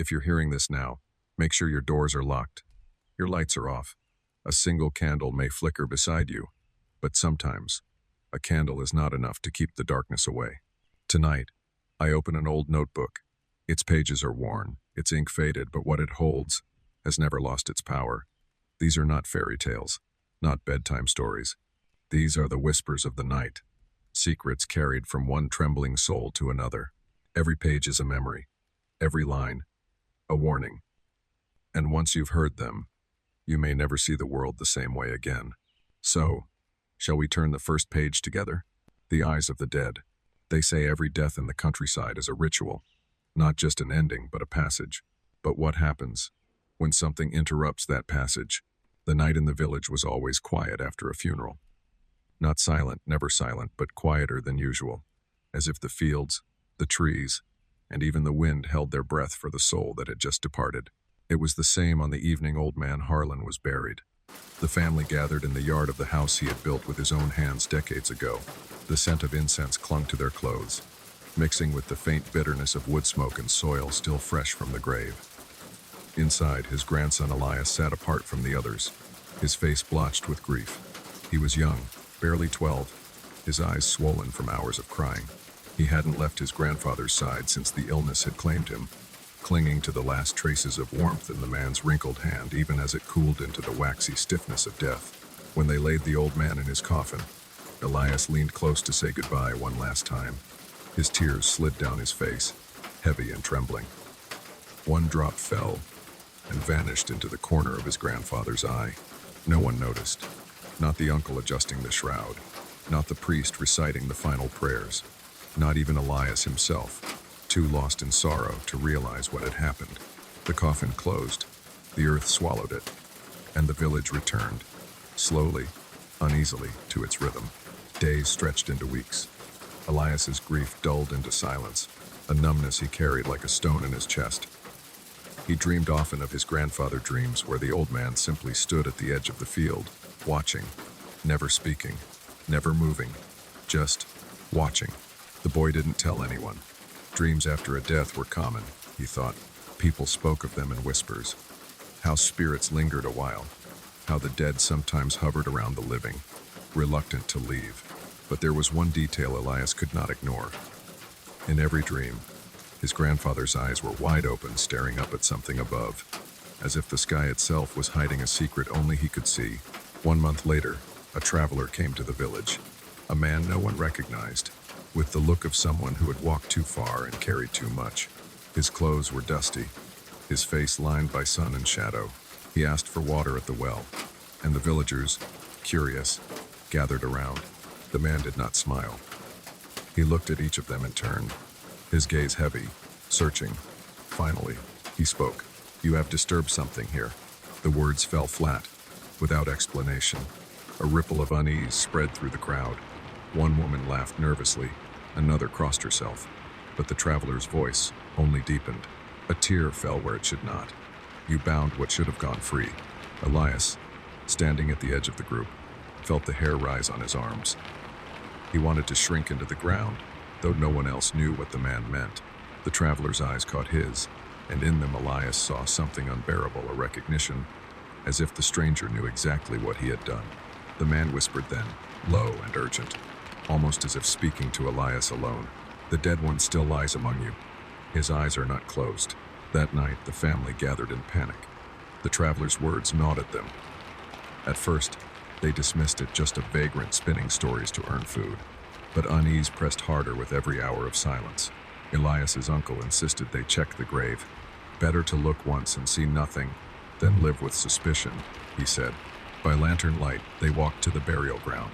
If you're hearing this now, make sure your doors are locked. Your lights are off. A single candle may flicker beside you, but sometimes a candle is not enough to keep the darkness away. Tonight, I open an old notebook. Its pages are worn, its ink faded, but what it holds has never lost its power. These are not fairy tales, not bedtime stories. These are the whispers of the night, secrets carried from one trembling soul to another. Every page is a memory, every line, a warning. And once you've heard them, you may never see the world the same way again. So, shall we turn the first page together? The eyes of the dead. They say every death in the countryside is a ritual, not just an ending, but a passage. But what happens when something interrupts that passage? The night in the village was always quiet after a funeral. Not silent, never silent, but quieter than usual, as if the fields, the trees, and even the wind held their breath for the soul that had just departed. It was the same on the evening old man Harlan was buried. The family gathered in the yard of the house he had built with his own hands decades ago. The scent of incense clung to their clothes, mixing with the faint bitterness of wood smoke and soil still fresh from the grave. Inside, his grandson Elias sat apart from the others, his face blotched with grief. He was young, barely 12, his eyes swollen from hours of crying. He hadn't left his grandfather's side since the illness had claimed him, clinging to the last traces of warmth in the man's wrinkled hand even as it cooled into the waxy stiffness of death. When they laid the old man in his coffin, Elias leaned close to say goodbye one last time. His tears slid down his face, heavy and trembling. One drop fell and vanished into the corner of his grandfather's eye. No one noticed, not the uncle adjusting the shroud, not the priest reciting the final prayers, not even Elias himself, too lost in sorrow to realize what had happened. The coffin closed, the earth swallowed it, and the village returned, slowly, uneasily, to its rhythm. Days stretched into weeks. Elias's grief dulled into silence, a numbness he carried like a stone in his chest. He dreamed often of his grandfather dreams where the old man simply stood at the edge of the field, watching, never speaking, never moving, just watching. The boy didn't tell anyone. Dreams after a death were common, he thought. People spoke of them in whispers. How spirits lingered a while. How the dead sometimes hovered around the living, reluctant to leave. But there was one detail Elias could not ignore. In every dream, his grandfather's eyes were wide open, staring up at something above, as if the sky itself was hiding a secret only he could see. 1 month later, a traveler came to the village, a man no one recognized, with the look of someone who had walked too far and carried too much. His clothes were dusty, his face lined by sun and shadow. He asked for water at the well, and the villagers, curious, gathered around. The man did not smile. He looked at each of them in turn, his gaze heavy, searching. Finally, he spoke. "You have disturbed something here." The words fell flat, without explanation. A ripple of unease spread through the crowd. One woman laughed nervously, another crossed herself, but the traveler's voice only deepened. A tear fell where it should not. "You bound what should have gone free." Elias, standing at the edge of the group, felt the hair rise on his arms. He wanted to shrink into the ground, though no one else knew what the man meant. The traveler's eyes caught his, and in them Elias saw something unbearable, a recognition, as if the stranger knew exactly what he had done. The man whispered then, low and urgent, almost as if speaking to Elias alone. "The dead one still lies among you. His eyes are not closed." That night, the family gathered in panic. The traveler's words gnawed at them. At first, they dismissed it, just a vagrant spinning stories to earn food. But unease pressed harder with every hour of silence. Elias's uncle insisted they check the grave. "Better to look once and see nothing than live with suspicion," he said. By lantern light, they walked to the burial ground.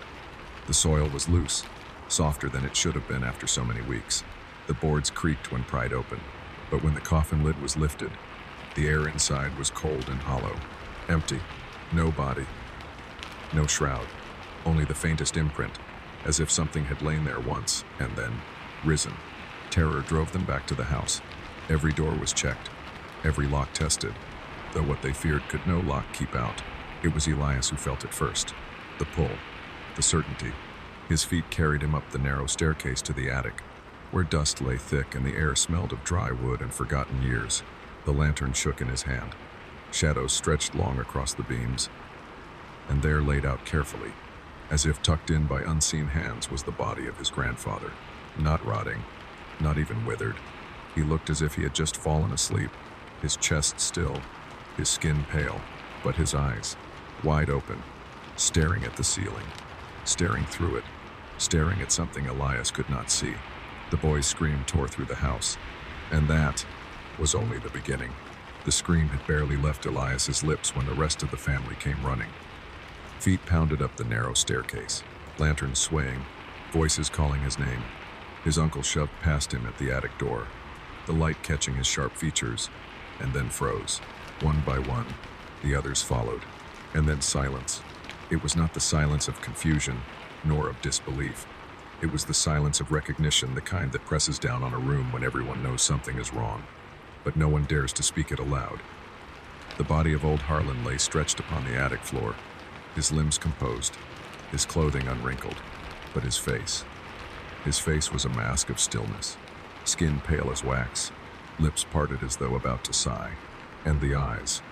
The soil was loose, softer than it should have been after so many weeks. The boards creaked when pried open, but when the coffin lid was lifted, the air inside was cold and hollow. Empty. No body. No shroud. Only the faintest imprint, as if something had lain there once and then risen. Terror drove them back to the house. Every door was checked, every lock tested, though what they feared could no lock keep out. It was Elias who felt it first. The pull, the certainty. His feet carried him up the narrow staircase to the attic, where dust lay thick and the air smelled of dry wood and forgotten years. The lantern shook in his hand. Shadows stretched long across the beams, and there, laid out carefully, as if tucked in by unseen hands, was the body of his grandfather. Not rotting, not even withered. He looked as if he had just fallen asleep, his chest still, his skin pale, but his eyes, wide open, staring at the ceiling, staring through it, staring at something Elias could not see. The boy's scream tore through the house, and that was only the beginning. The scream had barely left Elias's lips when the rest of the family came running. Feet pounded up the narrow staircase, lanterns swaying, voices calling his name. His uncle shoved past him at the attic door, the light catching his sharp features, and then froze. One by one, the others followed, and then silence. It was not the silence of confusion, nor of disbelief. It was the silence of recognition, the kind that presses down on a room when everyone knows something is wrong, but no one dares to speak it aloud. The body of old Harlan lay stretched upon the attic floor, his limbs composed, his clothing unwrinkled, but his face was a mask of stillness, skin pale as wax, lips parted as though about to sigh, and the eyes,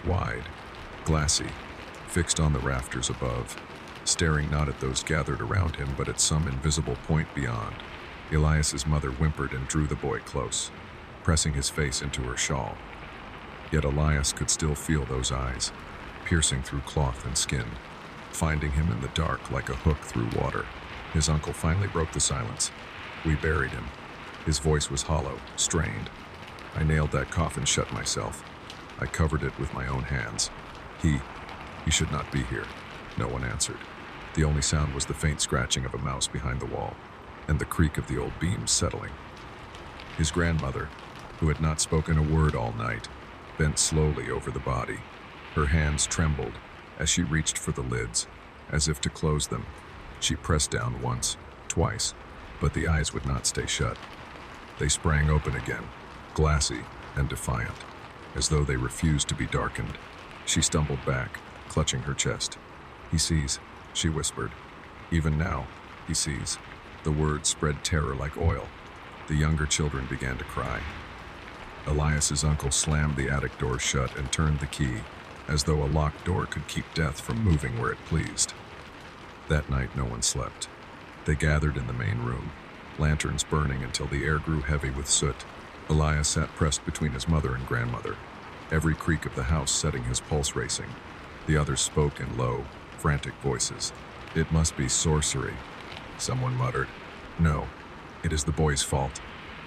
wide, glassy, fixed on the rafters above, staring not at those gathered around him but at some invisible point beyond. Elias's mother whimpered and drew the boy close, pressing his face into her shawl. Yet Elias could still feel those eyes, piercing through cloth and skin, finding him in the dark like a hook through water. His uncle finally broke the silence. "We buried him." His voice was hollow, strained. "I nailed that coffin shut myself. I covered it with my own hands. He should not be here." No one answered. The only sound was the faint scratching of a mouse behind the wall, and the creak of the old beams settling. His grandmother, who had not spoken a word all night, bent slowly over the body. Her hands trembled as she reached for the lids, as if to close them. She pressed down once, twice, but the eyes would not stay shut. They sprang open again, glassy and defiant, as though they refused to be darkened. She stumbled back, clutching her chest. "He sees," she whispered. "Even now, he sees." The words spread terror like oil. The younger children began to cry. Elias's uncle slammed the attic door shut and turned the key, as though a locked door could keep death from moving where it pleased. That night no one slept. They gathered in the main room, lanterns burning until the air grew heavy with soot. Elias sat pressed between his mother and grandmother, every creak of the house setting his pulse racing. The others spoke in low, frantic voices. "It must be sorcery," someone muttered. "No, it is the boy's fault,"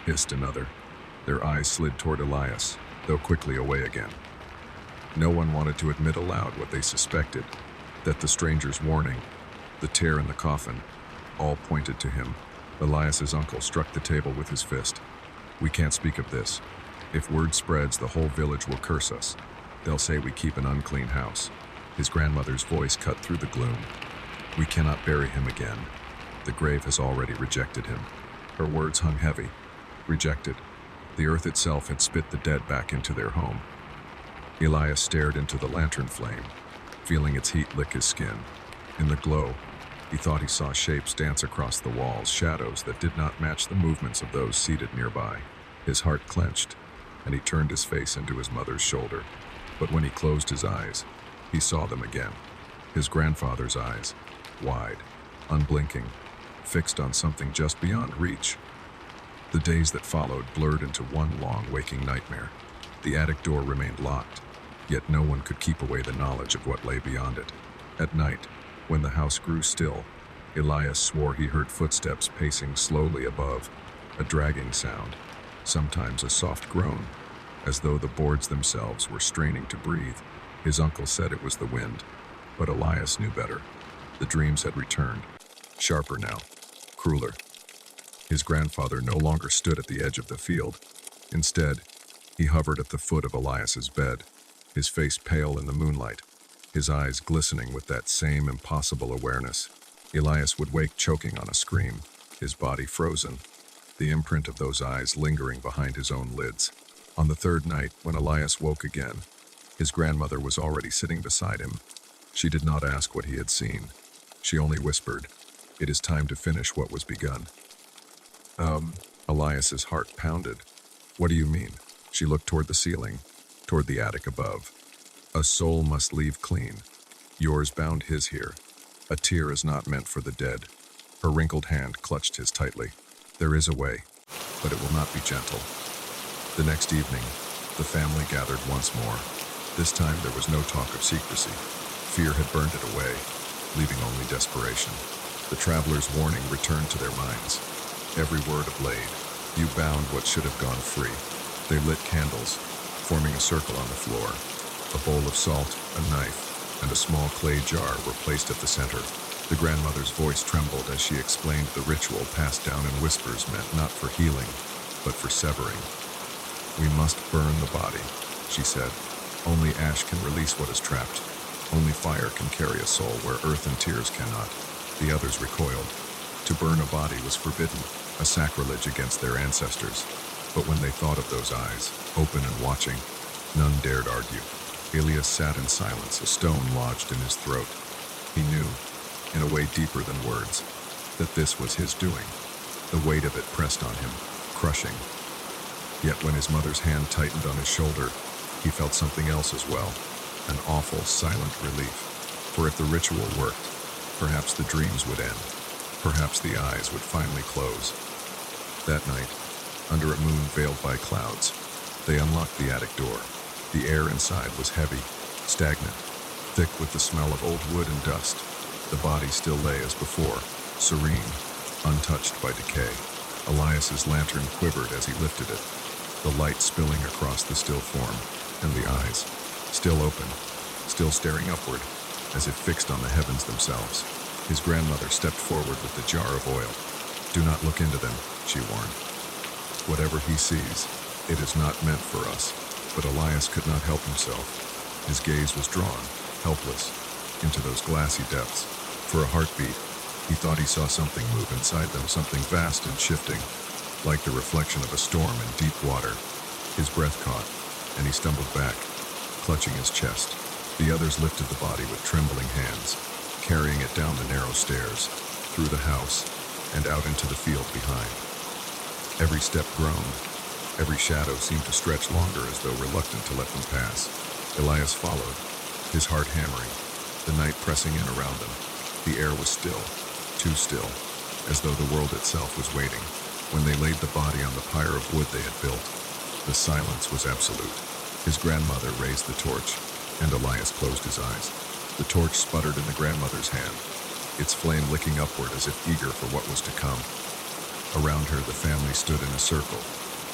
hissed another. Their eyes slid toward Elias, though quickly away again. No one wanted to admit aloud what they suspected, that the stranger's warning, the tear in the coffin, all pointed to him. Elias's uncle struck the table with his fist. "We can't speak of this. If word spreads, the whole village will curse us. They'll say we keep an unclean house." His grandmother's voice cut through the gloom. "We cannot bury him again. The grave has already rejected him." Her words hung heavy. Rejected. The earth itself had spit the dead back into their home. Elias stared into the lantern flame, feeling its heat lick his skin. In the glow, he thought he saw shapes dance across the walls, shadows that did not match the movements of those seated nearby. His heart clenched, and he turned his face into his mother's shoulder. But when he closed his eyes, he saw them again. His grandfather's eyes, wide, unblinking, fixed on something just beyond reach. The days that followed blurred into one long waking nightmare. The attic door remained locked, yet no one could keep away the knowledge of what lay beyond it. At night, when the house grew still, Elias swore he heard footsteps pacing slowly above, a dragging sound, sometimes a soft groan, as though the boards themselves were straining to breathe. His uncle said it was the wind, but Elias knew better. The dreams had returned, sharper now, crueler. His grandfather no longer stood at the edge of the field. Instead, he hovered at the foot of Elias's bed, his face pale in the moonlight, his eyes glistening with that same impossible awareness. Elias would wake choking on a scream, his body frozen, the imprint of those eyes lingering behind his own lids. On the third night, when Elias woke again, his grandmother was already sitting beside him. She did not ask what he had seen. She only whispered, "It is time to finish what was begun." Elias's heart pounded. "What do you mean?" She looked toward the ceiling, toward the attic above. A soul must leave clean. Yours bound his here. A tear is not meant for the dead. Her wrinkled hand clutched his tightly. There is a way, but it will not be gentle. The next evening, the family gathered once more. This time there was no talk of secrecy. Fear had burned it away, leaving only desperation. The travelers' warning returned to their minds. Every word ablaze. You bound what should have gone free. They lit candles, forming a circle on the floor. A bowl of salt, a knife, and a small clay jar were placed at the center. The grandmother's voice trembled as she explained the ritual passed down in whispers meant not for healing, but for severing. We must burn the body, she said. Only ash can release what is trapped. Only fire can carry a soul where earth and tears cannot. The others recoiled. To burn a body was forbidden, a sacrilege against their ancestors. But when they thought of those eyes, open and watching, none dared argue. Elias sat in silence, a stone lodged in his throat. He knew, in a way deeper than words, that this was his doing. The weight of it pressed on him, crushing. Yet when his mother's hand tightened on his shoulder, he felt something else as well, an awful, silent relief. For if the ritual worked, perhaps the dreams would end. Perhaps the eyes would finally close. That night, under a moon veiled by clouds, they unlocked the attic door. The air inside was heavy, stagnant, thick with the smell of old wood and dust. The body still lay as before, serene, untouched by decay. Elias's lantern quivered as he lifted it, the light spilling across the still form, and the eyes, still open, still staring upward, as if fixed on the heavens themselves. His grandmother stepped forward with the jar of oil. Do not look into them, she warned. Whatever he sees, it is not meant for us. But Elias could not help himself. His gaze was drawn, helpless, into those glassy depths. For a heartbeat, he thought he saw something move inside them, something vast and shifting, like the reflection of a storm in deep water. His breath caught, and he stumbled back, clutching his chest. The others lifted the body with trembling hands, carrying it down the narrow stairs, through the house, and out into the field behind. Every step groaned. Every shadow seemed to stretch longer as though reluctant to let them pass. Elias followed, his heart hammering, the night pressing in around them. The air was still, too still, as though the world itself was waiting. When they laid the body on the pyre of wood they had built, the silence was absolute. His grandmother raised the torch, and Elias closed his eyes. The torch sputtered in the grandmother's hand, its flame licking upward as if eager for what was to come. Around her, the family stood in a circle,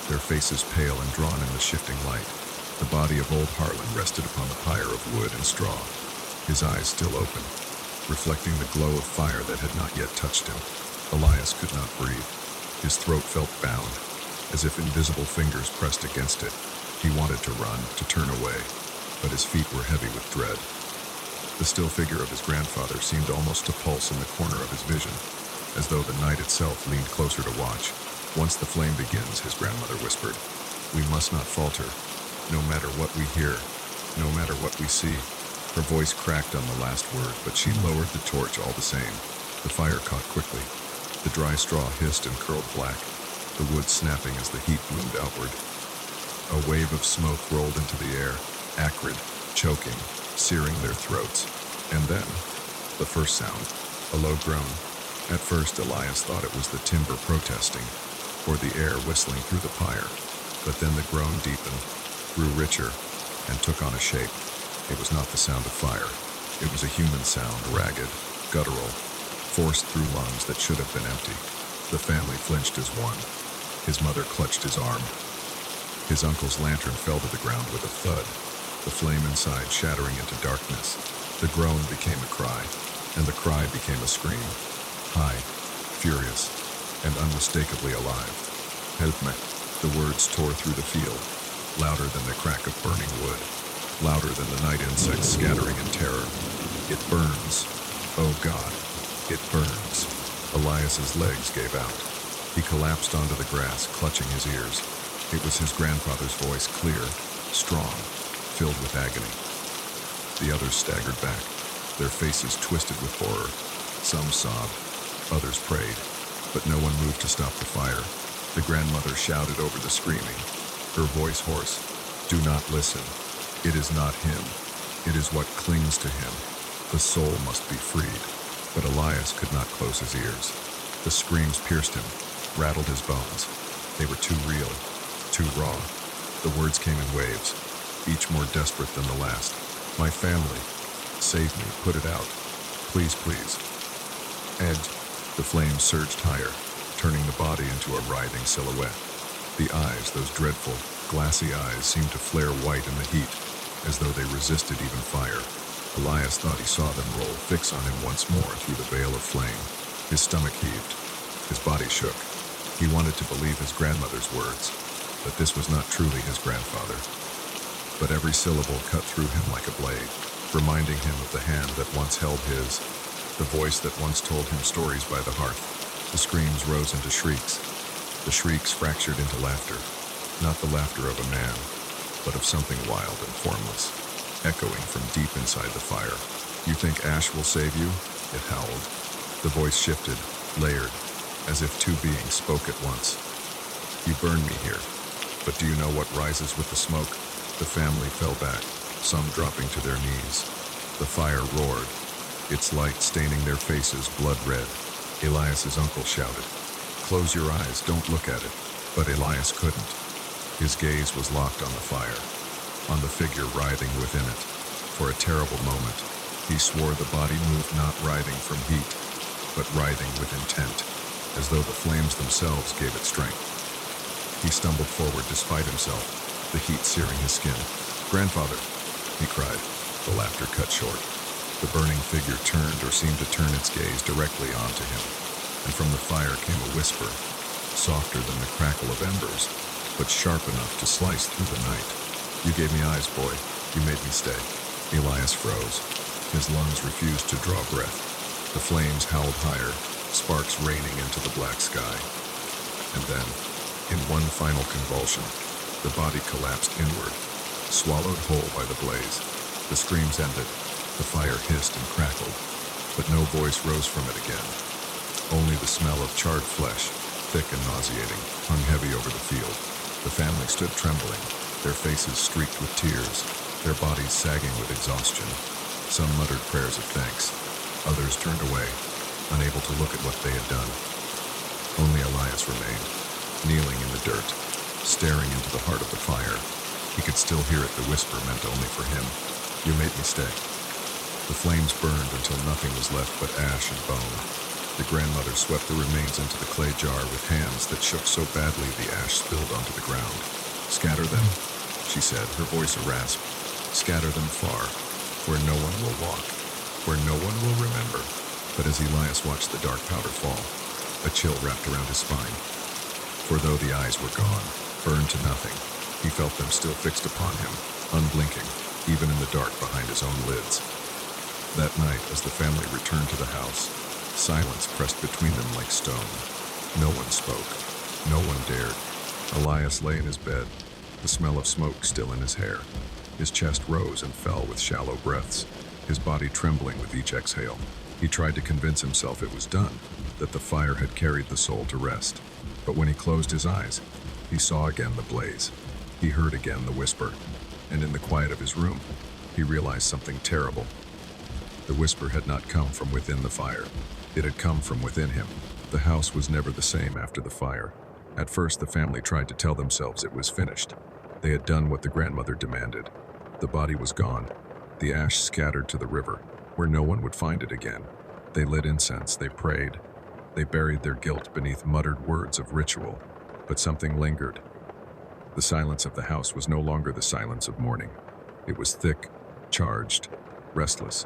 their faces pale and drawn in the shifting light. The body of old Harlan rested upon the pyre of wood and straw, his eyes still open, reflecting the glow of fire that had not yet touched him. Elias could not breathe. His throat felt bound, as if invisible fingers pressed against it. He wanted to run, to turn away, but his feet were heavy with dread. The still figure of his grandfather seemed almost to pulse in the corner of his vision, as though the night itself leaned closer to watch. Once the flame begins, his grandmother whispered, we must not falter, no matter what we hear, no matter what we see. Her voice cracked on the last word, but she lowered the torch all the same. The fire caught quickly. The dry straw hissed and curled black, the wood snapping as the heat bloomed outward. A wave of smoke rolled into the air, acrid, choking, searing their throats. And then, the first sound, a low groan. At first, Elias thought it was the timber protesting, or the air whistling through the pyre. But then the groan deepened, grew richer, and took on a shape. It was not the sound of fire. It was a human sound, ragged, guttural, forced through lungs that should have been empty. The family flinched as one. His mother clutched his arm. His uncle's lantern fell to the ground with a thud, the flame inside shattering into darkness. The groan became a cry, and the cry became a scream, high, furious, and unmistakably alive. Help me. The words tore through the field, louder than the crack of burning wood, louder than the night insects scattering in terror. It burns. Oh God, it burns. Elias's legs gave out. He collapsed onto the grass, clutching his ears. It was his grandfather's voice, clear, strong, filled with agony. The others staggered back, their faces twisted with horror. Some sobbed, others prayed, but no one moved to stop the fire. The grandmother shouted over the screaming, her voice hoarse. Do not listen. It is not him. It is what clings to him. The soul must be freed. But Elias could not close his ears. The screams pierced him, rattled his bones. They were too real, too raw. The words came in waves, each more desperate than the last. My family. Save me. Put it out. Please, please. And the flames surged higher, turning the body into a writhing silhouette. The eyes, those dreadful, glassy eyes, seemed to flare white in the heat, as though they resisted even fire. Elias thought he saw them roll, fix on him once more through the veil of flame. His stomach heaved. His body shook. He wanted to believe his grandmother's words, that this was not truly his grandfather. But every syllable cut through him like a blade, reminding him of the hand that once held his, the voice that once told him stories by the hearth. The screams rose into shrieks. The shrieks fractured into laughter, not the laughter of a man, but of something wild and formless, echoing from deep inside the fire. You think ash will save you? It howled. The voice shifted, layered, as if two beings spoke at once. You burn me here, but do you know what rises with the smoke? The family fell back, some dropping to their knees. The fire roared, its light staining their faces blood red. Elias's uncle shouted, "Close your eyes, don't look at it." But Elias couldn't. His gaze was locked on the fire, on the figure writhing within it. For a terrible moment, he swore the body moved not writhing from heat, but writhing with intent, as though the flames themselves gave it strength. He stumbled forward despite himself, the heat searing his skin. "Grandfather," he cried. The laughter cut short. The burning figure turned or seemed to turn its gaze directly onto him, and from the fire came a whisper, softer than the crackle of embers, but sharp enough to slice through the night. "You gave me eyes, boy. You made me stay." Elias froze. His lungs refused to draw breath. The flames howled higher, sparks raining into the black sky. And then, in one final convulsion, the body collapsed inward, swallowed whole by the blaze. The screams ended. The fire hissed and crackled, but no voice rose from it again. Only the smell of charred flesh, thick and nauseating, hung heavy over the field. The family stood trembling, their faces streaked with tears, their bodies sagging with exhaustion. Some muttered prayers of thanks. Others turned away, unable to look at what they had done. Only Elias remained, kneeling in the dirt, staring into the heart of the fire. He could still hear it, the whisper meant only for him. "You made me stay." The flames burned until nothing was left but ash and bone. The grandmother swept the remains into the clay jar with hands that shook so badly the ash spilled onto the ground. "Scatter them," she said, her voice a rasp. "Scatter them far, where no one will walk, where no one will remember." But as Elias watched the dark powder fall, a chill wrapped around his spine. For though the eyes were gone, burned to nothing, he felt them still fixed upon him, unblinking, even in the dark behind his own lids. That night, as the family returned to the house, silence pressed between them like stone. No one spoke. No one dared. Elias lay in his bed, the smell of smoke still in his hair. His chest rose and fell with shallow breaths, his body trembling with each exhale. He tried to convince himself it was done, that the fire had carried the soul to rest. But when he closed his eyes, he saw again the blaze. He heard again the whisper, and in the quiet of his room, he realized something terrible. The whisper had not come from within the fire. It had come from within him. The house was never the same after the fire. At first, the family tried to tell themselves it was finished. They had done what the grandmother demanded. The body was gone, the ash scattered to the river, where no one would find it again. They lit incense, they prayed. They buried their guilt beneath muttered words of ritual. But something lingered. The silence of the house was no longer the silence of mourning. It was thick, charged, restless.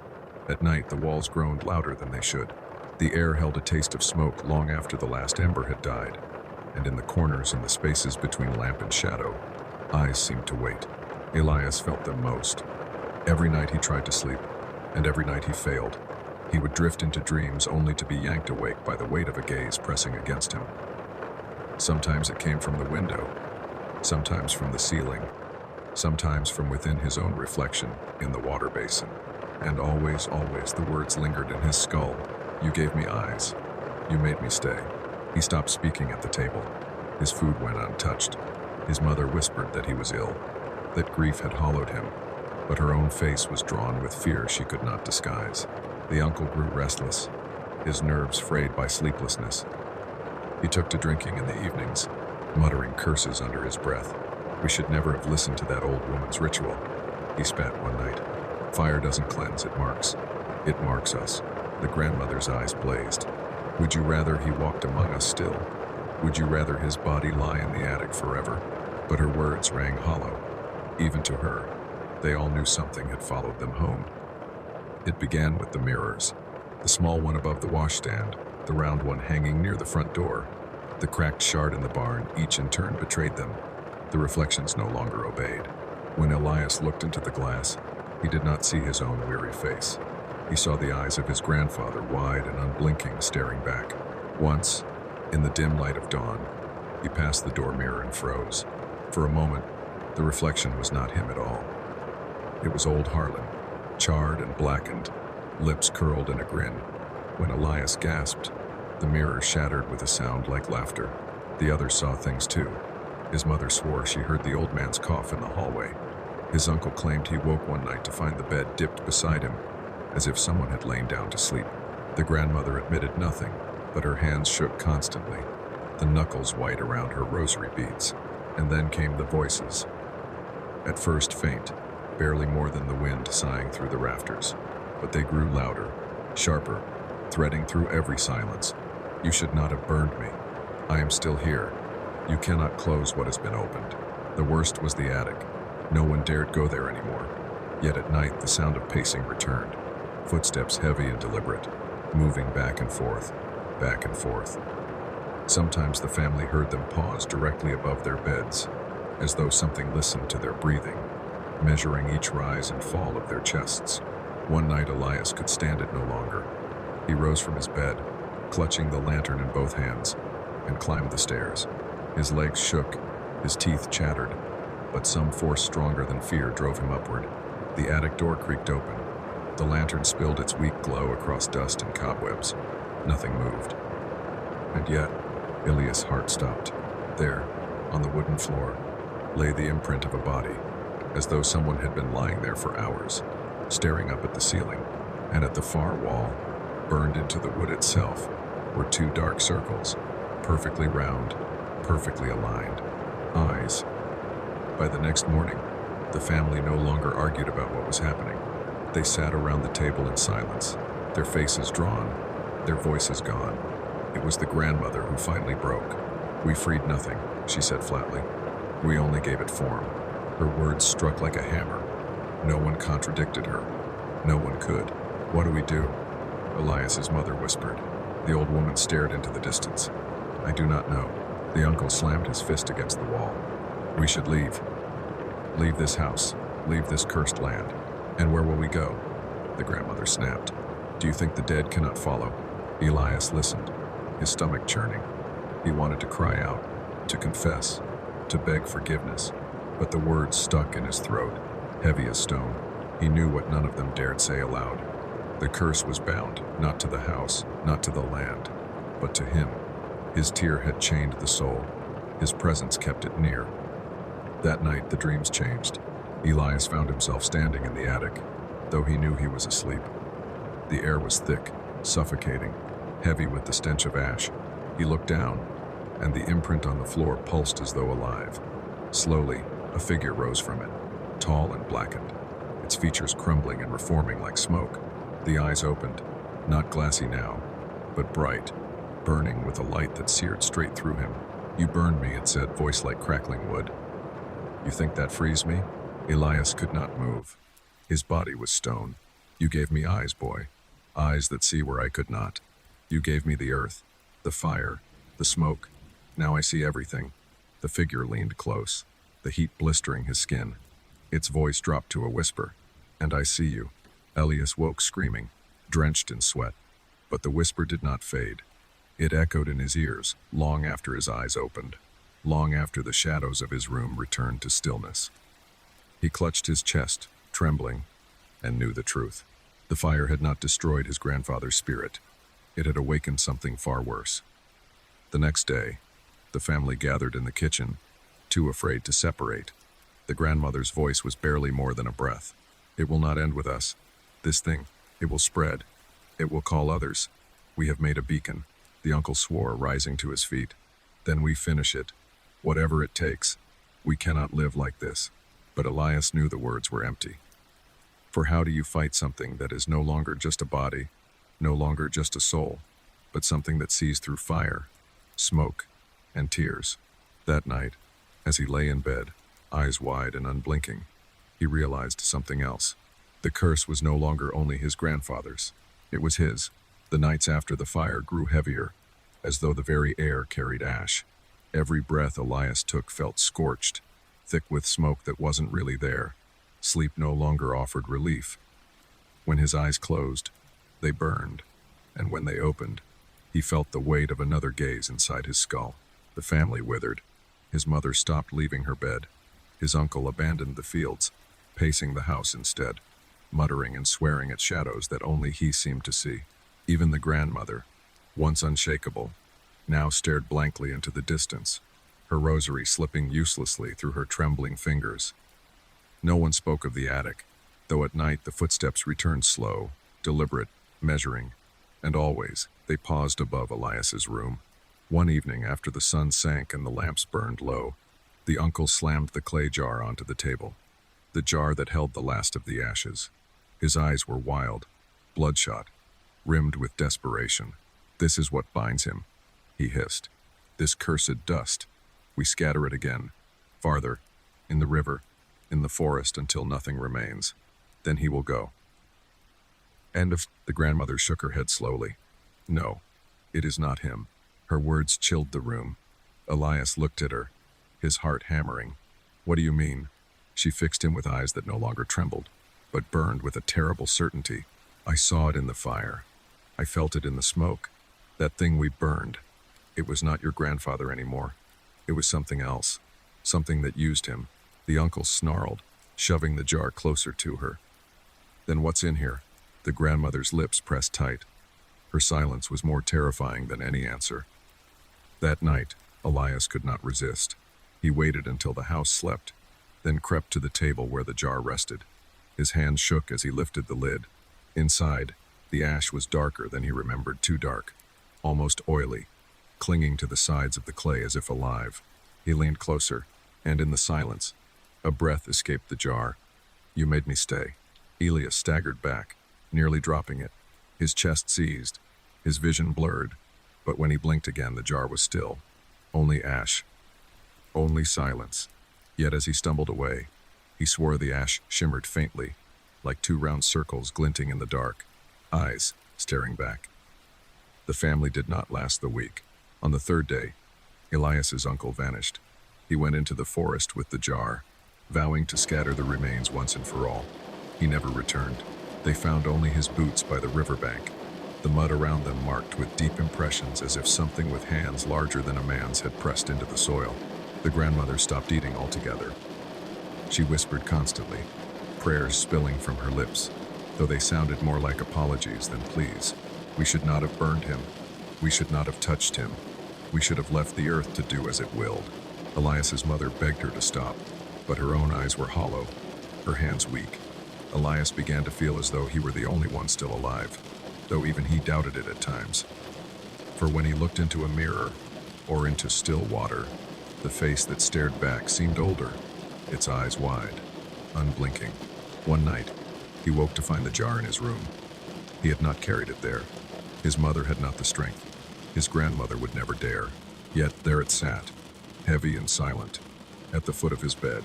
At night, the walls groaned louder than they should. The air held a taste of smoke long after the last ember had died, and in the corners and the spaces between lamp and shadow, eyes seemed to wait. Elias felt them most. Every night he tried to sleep, and every night he failed. He would drift into dreams only to be yanked awake by the weight of a gaze pressing against him. Sometimes it came from the window, sometimes from the ceiling, sometimes from within his own reflection in the water basin. And always, always the words lingered in his skull. "You gave me eyes. You made me stay." He stopped speaking at the table. His food went untouched. His mother whispered that he was ill, that grief had hollowed him, but her own face was drawn with fear she could not disguise. The uncle grew restless, his nerves frayed by sleeplessness. He took to drinking in the evenings, muttering curses under his breath. We should never have listened to that old woman's ritual, he spat one night. Fire doesn't cleanse, it marks. It marks us. The grandmother's eyes blazed. Would you rather he walked among us still? Would you rather his body lie in the attic forever? But her words rang hollow, even to her. They all knew something had followed them home. It began with the mirrors, the small one above the washstand, the round one hanging near the front door, the cracked shard in the barn, each in turn betrayed them. The reflections no longer obeyed. When Elias looked into the glass, he did not see his own weary face. He saw the eyes of his grandfather, wide and unblinking, staring back. Once, in the dim light of dawn, he passed the door mirror and froze. For a moment, the reflection was not him at all. It was old Harlan, charred and blackened, lips curled in a grin. When Elias gasped, the mirror shattered with a sound like laughter. The others saw things too. His mother swore she heard the old man's cough in the hallway. His uncle claimed he woke one night to find the bed dipped beside him, as if someone had lain down to sleep. The grandmother admitted nothing, but her hands shook constantly, the knuckles white around her rosary beads. And then came the voices. At first faint, barely more than the wind sighing through the rafters, but they grew louder, sharper, threading through every silence. You should not have burned me. I am still here. You cannot close what has been opened. The worst was the attic. No one dared go there anymore. Yet at night the sound of pacing returned, footsteps heavy and deliberate, moving back and forth, back and forth. Sometimes the family heard them pause directly above their beds, as though something listened to their breathing, measuring each rise and fall of their chests. One night Elias could stand it no longer. He rose from his bed, clutching the lantern in both hands, and climbed the stairs. His legs shook, his teeth chattered, but some force stronger than fear drove him upward. The attic door creaked open. The lantern spilled its weak glow across dust and cobwebs. Nothing moved. And yet, Elias' heart stopped. There, on the wooden floor, lay the imprint of a body, as though someone had been lying there for hours, staring up at the ceiling. And at the far wall, burned into the wood itself, were two dark circles, perfectly round, perfectly aligned. Eyes. By the next morning, the family no longer argued about what was happening. They sat around the table in silence, their faces drawn, their voices gone. It was the grandmother who finally broke. "We freed nothing," she said flatly. "We only gave it form." Her words struck like a hammer. No one contradicted her. No one could. "What do we do?" Elias's mother whispered. The old woman stared into the distance. "I do not know." The uncle slammed his fist against the wall. "We should leave. Leave this house. Leave this cursed land. And where will we go?" The grandmother snapped. "Do you think the dead cannot follow?" Elias listened, his stomach churning. He wanted to cry out, to confess, to beg forgiveness, but the words stuck in his throat, heavy as stone. He knew what none of them dared say aloud. The curse was bound, not to the house, not to the land, but to him. His tear had chained the soul. His presence kept it near. That night, the dreams changed. Elias found himself standing in the attic, though he knew he was asleep. The air was thick, suffocating, heavy with the stench of ash. He looked down, and the imprint on the floor pulsed as though alive. Slowly, a figure rose from it, tall and blackened, its features crumbling and reforming like smoke. The eyes opened, not glassy now, but bright, burning with a light that seared straight through him. "You burned me," it said, voice like crackling wood. "You think that frees me?" Elias could not move. His body was stone. "You gave me eyes, boy. Eyes that see where I could not. You gave me the earth, the fire, the smoke. Now I see everything." The figure leaned close, the heat blistering his skin. Its voice dropped to a whisper. "And I see you." Elias woke screaming, drenched in sweat. But the whisper did not fade. It echoed in his ears long after his eyes opened, long after the shadows of his room returned to stillness. He clutched his chest, trembling, and knew the truth. The fire had not destroyed his grandfather's spirit. It had awakened something far worse. The next day, the family gathered in the kitchen, too afraid to separate. The grandmother's voice was barely more than a breath. It will not end with us. This thing, it will spread. It will call others. We have made a beacon, the uncle swore, rising to his feet. Then we finish it. Whatever it takes. We cannot live like this. But Elias knew the words were empty. For how do you fight something that is no longer just a body, no longer just a soul, but something that sees through fire, smoke, and tears? That night, as he lay in bed, eyes wide and unblinking, he realized something else. The curse was no longer only his grandfather's. It was his. The nights after the fire grew heavier, as though the very air carried ash. Every breath Elias took felt scorched, thick with smoke that wasn't really there. Sleep no longer offered relief. When his eyes closed, they burned, and when they opened, he felt the weight of another gaze inside his skull. The family withered. His mother stopped leaving her bed. His uncle abandoned the fields, pacing the house instead, muttering and swearing at shadows that only he seemed to see. Even the grandmother, once unshakable, now stared blankly into the distance, her rosary slipping uselessly through her trembling fingers. No one spoke of the attic, though at night the footsteps returned slow, deliberate, measuring, and always they paused above Elias's room. One evening, after the sun sank and the lamps burned low, the uncle slammed the clay jar onto the table, the jar that held the last of the ashes. His eyes were wild, bloodshot, rimmed with desperation. "This is what binds him," he hissed. "This cursed dust. We scatter it again, farther, in the river, in the forest, until nothing remains. Then he will go." The grandmother shook her head slowly. "No, it is not him." Her words chilled the room. Elias looked at her, his heart hammering. "What do you mean?" She fixed him with eyes that no longer trembled, but burned with a terrible certainty. "I saw it in the fire. I felt it in the smoke. That thing we burned. It was not your grandfather anymore. It was something else. Something that used him." The uncle snarled, shoving the jar closer to her. "Then what's in here?" The grandmother's lips pressed tight. Her silence was more terrifying than any answer. That night, Elias could not resist. He waited until the house slept, then crept to the table where the jar rested. His hand shook as he lifted the lid. Inside, the ash was darker than he remembered, too dark, almost oily, clinging to the sides of the clay as if alive. He leaned closer, and in the silence, a breath escaped the jar. "You made me stay." Elias staggered back, nearly dropping it. His chest seized, his vision blurred, but when he blinked again, the jar was still. Only ash. Only silence. Yet as he stumbled away, he swore the ash shimmered faintly, like two round circles glinting in the dark, eyes staring back. The family did not last the week. On the third day, Elias's uncle vanished. He went into the forest with the jar, vowing to scatter the remains once and for all. He never returned. They found only his boots by the riverbank, the mud around them marked with deep impressions as if something with hands larger than a man's had pressed into the soil. The grandmother stopped eating altogether. She whispered constantly, prayers spilling from her lips, though they sounded more like apologies than pleas. We should not have burned him. We should not have touched him. We should have left the earth to do as it willed. Elias's mother begged her to stop, but her own eyes were hollow, her hands weak. Elias began to feel as though he were the only one still alive, though even he doubted it at times. For when he looked into a mirror, or into still water, the face that stared back seemed older, its eyes wide, unblinking. One night, he woke to find the jar in his room. He had not carried it there. His mother had not the strength. His grandmother would never dare. Yet there it sat, heavy and silent, at the foot of his bed.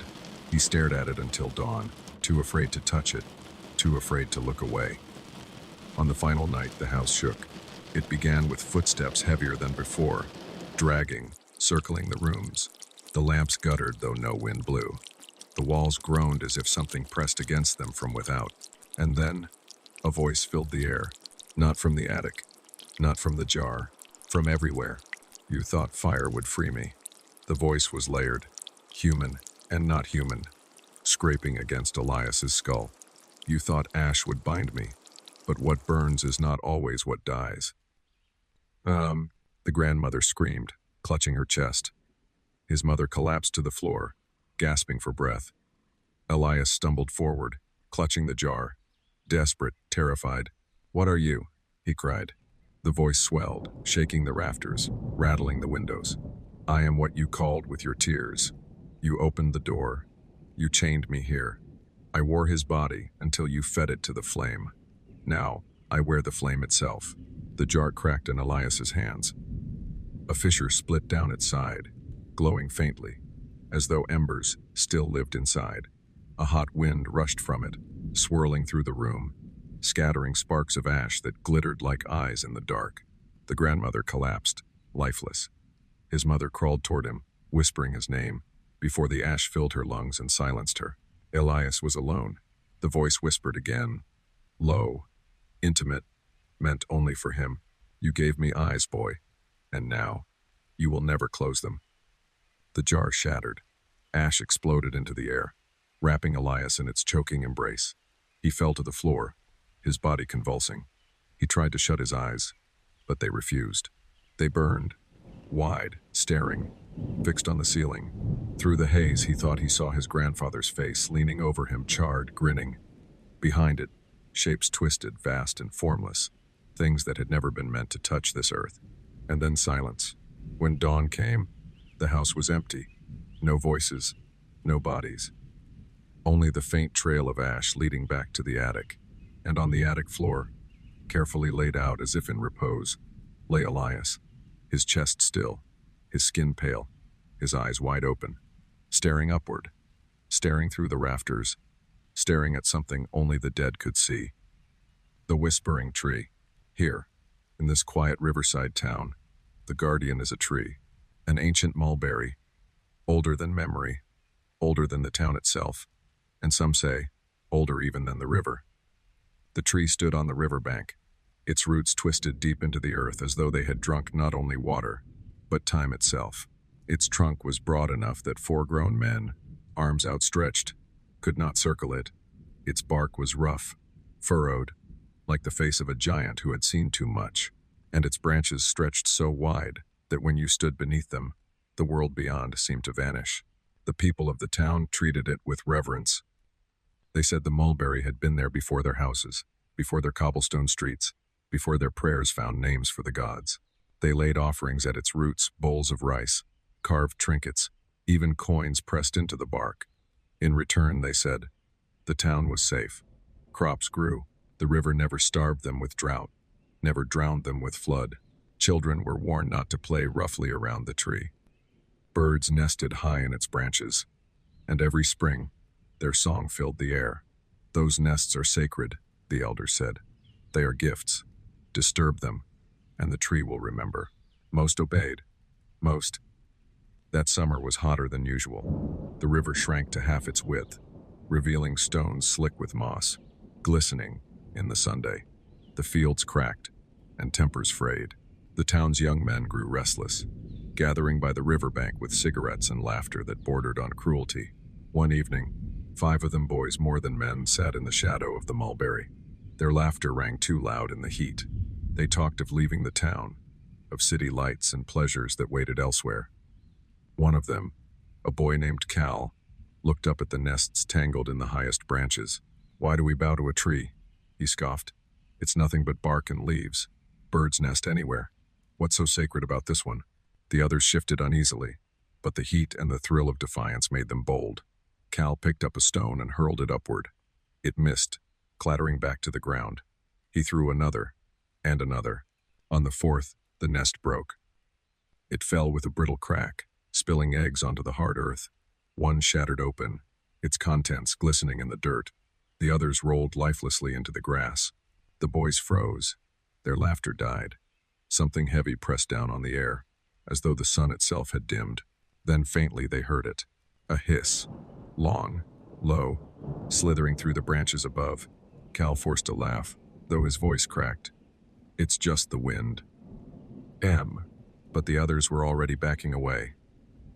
He stared at it until dawn, too afraid to touch it, too afraid to look away. On the final night, the house shook. It began with footsteps heavier than before, dragging, circling the rooms. The lamps guttered, though no wind blew. The walls groaned as if something pressed against them from without. And then, a voice filled the air. Not from the attic, not from the jar, from everywhere. "You thought fire would free me." The voice was layered, human and not human, scraping against Elias's skull. "You thought ash would bind me, but what burns is not always what dies." The grandmother screamed, clutching her chest. His mother collapsed to the floor, gasping for breath. Elias stumbled forward, clutching the jar. Desperate, terrified. "What are you?" he cried. The voice swelled, shaking the rafters, rattling the windows. "I am what you called with your tears. You opened the door. You chained me here. I wore his body until you fed it to the flame. Now, I wear the flame itself." The jar cracked in Elias's hands. A fissure split down its side, glowing faintly, as though embers still lived inside. A hot wind rushed from it, swirling through the room, scattering sparks of ash that glittered like eyes in the dark. The grandmother collapsed, lifeless. His mother crawled toward him, whispering his name, before the ash filled her lungs and silenced her. Elias was alone. The voice whispered again, low, intimate, meant only for him. "You gave me eyes, boy, and now you will never close them." The jar shattered. Ash exploded into the air, wrapping Elias in its choking embrace. He fell to the floor, his body convulsing. He tried to shut his eyes, but they refused. They burned, wide, staring, fixed on the ceiling. Through the haze, he thought he saw his grandfather's face leaning over him, charred, grinning. Behind it, shapes twisted, vast and formless, things that had never been meant to touch this earth. And then silence. When dawn came, the house was empty. No voices, no bodies. Only the faint trail of ash leading back to the attic. And on the attic floor, carefully laid out as if in repose, lay Elias, his chest still, his skin pale, his eyes wide open, staring upward, staring through the rafters, staring at something only the dead could see. The whispering tree. Here, in this quiet riverside town, the guardian is a tree, an ancient mulberry, older than memory, older than the town itself, and some say, older even than the river. The tree stood on the riverbank, its roots twisted deep into the earth as though they had drunk not only water, but time itself. Its trunk was broad enough that 4 grown men, arms outstretched, could not circle it. Its bark was rough, furrowed, like the face of a giant who had seen too much, and its branches stretched so wide that when you stood beneath them, the world beyond seemed to vanish. The people of the town treated it with reverence. They said the mulberry had been there before their houses, before their cobblestone streets, before their prayers found names for the gods. They laid offerings at its roots, bowls of rice, carved trinkets, even coins pressed into the bark. In return, they said, the town was safe. Crops grew. The river never starved them with drought, never drowned them with flood. Children were warned not to play roughly around the tree. Birds nested high in its branches, and every spring, their song filled the air. "Those nests are sacred," the elders said. "They are gifts. Disturb them, and the tree will remember." Most obeyed. Most. That summer was hotter than usual. The river shrank to half its width, revealing stones slick with moss, glistening in the sunday. The fields cracked, and tempers frayed. The town's young men grew restless, gathering by the riverbank with cigarettes and laughter that bordered on cruelty. One evening, 5 of them, boys more than men, sat in the shadow of the mulberry. Their laughter rang too loud in the heat. They talked of leaving the town, of city lights and pleasures that waited elsewhere. One of them, a boy named Cal, looked up at the nests tangled in the highest branches. "Why do we bow to a tree?" he scoffed. "It's nothing but bark and leaves. Birds nest anywhere. What's so sacred about this one?" The others shifted uneasily, but the heat and the thrill of defiance made them bold. Cal picked up a stone and hurled it upward. It missed, clattering back to the ground. He threw another, and another. On the 4th, the nest broke. It fell with a brittle crack, spilling eggs onto the hard earth. One shattered open, its contents glistening in the dirt. The others rolled lifelessly into the grass. The boys froze. Their laughter died. Something heavy pressed down on the air, as though the sun itself had dimmed. Then faintly they heard it. A hiss. Long, low, slithering through the branches above. Cal forced a laugh, though his voice cracked. "It's just the wind." But the others were already backing away,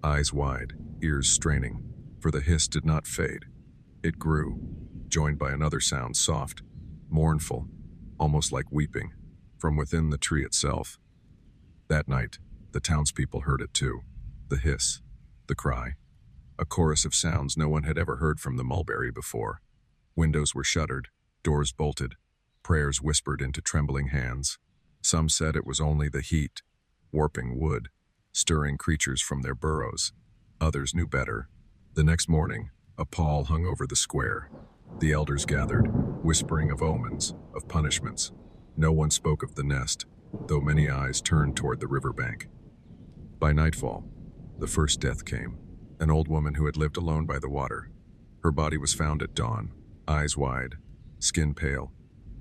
eyes wide, ears straining, for the hiss did not fade. It grew, joined by another sound, soft, mournful, almost like weeping, from within the tree itself. That night, the townspeople heard it too, the hiss, The cry. A chorus of sounds no one had ever heard from the mulberry before. Windows were shuttered, doors bolted, prayers whispered into trembling hands. Some said it was only the heat, warping wood, stirring creatures from their burrows. Others knew better. The next morning, a pall hung over the square. The elders gathered, whispering of omens, of punishments. No one spoke of the nest, though many eyes turned toward the riverbank. By nightfall, the first death came. An old woman who had lived alone by the water. Her body was found at dawn, eyes wide, skin pale,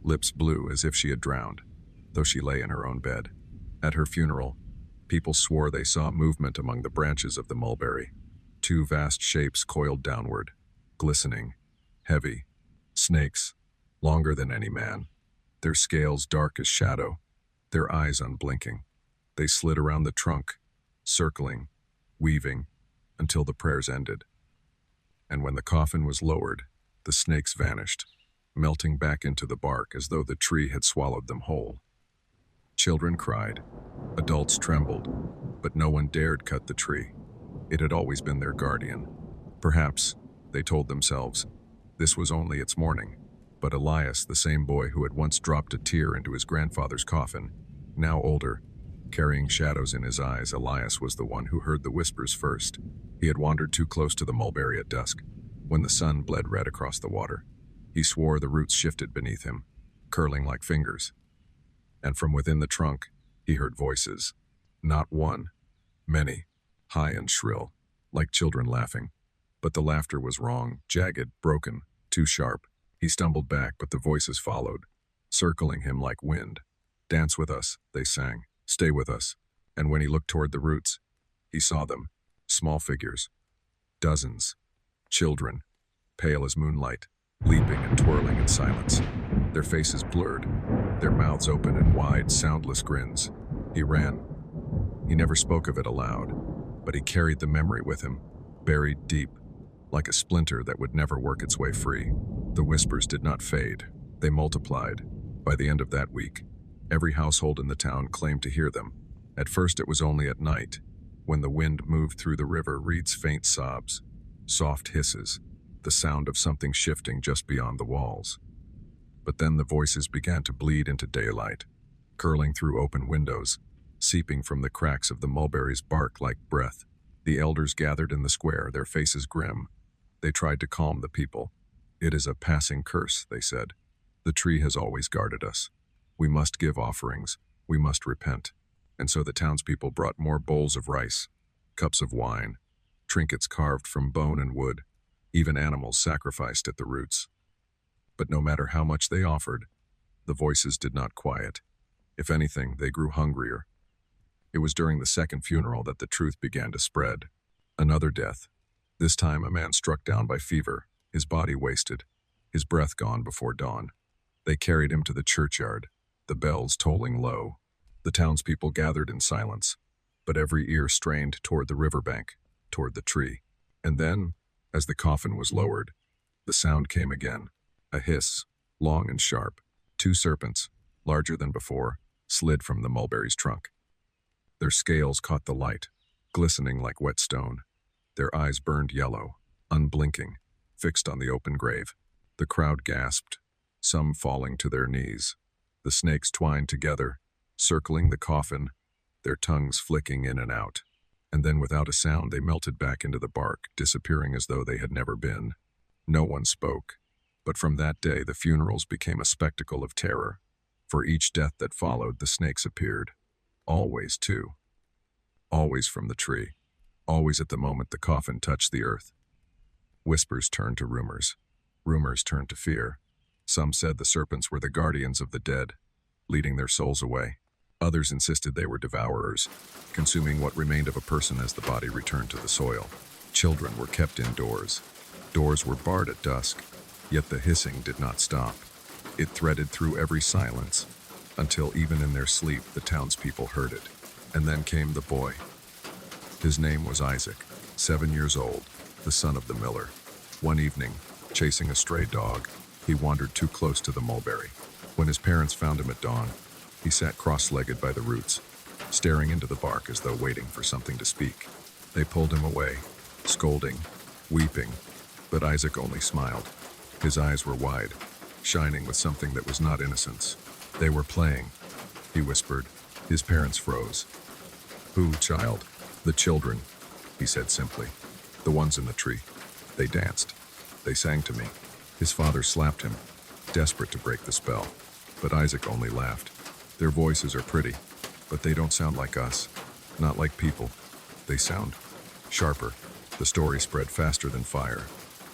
lips blue as if she had drowned, though she lay in her own bed. At her funeral, people swore they saw movement among the branches of the mulberry. Two vast shapes coiled downward, glistening, heavy, snakes, longer than any man, their scales dark as shadow, their eyes unblinking. They slid around the trunk, circling, weaving, until the prayers ended. And when the coffin was lowered, the snakes vanished, melting back into the bark as though the tree had swallowed them whole. Children cried, adults trembled, but no one dared cut the tree. It had always been their guardian. Perhaps, they told themselves, this was only its mourning. But Elias, the same boy who had once dropped a tear into his grandfather's coffin, now older, carrying shadows in his eyes, Elias was the one who heard the whispers first. He had wandered too close to the mulberry at dusk, when the sun bled red across the water. He swore the roots shifted beneath him, curling like fingers. And from within the trunk, he heard voices. Not one, many, high and shrill, like children laughing. But the laughter was wrong, jagged, broken, too sharp. He stumbled back, but the voices followed, circling him like wind. Dance with us, they sang. Stay with us. And when he looked toward the roots, he saw them, small figures, dozens, children, pale as moonlight, leaping and twirling in silence, their faces blurred, their mouths open in wide, soundless grins. He ran. He never spoke of it aloud, but he carried the memory with him, buried deep, like a splinter that would never work its way free. The whispers did not fade. They multiplied. By the end of that week, every household in the town claimed to hear them. At first it was only at night, when the wind moved through the river, reeds' faint sobs, soft hisses, the sound of something shifting just beyond the walls. But then the voices began to bleed into daylight, curling through open windows, seeping from the cracks of the mulberry's bark like breath. The elders gathered in the square, their faces grim. They tried to calm the people. It is a passing curse, they said. The tree has always guarded us. We must give offerings. We must repent. And so the townspeople brought more bowls of rice, cups of wine, trinkets carved from bone and wood, even animals sacrificed at the roots. But no matter how much they offered, the voices did not quiet. If anything, they grew hungrier. It was during the second funeral that the truth began to spread. Another death. This time a man struck down by fever, his body wasted, his breath gone before dawn. They carried him to the churchyard, the bells tolling low. The townspeople gathered in silence, but every ear strained toward the riverbank, toward the tree. And then, as the coffin was lowered, the sound came again, a hiss, long and sharp. Two serpents, larger than before, slid from the mulberry's trunk. Their scales caught the light, glistening like wet stone. Their eyes burned yellow, unblinking, fixed on the open grave. The crowd gasped, some falling to their knees. The snakes twined together, circling the coffin, their tongues flicking in and out. And then without a sound they melted back into the bark, disappearing as though they had never been. No one spoke. But from that day the funerals became a spectacle of terror. For each death that followed, the snakes appeared. Always, too. Always from the tree. Always at the moment the coffin touched the earth. Whispers turned to rumors. Rumors turned to fear. Some said the serpents were the guardians of the dead, leading their souls away. Others insisted they were devourers, consuming what remained of a person as the body returned to the soil. Children were kept indoors. Doors were barred at dusk, yet the hissing did not stop. It threaded through every silence, until even in their sleep the townspeople heard it. And then came the boy. His name was Isaac, 7 years old, the son of the miller. One evening, chasing a stray dog, he wandered too close to the mulberry. When his parents found him at dawn, he sat cross-legged by the roots, staring into the bark as though waiting for something to speak. They pulled him away, scolding, weeping, but Isaac only smiled. His eyes were wide, shining with something that was not innocence. They were playing, he whispered. His parents froze. Who, child? The children, he said simply. The ones in the tree. They danced. They sang to me. His father slapped him, desperate to break the spell. But Isaac only laughed. Their voices are pretty, but they don't sound like us. Not like people. They sound sharper. The story spread faster than fire.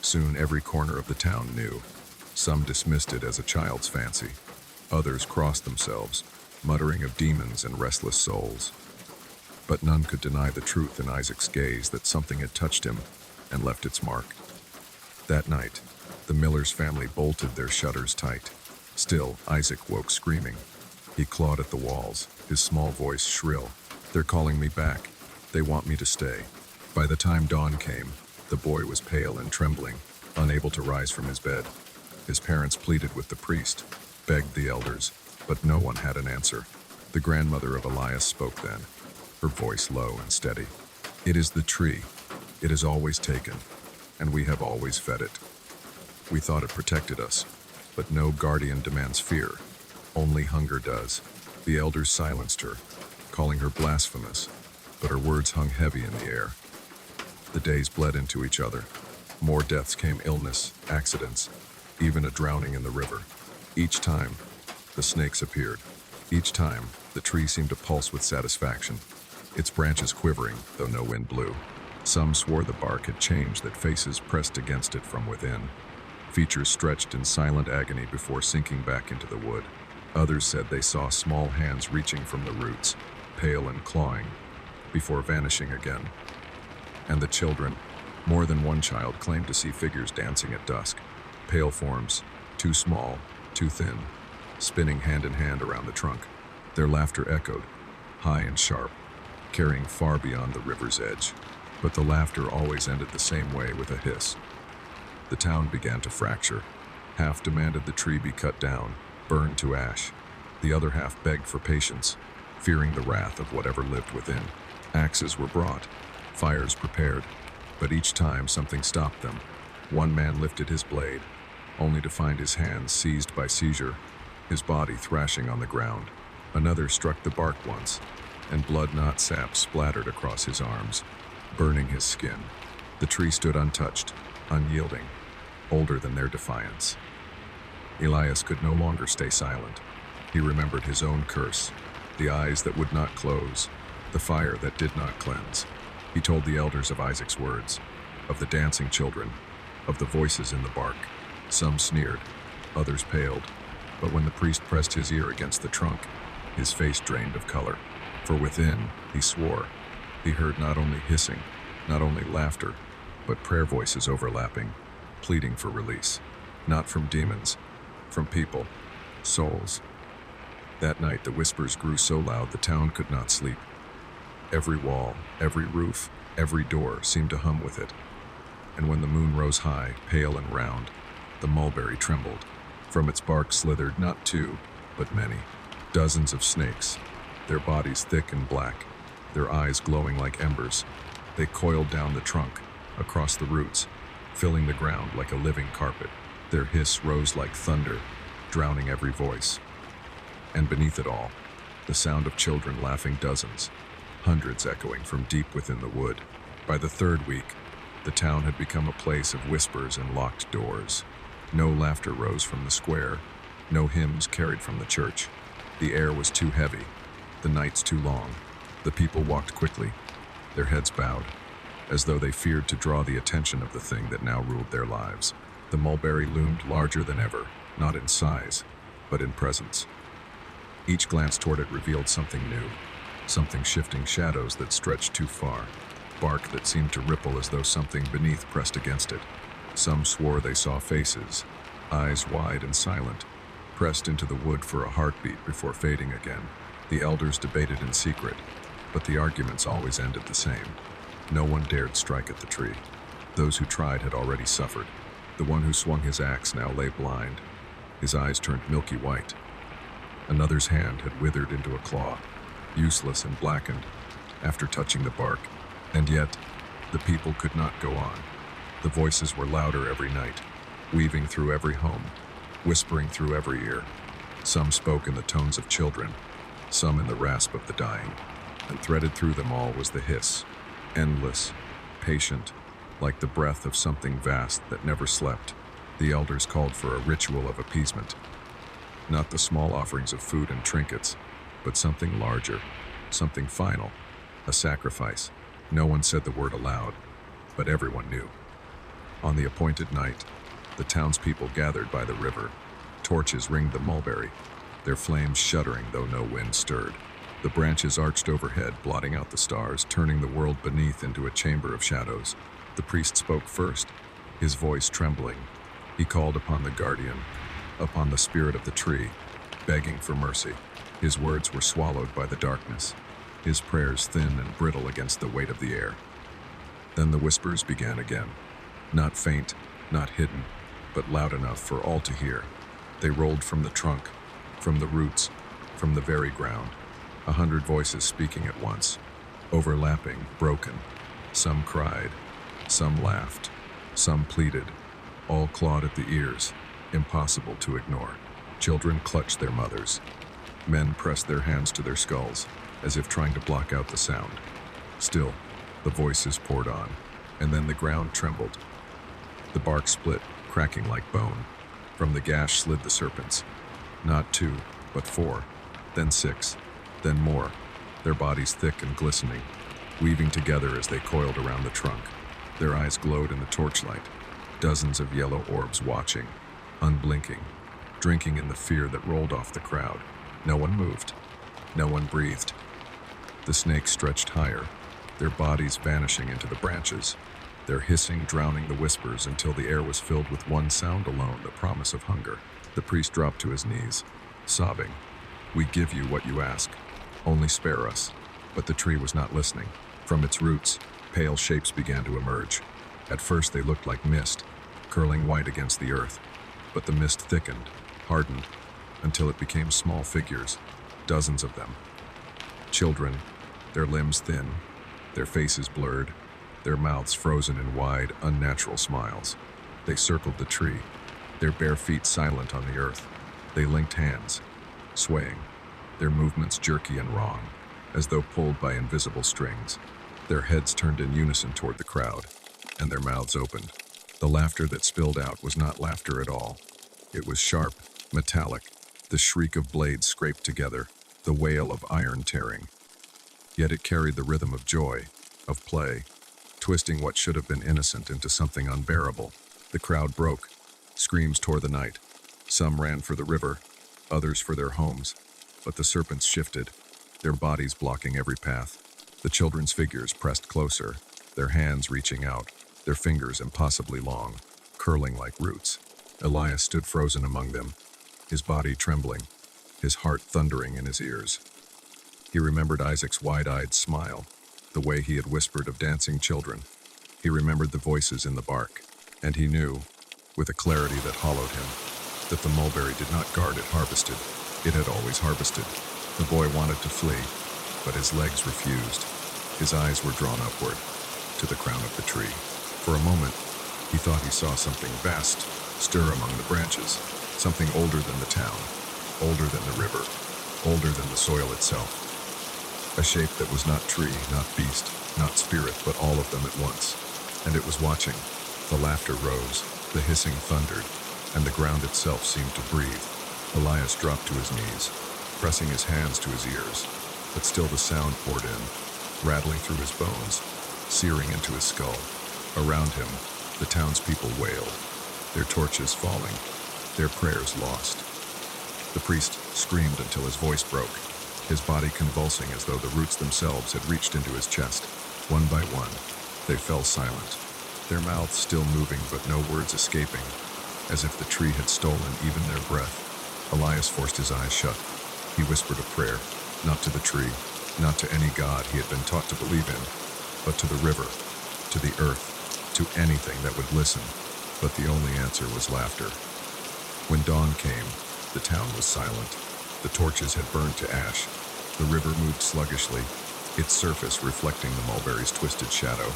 Soon every corner of the town knew. Some dismissed it as a child's fancy. Others crossed themselves, muttering of demons and restless souls. But none could deny the truth in Isaac's gaze that something had touched him and left its mark. That night, the Miller's family bolted their shutters tight. Still, Isaac woke screaming. He clawed at the walls, his small voice shrill. They're calling me back. They want me to stay. By the time dawn came, the boy was pale and trembling, unable to rise from his bed. His parents pleaded with the priest, begged the elders, but no one had an answer. The grandmother of Elias spoke then, her voice low and steady. It is the tree. It has always taken, and we have always fed it. We thought it protected us, but no guardian demands fear. Only hunger does. The elders silenced her, calling her blasphemous, but her words hung heavy in the air. The days bled into each other. More deaths came: illness, accidents, even a drowning in the river. Each time, the snakes appeared. Each time, the tree seemed to pulse with satisfaction, its branches quivering, though no wind blew. Some swore the bark had changed, that faces pressed against it from within. Features stretched in silent agony before sinking back into the wood. Others said they saw small hands reaching from the roots, pale and clawing, before vanishing again. And the children, more than one child claimed to see figures dancing at dusk, pale forms, too small, too thin, spinning hand in hand around the trunk. Their laughter echoed, high and sharp, carrying far beyond the river's edge. But the laughter always ended the same way, with a hiss. The town began to fracture. Half demanded the tree be cut down, burned to ash. The other half begged for patience, fearing the wrath of whatever lived within. Axes were brought, fires prepared, but each time something stopped them. One man lifted his blade, only to find his hands seized by seizure, his body thrashing on the ground. Another struck the bark once, and blood, not sap, splattered across his arms, burning his skin. The tree stood untouched, unyielding, older than their defiance. Elias could no longer stay silent. He remembered his own curse, the eyes that would not close, the fire that did not cleanse. He told the elders of Isaac's words, of the dancing children, of the voices in the bark. Some sneered, others paled, but when the priest pressed his ear against the trunk, his face drained of color. For within, he swore, he heard not only hissing, not only laughter, but prayer voices overlapping, pleading for release. Not from demons, from people, souls. That night the whispers grew so loud the town could not sleep. Every wall, every roof, every door seemed to hum with it. And when the moon rose high, pale and round, the mulberry trembled. From its bark slithered not two, but many. Dozens of snakes, their bodies thick and black, their eyes glowing like embers. They coiled down the trunk, across the roots, filling the ground like a living carpet. Their hiss rose like thunder, drowning every voice. And beneath it all, the sound of children laughing, dozens, hundreds echoing from deep within the wood. By the third week, the town had become a place of whispers and locked doors. No laughter rose from the square, no hymns carried from the church. The air was too heavy, the nights too long. The people walked quickly, their heads bowed, as though they feared to draw the attention of the thing that now ruled their lives. The mulberry loomed larger than ever, not in size, but in presence. Each glance toward it revealed something new, something shifting shadows that stretched too far, bark that seemed to ripple as though something beneath pressed against it. Some swore they saw faces, eyes wide and silent, pressed into the wood for a heartbeat before fading again. The elders debated in secret, but the arguments always ended the same. No one dared strike at the tree. Those who tried had already suffered. The one who swung his axe now lay blind, his eyes turned milky white. Another's hand had withered into a claw, useless and blackened, after touching the bark. And yet, The people could not go on. The voices were louder every night, weaving through every home, whispering through every ear. Some spoke in the tones of children, some in the rasp of the dying, and threaded through them all was the hiss, endless, patient, like the breath of something vast that never slept. The elders called for a ritual of appeasement, not the small offerings of food and trinkets, but something larger, something final, a sacrifice. No one said the word aloud, but everyone knew. On the appointed night, the townspeople gathered by the river. Torches ringed the mulberry, their flames shuddering though no wind stirred. The branches arched overhead, blotting out the stars, turning the world beneath into a chamber of shadows. The priest spoke first, his voice trembling. He called upon the guardian, upon the spirit of the tree, begging for mercy. His words were swallowed by the darkness, his prayers thin and brittle against the weight of the air. Then the whispers began again, not faint, not hidden, but loud enough for all to hear. They rolled from the trunk, from the roots, from the very ground. 100 voices speaking at once, overlapping, broken. Some cried, some laughed, some pleaded, all clawed at the ears, impossible to ignore. Children clutched their mothers. Men pressed their hands to their skulls, as if trying to block out the sound. Still, the voices poured on, and then the ground trembled. The bark split, cracking like bone. From the gash slid the serpents. Not 2, but 4, then 6, then more, their bodies thick and glistening, weaving together as they coiled around the trunk. Their eyes glowed in the torchlight, dozens of yellow orbs watching, unblinking, drinking in the fear that rolled off the crowd. No one moved. No one breathed. The snakes stretched higher, their bodies vanishing into the branches, their hissing drowning the whispers until the air was filled with one sound alone, the promise of hunger. The priest dropped to his knees, sobbing, "We give you what you ask. Only spare us." But the tree was not listening. From its roots, pale shapes began to emerge. At first they looked like mist, curling white against the earth. But the mist thickened, hardened, until it became small figures, dozens of them. Children, their limbs thin, their faces blurred, their mouths frozen in wide, unnatural smiles. They circled the tree, their bare feet silent on the earth. They linked hands, swaying, their movements jerky and wrong, as though pulled by invisible strings. Their heads turned in unison toward the crowd, and their mouths opened. The laughter that spilled out was not laughter at all. It was sharp, metallic, the shriek of blades scraped together, the wail of iron tearing. Yet it carried the rhythm of joy, of play, twisting what should have been innocent into something unbearable. The crowd broke. Screams tore the night. Some ran for the river, others for their homes. But the serpents shifted, their bodies blocking every path. The children's figures pressed closer, their hands reaching out, their fingers impossibly long, curling like roots. Elias stood frozen among them, his body trembling, his heart thundering in his ears. He remembered Isaac's wide-eyed smile, the way he had whispered of dancing children. He remembered the voices in the bark, and he knew, with a clarity that hollowed him, that the mulberry did not guard it harvested. It had always harvested. The boy wanted to flee, but his legs refused. His eyes were drawn upward, to the crown of the tree. For a moment, he thought he saw something vast stir among the branches, something older than the town, older than the river, older than the soil itself. A shape that was not tree, not beast, not spirit, but all of them at once. And it was watching. The laughter rose, the hissing thundered, and the ground itself seemed to breathe. Elias dropped to his knees, pressing his hands to his ears, but still the sound poured in, rattling through his bones, searing into his skull. Around him, the townspeople wailed, their torches falling, their prayers lost. The priest screamed until his voice broke, his body convulsing as though the roots themselves had reached into his chest. One by one, they fell silent, their mouths still moving but no words escaping, as if the tree had stolen even their breath. Elias forced his eyes shut. He whispered a prayer, not to the tree, not to any god he had been taught to believe in, but to the river, to the earth, to anything that would listen. But the only answer was laughter. When dawn came, the town was silent. The torches had burned to ash. The river moved sluggishly, its surface reflecting the mulberry's twisted shadow.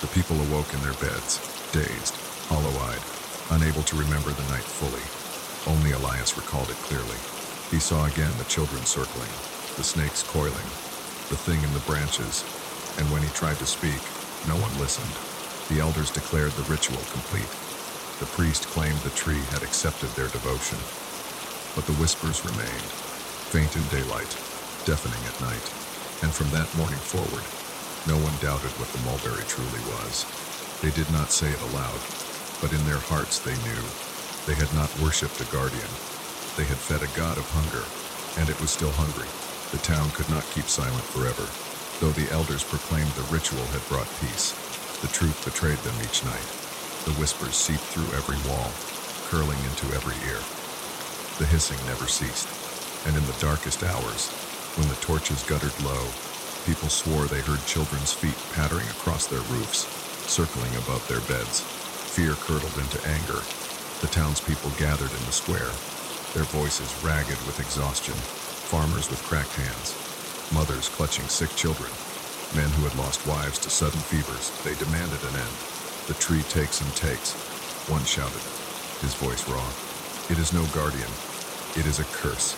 The people awoke in their beds, dazed, hollow-eyed, unable to remember the night fully. Only Elias recalled it clearly. He saw again the children circling, the snakes coiling, the thing in the branches, and when he tried to speak, no one listened. The elders declared the ritual complete. The priest claimed the tree had accepted their devotion. But the whispers remained, faint in daylight, deafening at night. And from that morning forward, no one doubted what the mulberry truly was. They did not say it aloud, but in their hearts they knew. They had not worshipped a guardian. They had fed a god of hunger, and it was still hungry. The town could not keep silent forever. Though the elders proclaimed the ritual had brought peace, the truth betrayed them each night. The whispers seeped through every wall, curling into every ear. The hissing never ceased, and in the darkest hours, when the torches guttered low, people swore they heard children's feet pattering across their roofs, circling above their beds. Fear curdled into anger. The townspeople gathered in the square, their voices ragged with exhaustion, farmers with cracked hands, mothers clutching sick children, men who had lost wives to sudden fevers. They demanded an end. The tree takes and takes. One shouted, his voice raw. It is no guardian. It is a curse.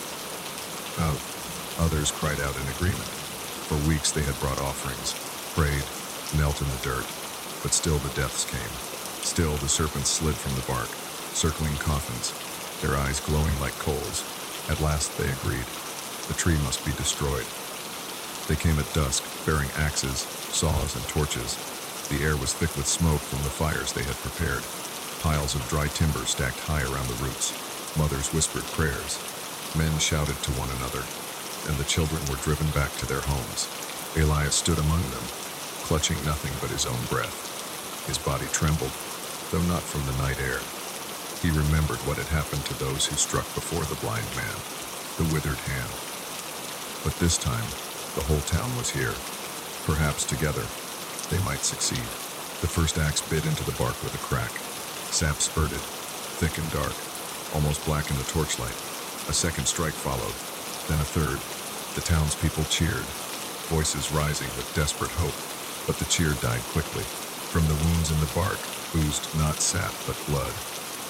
Others cried out in agreement. For weeks they had brought offerings, prayed, knelt in the dirt, but still the deaths came. Still the serpents slid from the bark, circling coffins, their eyes glowing like coals. At last they agreed. The tree must be destroyed. They came at dusk, bearing axes, saws, and torches. The air was thick with smoke from the fires they had prepared. Piles of dry timber stacked high around the roots. Mothers whispered prayers. Men shouted to one another, and the children were driven back to their homes. Elias stood among them, clutching nothing but his own breath. His body trembled, though not from the night air. He remembered what had happened to those who struck before the blind man, the withered hand. But this time, the whole town was here. Perhaps together, they might succeed. The first axe bit into the bark with a crack. Sap spurted, thick and dark, almost black in the torchlight. A second strike followed, then a third. The townspeople cheered, voices rising with desperate hope. But the cheer died quickly. From the wounds in the bark oozed not sap but blood.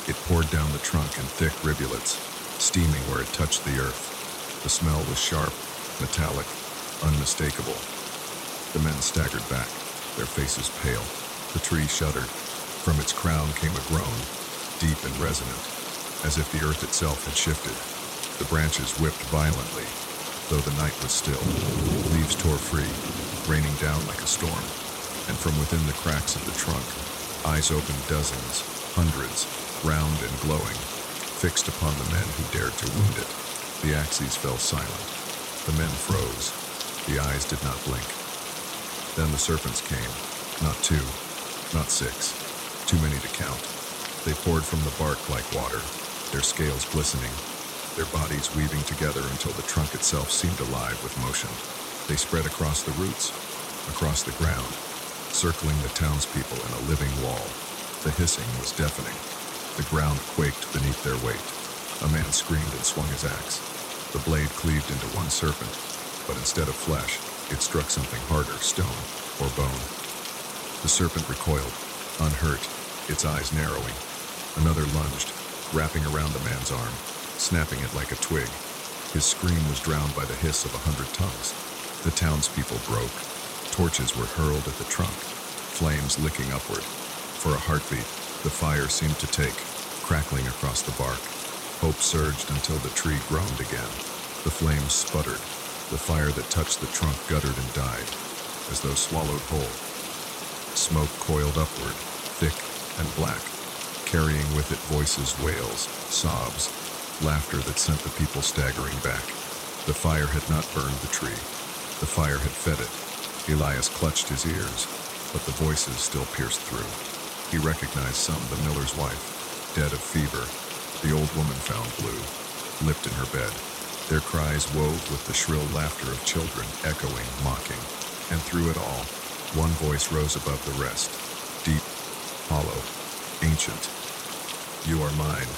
It poured down the trunk in thick rivulets, steaming where it touched the earth. The smell was sharp, metallic, unmistakable. The men staggered back, their faces pale. The tree shuddered. From its crown came a groan, deep and resonant, as if the earth itself had shifted. The branches whipped violently, though the night was still. Leaves tore free, raining down like a storm, and from within the cracks of the trunk, eyes opened dozens, hundreds, round and glowing, fixed upon the men who dared to wound it. The axes fell silent. The men froze. The eyes did not blink. Then the serpents came, not two, not six, too many to count. They poured from the bark like water, their scales glistening, their bodies weaving together until the trunk itself seemed alive with motion. They spread across the roots, across the ground, circling the townspeople in a living wall. The hissing was deafening. The ground quaked beneath their weight. A man screamed and swung his axe. The blade cleaved into one serpent, but instead of flesh, it struck something harder, stone or bone. The serpent recoiled, unhurt, its eyes narrowing. Another lunged, wrapping around the man's arm, snapping it like a twig. His scream was drowned by the hiss of 100 tongues. The townspeople broke. Torches were hurled at the trunk, flames licking upward. For a heartbeat, the fire seemed to take, crackling across the bark. Hope surged until the tree groaned again. The flames sputtered. The fire that touched the trunk guttered and died, as though swallowed whole. Smoke coiled upward, thick and black, carrying with it voices, wails, sobs, laughter that sent the people staggering back. The fire had not burned the tree. The fire had fed it. Elias clutched his ears, but the voices still pierced through. He recognized some, the miller's wife, dead of fever, the old woman found blue, lipped in her bed. Their cries wove with the shrill laughter of children, echoing, mocking. And through it all, one voice rose above the rest, deep, hollow, ancient. You are mine.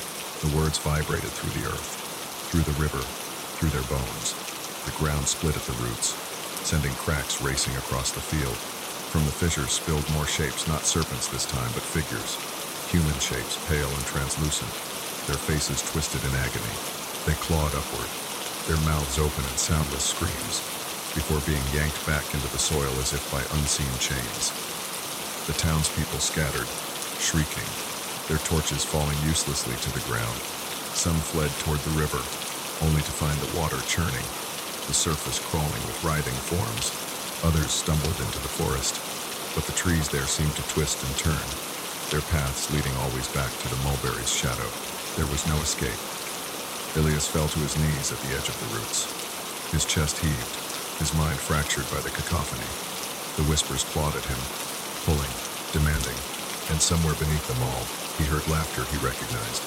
The words vibrated through the earth, through the river, through their bones. The ground split at the roots, sending cracks racing across the field. From the fissures spilled more shapes, not serpents this time, but figures. Human shapes, pale and translucent, their faces twisted in agony. They clawed upward, their mouths open in soundless screams, before being yanked back into the soil as if by unseen chains. The townspeople scattered, shrieking, their torches falling uselessly to the ground. Some fled toward the river, only to find the water churning, the surface crawling with writhing forms. Others stumbled into the forest, but the trees there seemed to twist and turn, their paths leading always back to the mulberry's shadow. There was no escape. Ilias fell to his knees at the edge of the roots. His chest heaved, his mind fractured by the cacophony. The whispers clawed at him, pulling, demanding, and somewhere beneath them all, he heard laughter he recognized.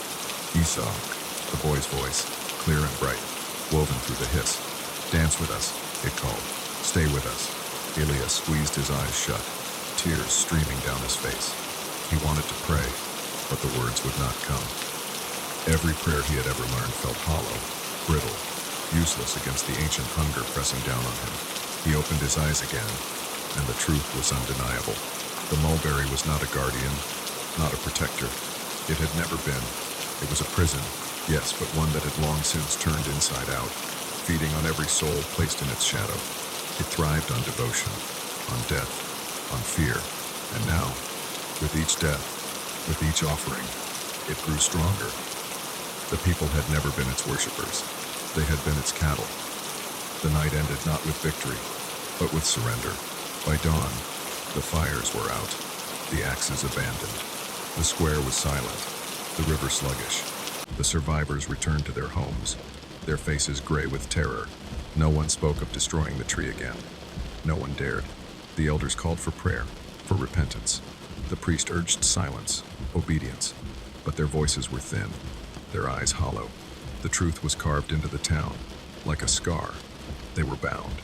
Esau, the boy's voice, clear and bright, woven through the hiss. "Dance with us," it called. "Stay with us." Ilias squeezed his eyes shut, tears streaming down his face. He wanted to pray, but the words would not come. Every prayer he had ever learned felt hollow, brittle, useless against the ancient hunger pressing down on him. He opened his eyes again, and the truth was undeniable. The mulberry was not a guardian, not a protector. It had never been. It was a prison, yes, but one that had long since turned inside out, feeding on every soul placed in its shadow. It thrived on devotion, on death, on fear, and now, with each death, with each offering, it grew stronger. The people had never been its worshippers. They had been its cattle. The night ended not with victory, but with surrender. By dawn, the fires were out, the axes abandoned. The square was silent, the river sluggish. The survivors returned to their homes, their faces gray with terror. No one spoke of destroying the tree again. No one dared. The elders called for prayer, for repentance. The priest urged silence, obedience, but their voices were thin, their eyes hollow. The truth was carved into the town, like a scar. They were bound.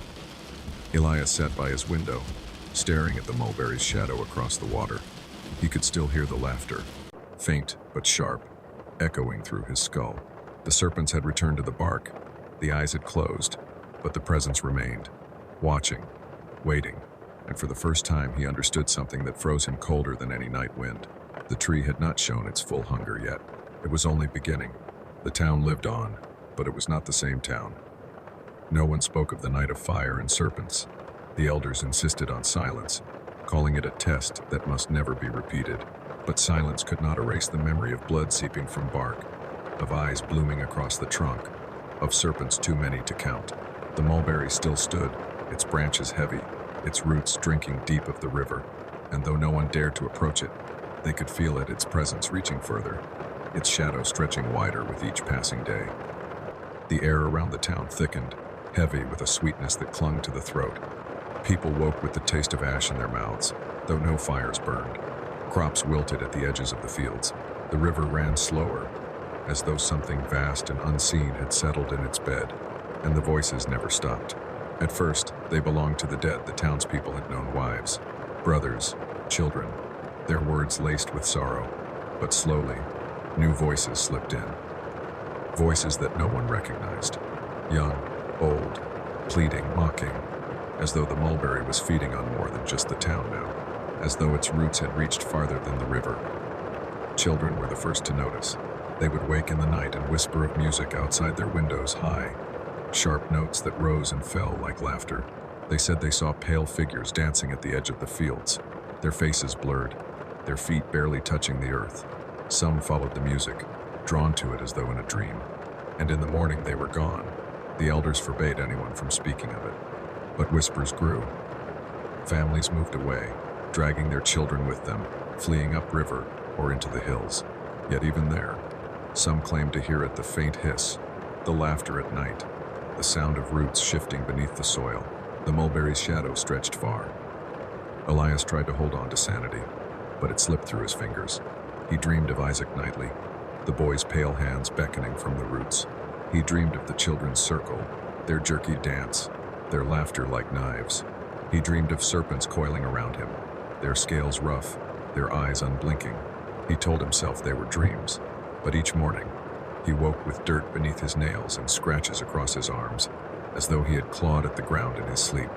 Elias sat by his window, staring at the mulberry's shadow across the water. He could still hear the laughter, faint but sharp, echoing through his skull. The serpents had returned to the bark. The eyes had closed, but the presence remained, watching, waiting, and for the first time he understood something that froze him colder than any night wind. The tree had not shown its full hunger yet. It was only beginning. The town lived on, but it was not the same town. No one spoke of the night of fire and serpents. The elders insisted on silence, calling it a test that must never be repeated. But silence could not erase the memory of blood seeping from bark, of eyes blooming across the trunk, of serpents too many to count. The mulberry still stood, its branches heavy, its roots drinking deep of the river, and though no one dared to approach it, they could feel its presence reaching further, its shadow stretching wider with each passing day. The air around the town thickened, heavy with a sweetness that clung to the throat. People woke with the taste of ash in their mouths, though no fires burned. Crops wilted at the edges of the fields. The river ran slower, as though something vast and unseen had settled in its bed, and the voices never stopped. At first, they belonged to the dead. The townspeople had known wives, brothers, children, their words laced with sorrow. But slowly, new voices slipped in. Voices that no one recognized. Young, old, pleading, mocking, as though the mulberry was feeding on more than just the town now, as though its roots had reached farther than the river. Children were the first to notice. They would wake in the night and whisper of music outside their windows high, sharp notes that rose and fell like laughter. They said they saw pale figures dancing at the edge of the fields, their faces blurred, their feet barely touching the earth. Some followed the music, drawn to it as though in a dream. And in the morning they were gone. The elders forbade anyone from speaking of it. But whispers grew. Families moved away, dragging their children with them, fleeing upriver or into the hills. Yet even there, some claimed to hear it, the faint hiss, the laughter at night, the sound of roots shifting beneath the soil. The mulberry's shadow stretched far. Elias tried to hold on to sanity, but it slipped through his fingers. He dreamed of Isaac Knightley, the boy's pale hands beckoning from the roots. He dreamed of the children's circle, their jerky dance, their laughter like knives. He dreamed of serpents coiling around him, their scales rough, their eyes unblinking. He told himself they were dreams, but each morning, he woke with dirt beneath his nails and scratches across his arms, as though he had clawed at the ground in his sleep.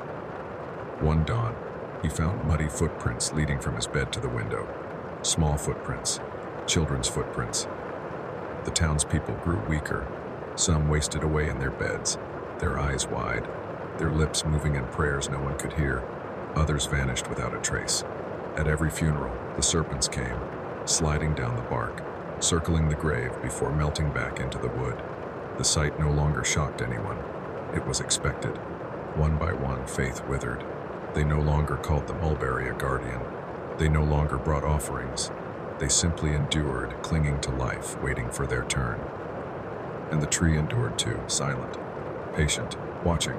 One dawn, He found muddy footprints leading from his bed to the window. Small footprints, children's footprints. The townspeople grew weaker. Some wasted away in their beds, their eyes wide, their lips moving in prayers no one could hear. Others vanished without a trace. At every funeral, the serpents came, sliding down the bark, circling the grave before melting back into the wood. The sight no longer shocked anyone. It was expected. One by one, faith withered. They no longer called the mulberry a guardian. They no longer brought offerings. They simply endured, clinging to life, waiting for their turn. And the tree endured too, silent, patient, watching.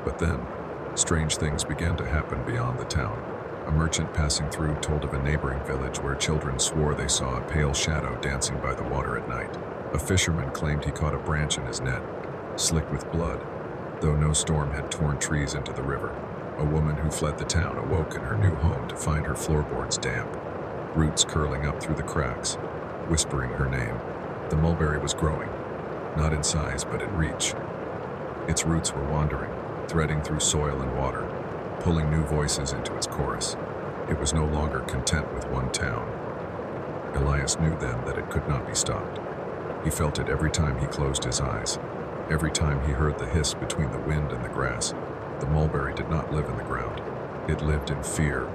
But then, strange things began to happen beyond the town. A merchant passing through told of a neighboring village where children swore they saw a pale shadow dancing by the water at night. A fisherman claimed he caught a branch in his net, slick with blood, though no storm had torn trees into the river. A woman who fled the town awoke in her new home to find her floorboards damp, roots curling up through the cracks, whispering her name. The mulberry was growing, not in size but in reach. Its roots were wandering, threading through soil and water, pulling new voices into its chorus. It was no longer content with one town. Elias knew then that it could not be stopped. He felt it every time he closed his eyes, every time he heard the hiss between the wind and the grass. The mulberry did not live in the ground. It lived in fear,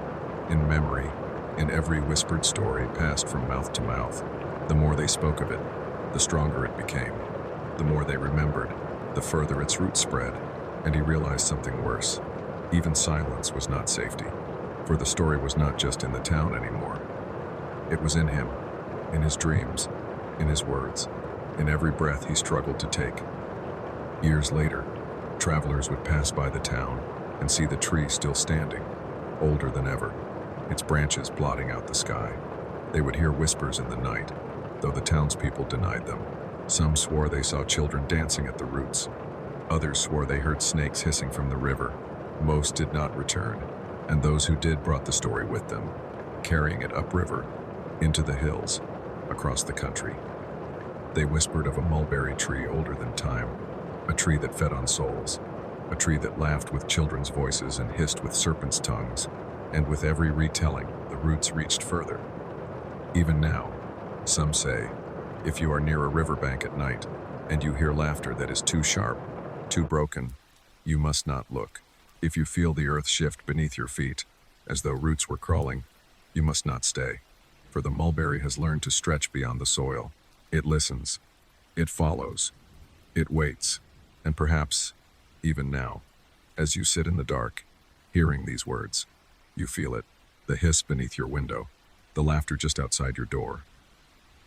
in memory, in every whispered story passed from mouth to mouth. The more they spoke of it, the stronger it became. The more they remembered, the further its roots spread, and he realized something worse. Even silence was not safety, for the story was not just in the town anymore. It was in him, in his dreams, in his words, in every breath he struggled to take. Years later, travelers would pass by the town and see the tree still standing, older than ever, its branches blotting out the sky. They would hear whispers in the night, though the townspeople denied them. Some swore they saw children dancing at the roots. Others swore they heard snakes hissing from the river. Most did not return, and those who did brought the story with them, carrying it upriver, into the hills, across the country. They whispered of a mulberry tree older than time, a tree that fed on souls, a tree that laughed with children's voices and hissed with serpents' tongues, and with every retelling, the roots reached further. Even now, some say, if you are near a riverbank at night, and you hear laughter that is too sharp, too broken, you must not look. If you feel the earth shift beneath your feet, as though roots were crawling, you must not stay, for the mulberry has learned to stretch beyond the soil. It listens, it follows, it waits, and perhaps, even now, as you sit in the dark, hearing these words, you feel it, the hiss beneath your window, the laughter just outside your door,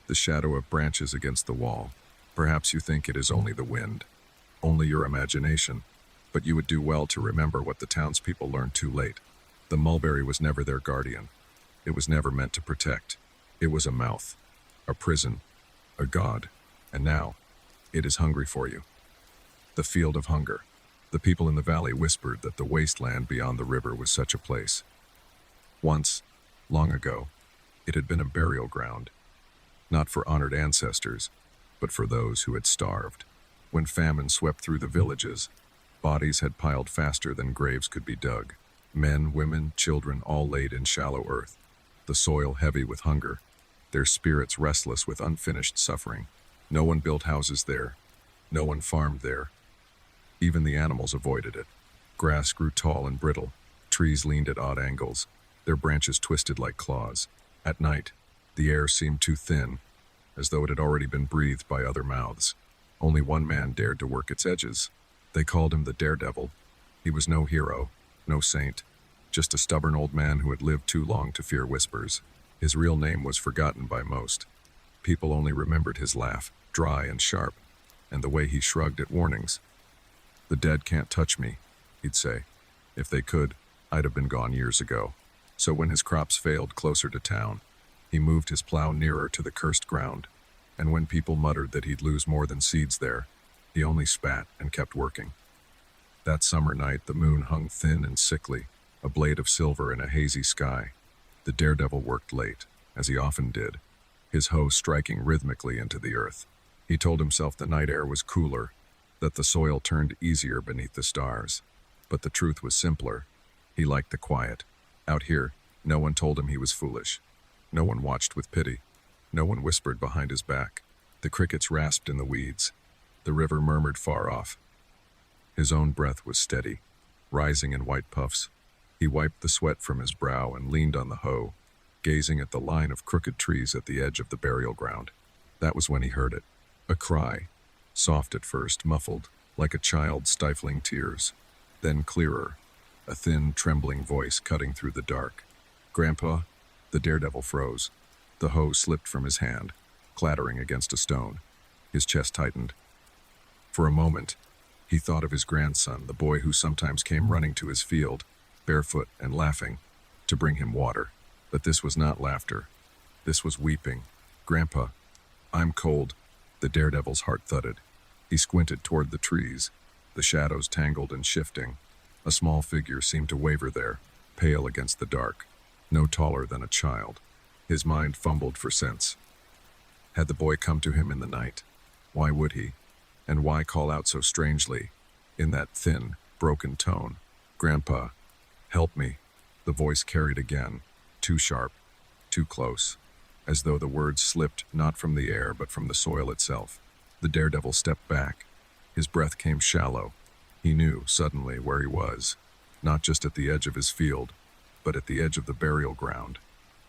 the shadow of branches against the wall. Perhaps you think it is only the wind, only your imagination, but you would do well to remember what the townspeople learned too late. The mulberry was never their guardian. It was never meant to protect. It was a mouth, a prison, a god, and now it is hungry for you. The field of hunger. The people in the valley whispered that the wasteland beyond the river was such a place. Once, long ago, it had been a burial ground, not for honored ancestors, but for those who had starved. When famine swept through the villages, bodies had piled faster than graves could be dug. Men, women, children, all laid in shallow earth, the soil heavy with hunger, their spirits restless with unfinished suffering. No one built houses there. No one farmed there. Even the animals avoided it. Grass grew tall and brittle. Trees leaned at odd angles, their branches twisted like claws. At night, the air seemed too thin, as though it had already been breathed by other mouths. Only one man dared to work its edges. They called him the daredevil. He was no hero, no saint, just a stubborn old man who had lived too long to fear whispers. His real name was forgotten by most. People only remembered his laugh, dry and sharp, and the way he shrugged at warnings. "The dead can't touch me," he'd say. "If they could, I'd have been gone years ago." So when his crops failed closer to town, he moved his plow nearer to the cursed ground, and when people muttered that he'd lose more than seeds there, he only spat and kept working. That summer night, the moon hung thin and sickly, a blade of silver in a hazy sky. The daredevil worked late, as he often did, his hoe striking rhythmically into the earth. He told himself the night air was cooler, that the soil turned easier beneath the stars. But the truth was simpler. He liked the quiet. Out here, no one told him he was foolish. No one watched with pity. No one whispered behind his back. The crickets rasped in the weeds. The river murmured far off. His own breath was steady, rising in white puffs. He wiped the sweat from his brow and leaned on the hoe, gazing at the line of crooked trees at the edge of the burial ground. That was when he heard it. A cry, soft at first, muffled, like a child stifling tears. Then clearer, a thin, trembling voice cutting through the dark. "Grandpa?" The daredevil froze. The hoe slipped from his hand, clattering against a stone. His chest tightened. For a moment, he thought of his grandson, the boy who sometimes came running to his field, barefoot and laughing, to bring him water. But this was not laughter. This was weeping. "Grandpa, I'm cold." The daredevil's heart thudded. He squinted toward the trees, the shadows tangled and shifting. A small figure seemed to waver there, pale against the dark, no taller than a child. His mind fumbled for sense. Had the boy come to him in the night? Why would he? And why call out so strangely, in that thin, broken tone? "Grandpa, help me." The voice carried again, too sharp, too close, as though the words slipped not from the air but from the soil itself. The daredevil stepped back. His breath came shallow. He knew, suddenly, where he was, not just at the edge of his field, but at the edge of the burial ground,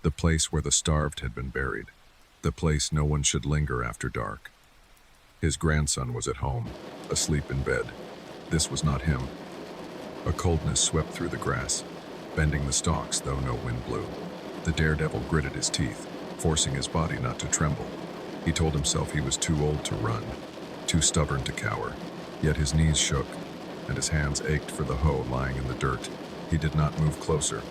the place where the starved had been buried, the place no one should linger after dark. His grandson was at home, asleep in bed. This was not him. A coldness swept through the grass, bending the stalks though no wind blew. The daredevil gritted his teeth, forcing his body not to tremble. He told himself he was too old to run, too stubborn to cower. Yet his knees shook, and his hands ached for the hoe lying in the dirt. He did not move closer.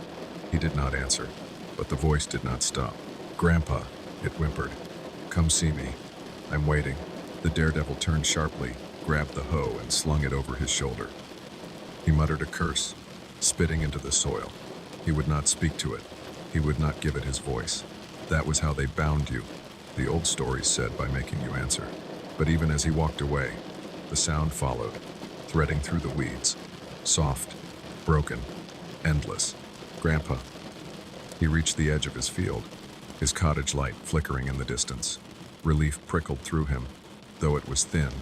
He did not answer, but the voice did not stop. "Grandpa," it whimpered. "Come see me. I'm waiting." The daredevil turned sharply, grabbed the hoe, and slung it over his shoulder. He muttered a curse, spitting into the soil. He would not speak to it. He would not give it his voice. That was how they bound you, the old stories said, by making you answer. But even as he walked away, the sound followed, threading through the weeds, soft, broken, endless. "Grandpa." He reached the edge of his field, his cottage light flickering in the distance. Relief prickled through him, though it was thin,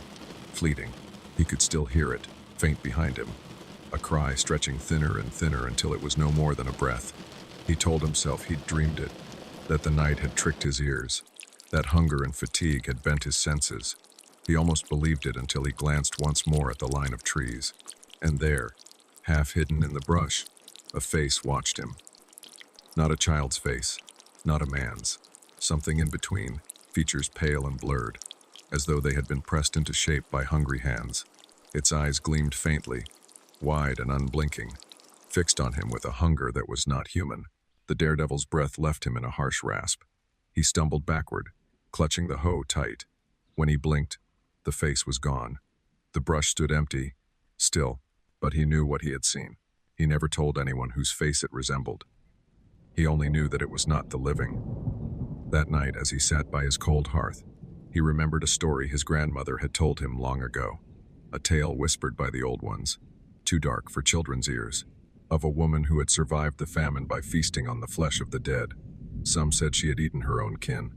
fleeting. He could still hear it, faint behind him, a cry stretching thinner and thinner until it was no more than a breath. He told himself he'd dreamed it, that the night had tricked his ears, that hunger and fatigue had bent his senses. He almost believed it until he glanced once more at the line of trees. And there, half hidden in the brush, a face watched him. Not a child's face, not a man's. Something in between, features pale and blurred, as though they had been pressed into shape by hungry hands. Its eyes gleamed faintly, wide and unblinking, fixed on him with a hunger that was not human. The daredevil's breath left him in a harsh rasp. He stumbled backward, clutching the hoe tight. When he blinked, the face was gone. The brush stood empty, still, but he knew what he had seen. He never told anyone whose face it resembled. He only knew that it was not the living. That night, as he sat by his cold hearth, he remembered a story his grandmother had told him long ago, a tale whispered by the old ones, too dark for children's ears, of a woman who had survived the famine by feasting on the flesh of the dead. Some said she had eaten her own kin.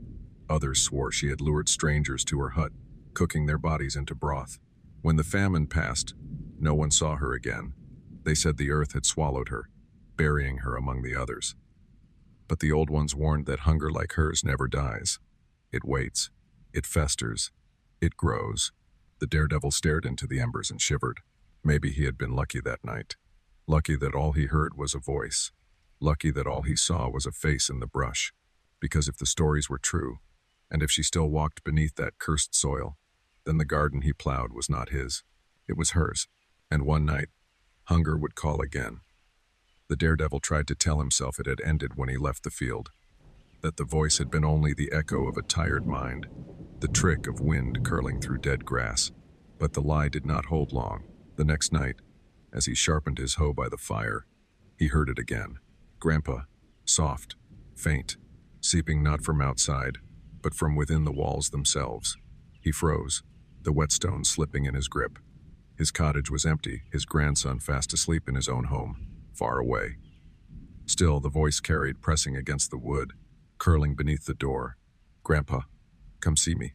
Others swore she had lured strangers to her hut, cooking their bodies into broth. When the famine passed, no one saw her again. They said the earth had swallowed her, burying her among the others. But the old ones warned that hunger like hers never dies. It waits. It festers. It grows. The daredevil stared into the embers and shivered. Maybe he had been lucky that night. Lucky that all he heard was a voice. Lucky that all he saw was a face in the brush. Because if the stories were true, and if she still walked beneath that cursed soil, then the garden he plowed was not his. It was hers. And one night, hunger would call again. The daredevil tried to tell himself it had ended when he left the field, that the voice had been only the echo of a tired mind, the trick of wind curling through dead grass. But the lie did not hold long. The next night, as he sharpened his hoe by the fire, he heard it again. "Grandpa," soft, faint, seeping not from outside, but from within the walls themselves. He froze, the whetstone slipping in his grip. His cottage was empty, his grandson fast asleep in his own home. far away. Still, the voice carried, pressing against the wood, curling beneath the door. "Grandpa, come see me."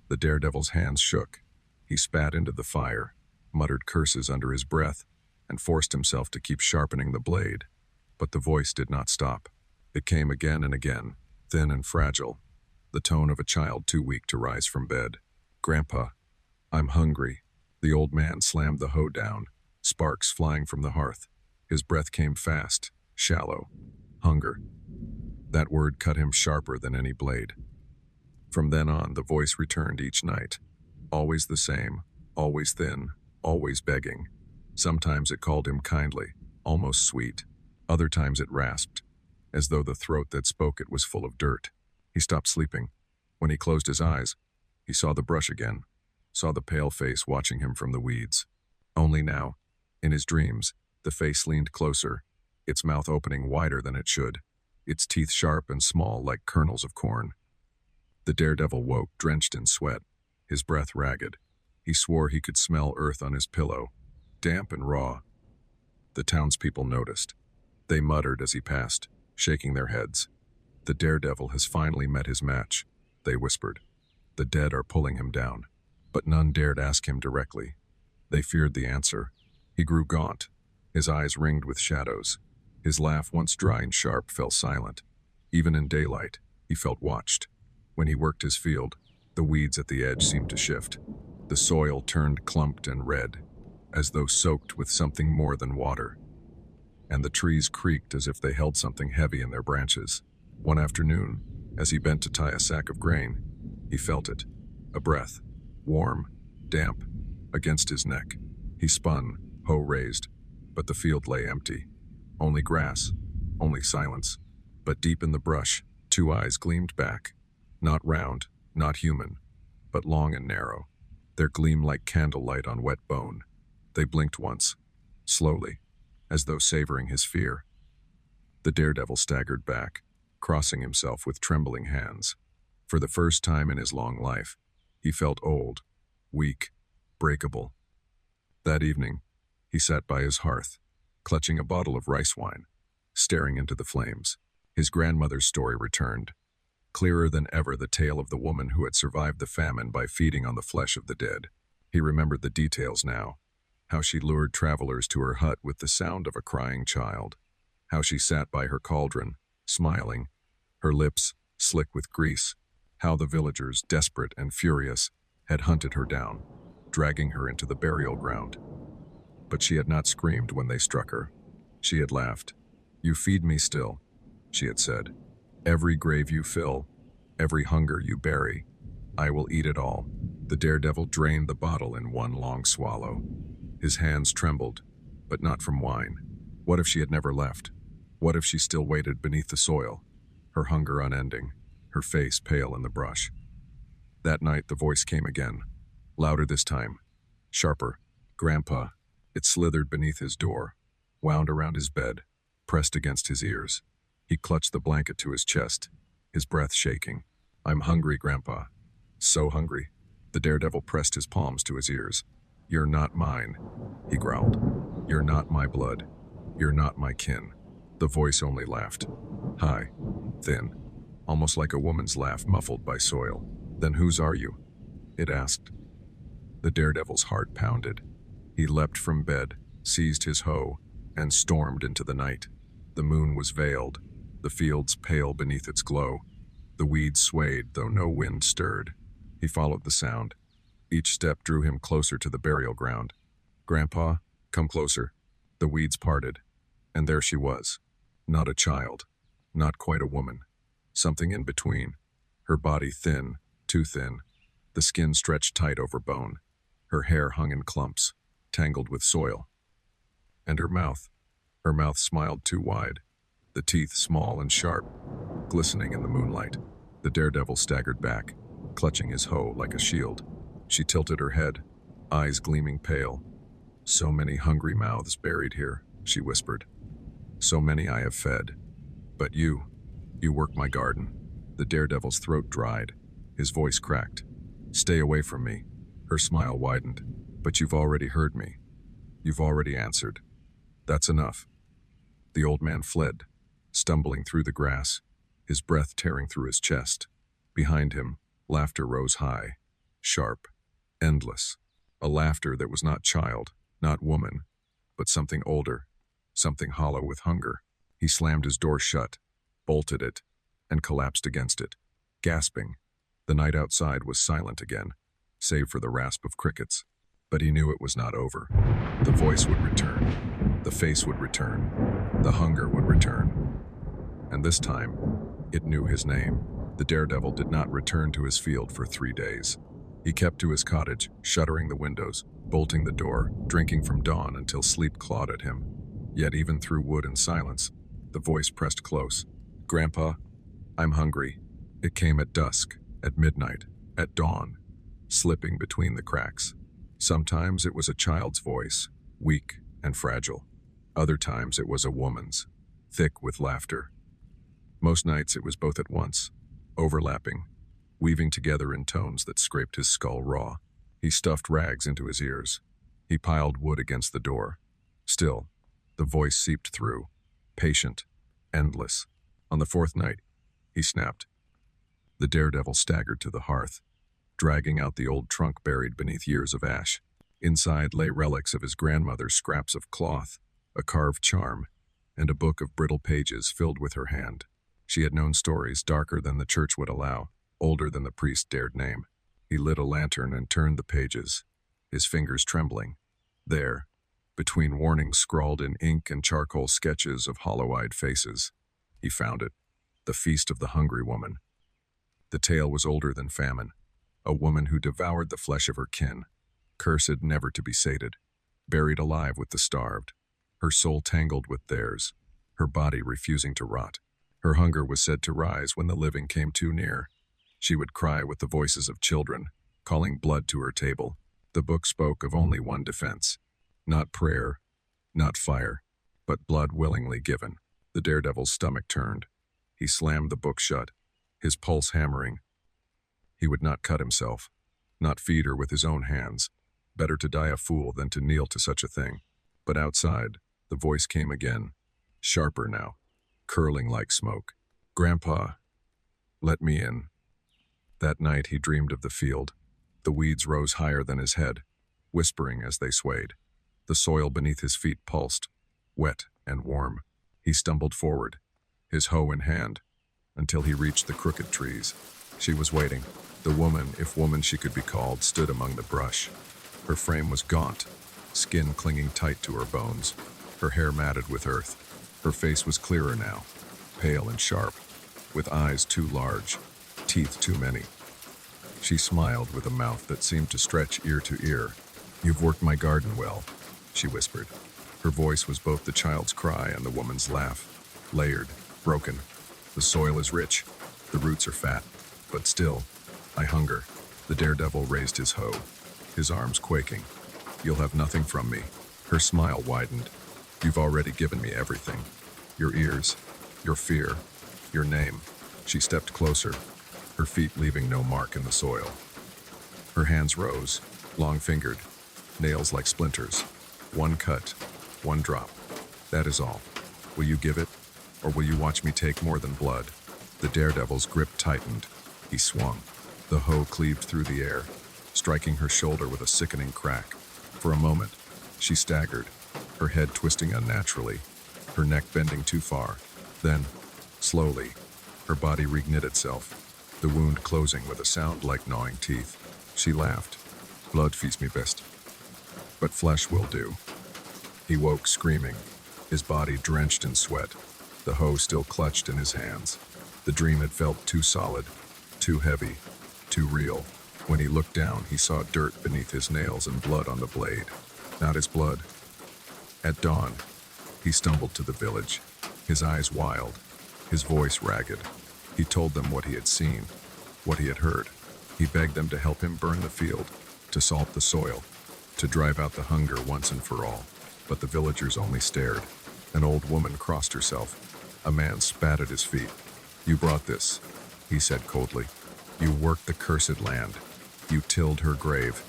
The daredevil's hands shook. He spat into the fire, muttered curses under his breath, and forced himself to keep sharpening the blade. But the voice did not stop. It came again and again, thin and fragile, the tone of a child too weak to rise from bed. "Grandpa, I'm hungry." The old man slammed the hoe down, sparks flying from the hearth. His breath came fast, shallow. Hunger. That word cut him sharper than any blade. From then on, the voice returned each night. Always the same, always thin, always begging. Sometimes it called him kindly, almost sweet. Other times it rasped, as though the throat that spoke it was full of dirt. He stopped sleeping. When he closed his eyes, he saw the brush again, saw the pale face watching him from the weeds. Only now, in his dreams, the face leaned closer, its mouth opening wider than it should, its teeth sharp and small like kernels of corn. The daredevil woke, drenched in sweat, his breath ragged. He swore he could smell earth on his pillow, damp and raw. The townspeople noticed. They muttered as he passed, shaking their heads. "The daredevil has finally met his match," they whispered. "The dead are pulling him down." But none dared ask him directly. They feared the answer. He grew gaunt, his eyes ringed with shadows. His laugh, once dry and sharp, fell silent. Even in daylight, he felt watched. When he worked his field, the weeds at the edge seemed to shift. The soil turned clumped and red, as though soaked with something more than water. And the trees creaked as if they held something heavy in their branches. One afternoon, as he bent to tie a sack of grain, he felt it, a breath, warm, damp, against his neck. He spun, hoe raised, but the field lay empty. Only grass, only silence. But deep in the brush, two eyes gleamed back, not round, not human, but long and narrow. Their gleam like candlelight on wet bone. They blinked once, slowly, as though savoring his fear. The daredevil staggered back, crossing himself with trembling hands. For the first time in his long life, he felt old, weak, breakable. That evening, he sat by his hearth, clutching a bottle of rice wine, staring into the flames. His grandmother's story returned. Clearer than ever, the tale of the woman who had survived the famine by feeding on the flesh of the dead. He remembered the details now. How she lured travelers to her hut with the sound of a crying child. How she sat by her cauldron, smiling, her lips slick with grease. How the villagers, desperate and furious, had hunted her down, dragging her into the burial ground. But she had not screamed when they struck her. She had laughed. "You feed me still," she had said. "Every grave you fill, every hunger you bury, I will eat it all." The daredevil drained the bottle in one long swallow. His hands trembled, but not from wine. What if she had never left? What if she still waited beneath the soil, her hunger unending, her face pale in the brush? That night the voice came again, louder this time, sharper. "Grandpa." It slithered beneath his door, wound around his bed, pressed against his ears. He clutched the blanket to his chest, his breath shaking. "I'm hungry, Grandpa. So hungry." The daredevil pressed his palms to his ears. "You're not mine," he growled. "You're not my blood. You're not my kin." The voice only laughed. High, thin, almost like a woman's laugh muffled by soil. "Then whose are you?" it asked. The daredevil's heart pounded. He leapt from bed, seized his hoe, and stormed into the night. The moon was veiled, the fields pale beneath its glow. The weeds swayed, though no wind stirred. He followed the sound. Each step drew him closer to the burial ground. "Grandpa, come closer." The weeds parted, and there she was. Not a child, not quite a woman. Something in between. Her body thin, too thin. The skin stretched tight over bone. Her hair hung in clumps, tangled with soil. And her mouth smiled too wide, the teeth small and sharp, glistening in the moonlight. The daredevil staggered back, clutching his hoe like a shield. She tilted her head, eyes gleaming pale. "So many hungry mouths buried here," she whispered. "So many I have fed. But you work my garden." The daredevil's throat dried, his voice cracked. "Stay away from me." Her smile widened. "But you've already heard me. You've already answered. That's enough." The old man fled, stumbling through the grass, his breath tearing through his chest. Behind him, laughter rose high, sharp, endless. A laughter that was not child, not woman, but something older, something hollow with hunger. He slammed his door shut, bolted it, and collapsed against it, gasping. The night outside was silent again, save for the rasp of crickets. But he knew it was not over. The voice would return, the face would return, the hunger would return. And this time, it knew his name. The daredevil did not return to his field for 3 days. He kept to his cottage, shuttering the windows, bolting the door, drinking from dawn until sleep clawed at him. Yet even through wood and silence, the voice pressed close. "Grandpa, I'm hungry." It came at dusk, at midnight, at dawn, slipping between the cracks. Sometimes it was a child's voice, weak and fragile. Other times it was a woman's, thick with laughter. Most nights it was both at once, overlapping, weaving together in tones that scraped his skull raw. He stuffed rags into his ears. He piled wood against the door. Still, the voice seeped through, patient, endless. On the 4th night, he snapped. The daredevil staggered to the hearth, dragging out the old trunk buried beneath years of ash. Inside lay relics of his grandmother's scraps of cloth, a carved charm, and a book of brittle pages filled with her hand. She had known stories darker than the church would allow, older than the priest dared name. He lit a lantern and turned the pages, his fingers trembling. There, between warnings scrawled in ink and charcoal sketches of hollow-eyed faces, he found it, the feast of the hungry woman. The tale was older than famine, a woman who devoured the flesh of her kin, cursed never to be sated, buried alive with the starved, her soul tangled with theirs, her body refusing to rot. Her hunger was said to rise when the living came too near. She would cry with the voices of children, calling blood to her table. The book spoke of only one defense, not prayer, not fire, but blood willingly given. The daredevil's stomach turned. He slammed the book shut, his pulse hammering. He would not cut himself, not feed her with his own hands. Better to die a fool than to kneel to such a thing. But outside, the voice came again, sharper now, curling like smoke. "Grandpa, let me in." That night he dreamed of the field. The weeds rose higher than his head, whispering as they swayed. The soil beneath his feet pulsed, wet and warm. He stumbled forward, his hoe in hand, until he reached the crooked trees. She was waiting. The woman, if woman she could be called, stood among the brush. Her frame was gaunt, skin clinging tight to her bones, her hair matted with earth. Her face was clearer now, pale and sharp, with eyes too large, teeth too many. She smiled with a mouth that seemed to stretch ear to ear. "You've worked my garden well," she whispered. Her voice was both the child's cry and the woman's laugh, layered, broken. "The soil is rich, the roots are fat, but still, I hunger." The daredevil raised his hoe, his arms quaking. "You'll have nothing from me." Her smile widened. "You've already given me everything. Your ears, your fear, your name." She stepped closer, her feet leaving no mark in the soil. Her hands rose, long-fingered, nails like splinters. "One cut, one drop. That is all. Will you give it, or will you watch me take more than blood?" The daredevil's grip tightened. He swung. The hoe cleaved through the air, striking her shoulder with a sickening crack. For a moment, she staggered, her head twisting unnaturally, her neck bending too far. Then, slowly, her body reknit itself, the wound closing with a sound like gnawing teeth. She laughed. "Blood feeds me best, but flesh will do." He woke screaming, his body drenched in sweat, the hoe still clutched in his hands. The dream had felt too solid, too heavy, too real. When he looked down, he saw dirt beneath his nails and blood on the blade. Not his blood. At dawn, he stumbled to the village, his eyes wild, his voice ragged. He told them what he had seen, what he had heard. He begged them to help him burn the field, to salt the soil, to drive out the hunger once and for all. But the villagers only stared. An old woman crossed herself. A man spat at his feet. "You brought this," he said coldly. "You worked the cursed land. You tilled her grave.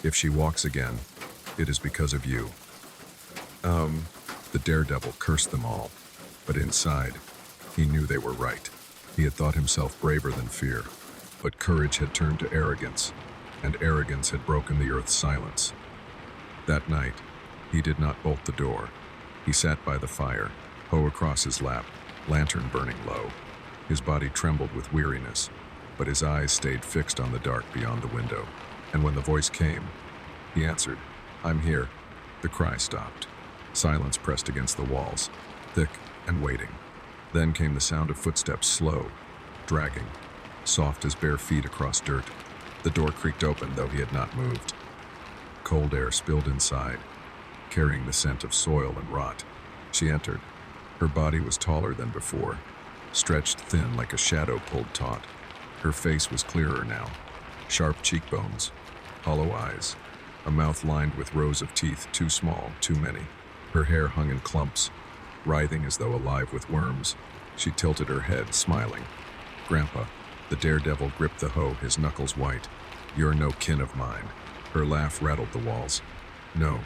If she walks again, it is because of you." The daredevil cursed them all. But inside, he knew they were right. He had thought himself braver than fear, but courage had turned to arrogance, and arrogance had broken the earth's silence. That night, he did not bolt the door. He sat by the fire, hoe across his lap, lantern burning low. His body trembled with weariness, but his eyes stayed fixed on the dark beyond the window. And when the voice came, he answered, "I'm here." The cry stopped. Silence pressed against the walls, thick and waiting. Then came the sound of footsteps, slow, dragging, soft as bare feet across dirt. The door creaked open, though he had not moved. Cold air spilled inside, carrying the scent of soil and rot. She entered. Her body was taller than before, stretched thin like a shadow pulled taut. Her face was clearer now, sharp cheekbones, hollow eyes, a mouth lined with rows of teeth, too small, too many. Her hair hung in clumps, writhing as though alive with worms. She tilted her head, smiling. "Grandpa." The daredevil gripped the hoe, his knuckles white. "You're no kin of mine." Her laugh rattled the walls. "No,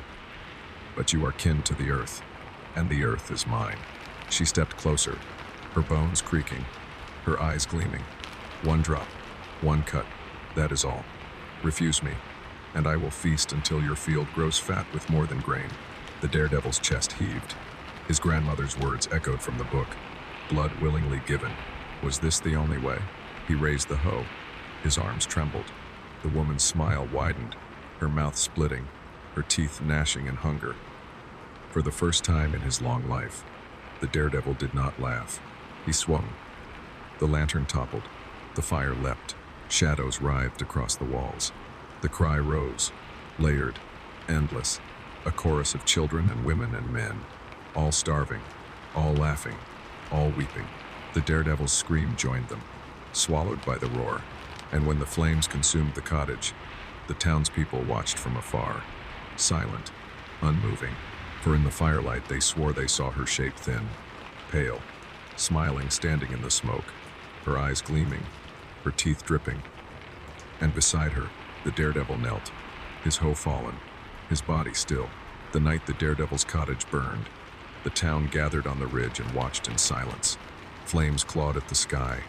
but you are kin to the earth, and the earth is mine." She stepped closer, her bones creaking, her eyes gleaming. "One drop, one cut, that is all. Refuse me, and I will feast until your field grows fat with more than grain." The daredevil's chest heaved. His grandmother's words echoed from the book. Blood willingly given. Was this the only way? He raised the hoe. His arms trembled. The woman's smile widened, her mouth splitting, her teeth gnashing in hunger. For the first time in his long life, the daredevil did not laugh. He swung. The lantern toppled. The fire leapt. Shadows writhed across the walls. The cry rose, layered, endless, a chorus of children and women and men, all starving, all laughing, all weeping. The daredevil's scream joined them, swallowed by the roar, and when the flames consumed the cottage, the townspeople watched from afar, silent, unmoving, for in the firelight they swore they saw her shape thin, pale, smiling, standing in the smoke, her eyes gleaming, her teeth dripping. And beside her, the daredevil knelt, his hoe fallen, his body still. The night the daredevil's cottage burned, the town gathered on the ridge and watched in silence. Flames clawed at the sky,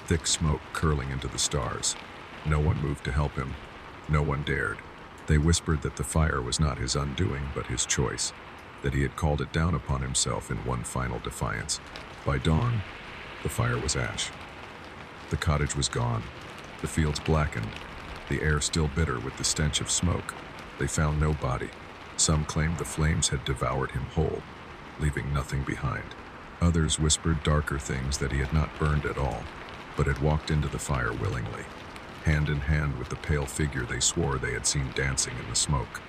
thick smoke curling into the stars. No one moved to help him. No one dared. They whispered that the fire was not his undoing, but his choice, that he had called it down upon himself in one final defiance. By dawn, the fire was ash. The cottage was gone, the fields blackened, the air still bitter with the stench of smoke. They found no body. Some claimed the flames had devoured him whole, leaving nothing behind. Others whispered darker things, that he had not burned at all, but had walked into the fire willingly, hand in hand with the pale figure they swore they had seen dancing in the smoke.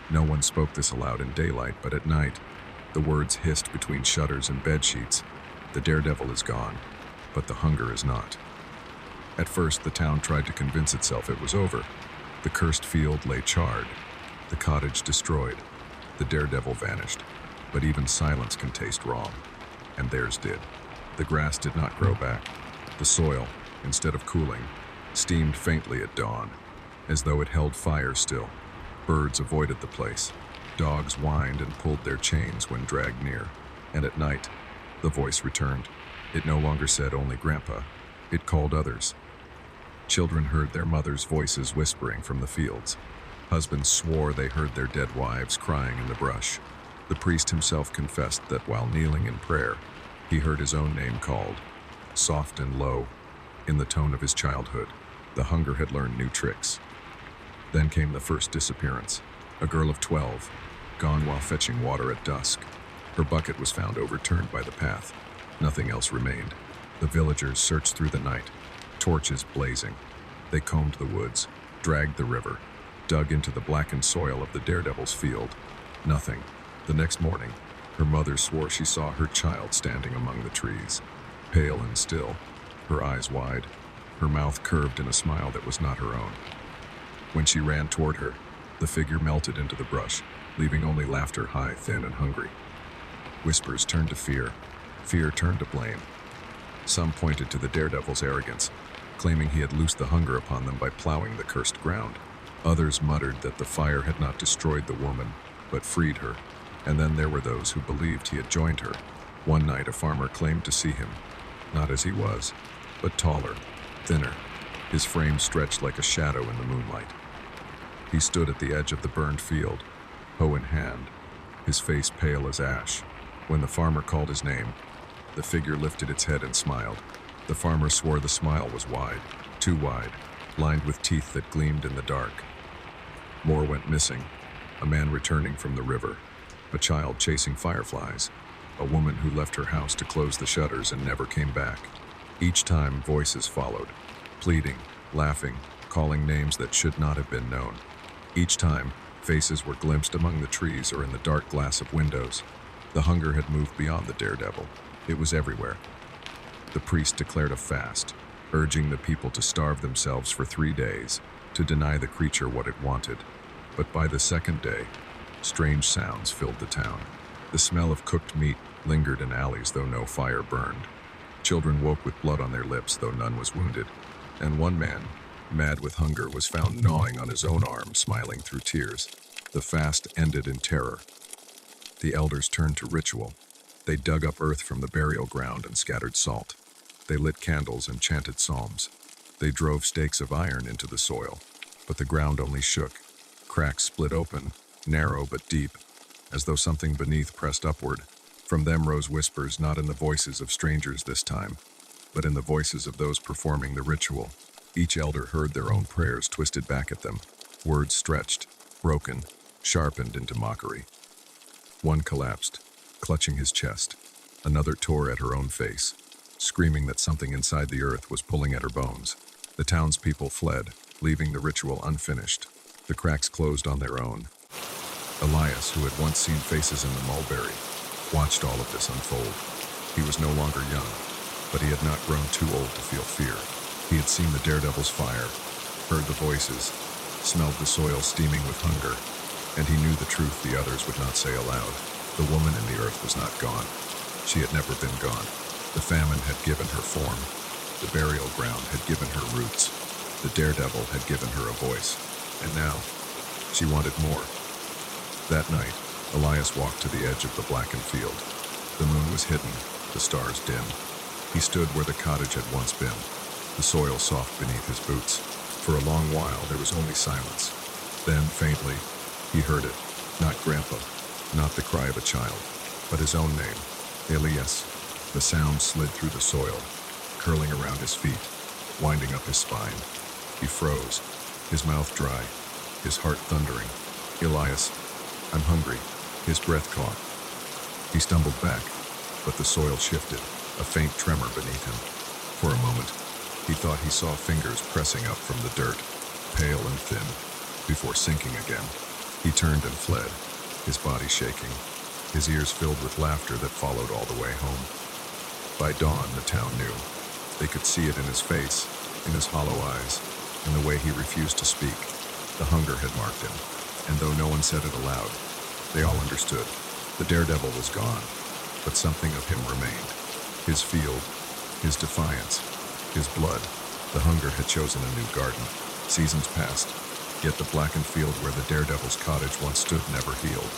No one spoke this aloud in daylight, but at night, the words hissed between shutters and bedsheets. The daredevil is gone, but the hunger is not. At first, the town tried to convince itself it was over. The cursed field lay charred, the cottage destroyed, the daredevil vanished. But even silence can taste wrong, and theirs did. The grass did not grow back. The soil, instead of cooling, steamed faintly at dawn, as though it held fire still. Birds avoided the place. Dogs whined and pulled their chains when dragged near. And at night, the voice returned. It no longer said only Grandpa. It called others. Children heard their mothers' voices whispering from the fields. Husbands swore they heard their dead wives crying in the brush. The priest himself confessed that while kneeling in prayer, he heard his own name called, soft and low, in the tone of his childhood. The hunger had learned new tricks. Then came the first disappearance. A girl of 12, gone while fetching water at dusk. Her bucket was found overturned by the path. Nothing else remained. The villagers searched through the night, torches blazing. They combed the woods, dragged the river, dug into the blackened soil of the daredevil's field. Nothing. The next morning, her mother swore she saw her child standing among the trees, pale and still, her eyes wide, her mouth curved in a smile that was not her own. When she ran toward her, the figure melted into the brush, leaving only laughter, high, thin, and hungry. Whispers turned to fear. Fear turned to blame. Some pointed to the daredevil's arrogance, claiming he had loosed the hunger upon them by plowing the cursed ground. Others muttered that the fire had not destroyed the woman, but freed her. And then there were those who believed he had joined her, One night, a farmer claimed to see him, not as he was, but taller, thinner, his frame stretched like a shadow in the moonlight. He stood at the edge of the burned field, hoe in hand, his face pale as ash. When the farmer called his name, the figure lifted its head and smiled. The farmer swore the smile was wide, too wide, lined with teeth that gleamed in the dark. More went missing, a man returning from the river, a child chasing fireflies, a woman who left her house to close the shutters and never came back. Each time, voices followed, pleading, laughing, calling names that should not have been known. Each time, faces were glimpsed among the trees or in the dark glass of windows. The hunger had moved beyond the daredevil. It was everywhere. The priest declared a fast, urging the people to starve themselves for 3 days, to deny the creature what it wanted. But by the second day, strange sounds filled the town. The smell of cooked meat lingered in alleys, though no fire burned. Children woke with blood on their lips, though none was wounded. And one man, mad with hunger, was found gnawing on his own arm, smiling through tears. The fast ended in terror. The elders turned to ritual. They dug up earth from the burial ground and scattered salt. They lit candles and chanted psalms. They drove stakes of iron into the soil, but the ground only shook. Cracks split open, narrow but deep, as though something beneath pressed upward. From them rose whispers, not in the voices of strangers this time, but in the voices of those performing the ritual. Each elder heard their own prayers twisted back at them, words stretched, broken, sharpened into mockery. One collapsed, clutching his chest. Another tore at her own face, screaming that something inside the earth was pulling at her bones. The townspeople fled, leaving the ritual unfinished. The cracks closed on their own. Elias, who had once seen faces in the mulberry, watched all of this unfold. He was no longer young, but he had not grown too old to feel fear. He had seen the daredevil's fire, heard the voices, smelled the soil steaming with hunger, and he knew the truth the others would not say aloud. The woman in the earth was not gone. She had never been gone. The famine had given her form. The burial ground had given her roots. The daredevil had given her a voice. And now, she wanted more. That night, Elias walked to the edge of the blackened field. The moon was hidden, the stars dim. He stood where the cottage had once been, the soil soft beneath his boots. For a long while, there was only silence. Then, faintly, he heard it. Not Grandpa, not the cry of a child, but his own name, Elias. The sound slid through the soil, curling around his feet, winding up his spine. He froze, his mouth dry, his heart thundering. Elias, I'm hungry. His breath caught. He stumbled back, but the soil shifted, a faint tremor beneath him. For a moment, he thought he saw fingers pressing up from the dirt, pale and thin, before sinking again. He turned and fled, his body shaking, his ears filled with laughter that followed all the way home. By dawn, the town knew. They could see it in his face, in his hollow eyes, in the way he refused to speak. The hunger had marked him, and though no one said it aloud, they all understood. The daredevil was gone, but something of him remained. His field, his defiance, his blood. The hunger had chosen a new garden. Seasons passed, yet the blackened field where the daredevil's cottage once stood never healed.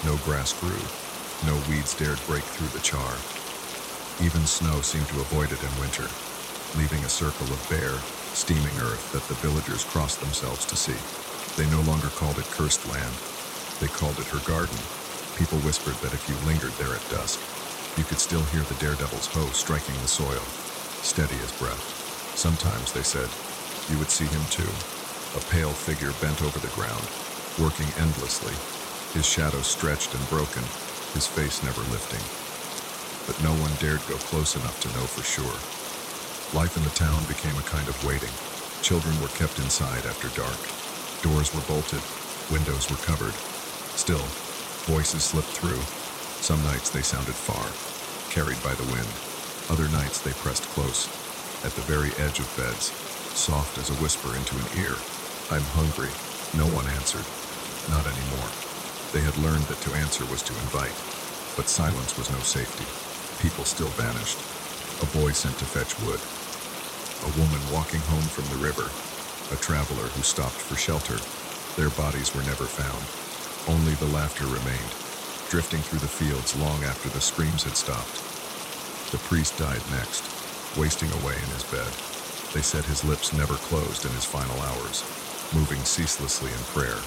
No grass grew, no weeds dared break through the char. Even snow seemed to avoid it in winter, leaving a circle of bare, steaming earth that the villagers crossed themselves to see. They no longer called it cursed land. They called it her garden. People whispered that if you lingered there at dusk, you could still hear the daredevil's hoe striking the soil, steady as breath. Sometimes, they said, you would see him too, a pale figure bent over the ground, working endlessly, his shadow stretched and broken, his face never lifting. But no one dared go close enough to know for sure. Life in the town became a kind of waiting. Children were kept inside after dark. Doors were bolted, windows were covered. Still, voices slipped through. Some nights they sounded far, carried by the wind. Other nights they pressed close, at the very edge of beds, soft as a whisper into an ear. I'm hungry. No one answered. Not anymore. They had learned that to answer was to invite, but silence was no safety. People still vanished. A boy sent to fetch wood. A woman walking home from the river. A traveler who stopped for shelter. Their bodies were never found. Only the laughter remained. drifting through the fields long after the screams had stopped. The priest died next, wasting away in his bed. They said his lips never closed in his final hours, moving ceaselessly in prayer.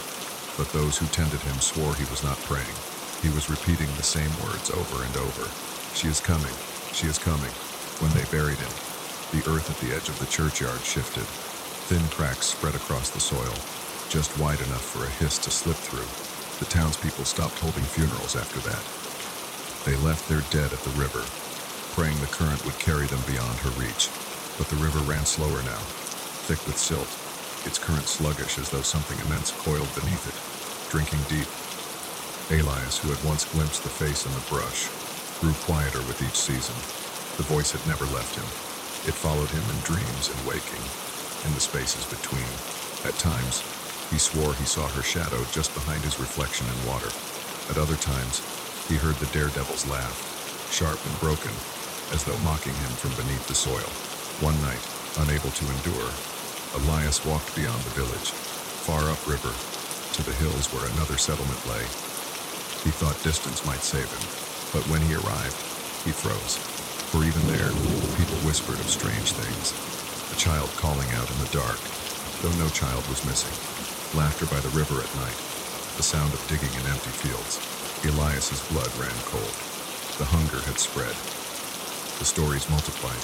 But those who tended him swore he was not praying. He was repeating the same words over and over. She is coming, she is coming. When they buried him, the earth at the edge of the churchyard shifted. Thin cracks spread across the soil, just wide enough for a hiss to slip through. The townspeople stopped holding funerals after that. They left their dead at the river, praying the current would carry them beyond her reach. But the river ran slower now, thick with silt, its current sluggish as though something immense coiled beneath it, drinking deep. Elias, who had once glimpsed the face in the brush, grew quieter with each season. The voice had never left him. It followed him in dreams and waking, in the spaces between. At times, he swore he saw her shadow just behind his reflection in water. At other times, he heard the daredevil's laugh, sharp and broken, as though mocking him from beneath the soil. One night, unable to endure, Elias walked beyond the village, far upriver, to the hills where another settlement lay. He thought distance might save him, but when he arrived, he froze. For even there, people whispered of strange things. A child calling out in the dark, though no child was missing. Laughter by the river at night, the sound of digging in empty fields. Elias's blood ran cold. The hunger had spread. The stories multiplied.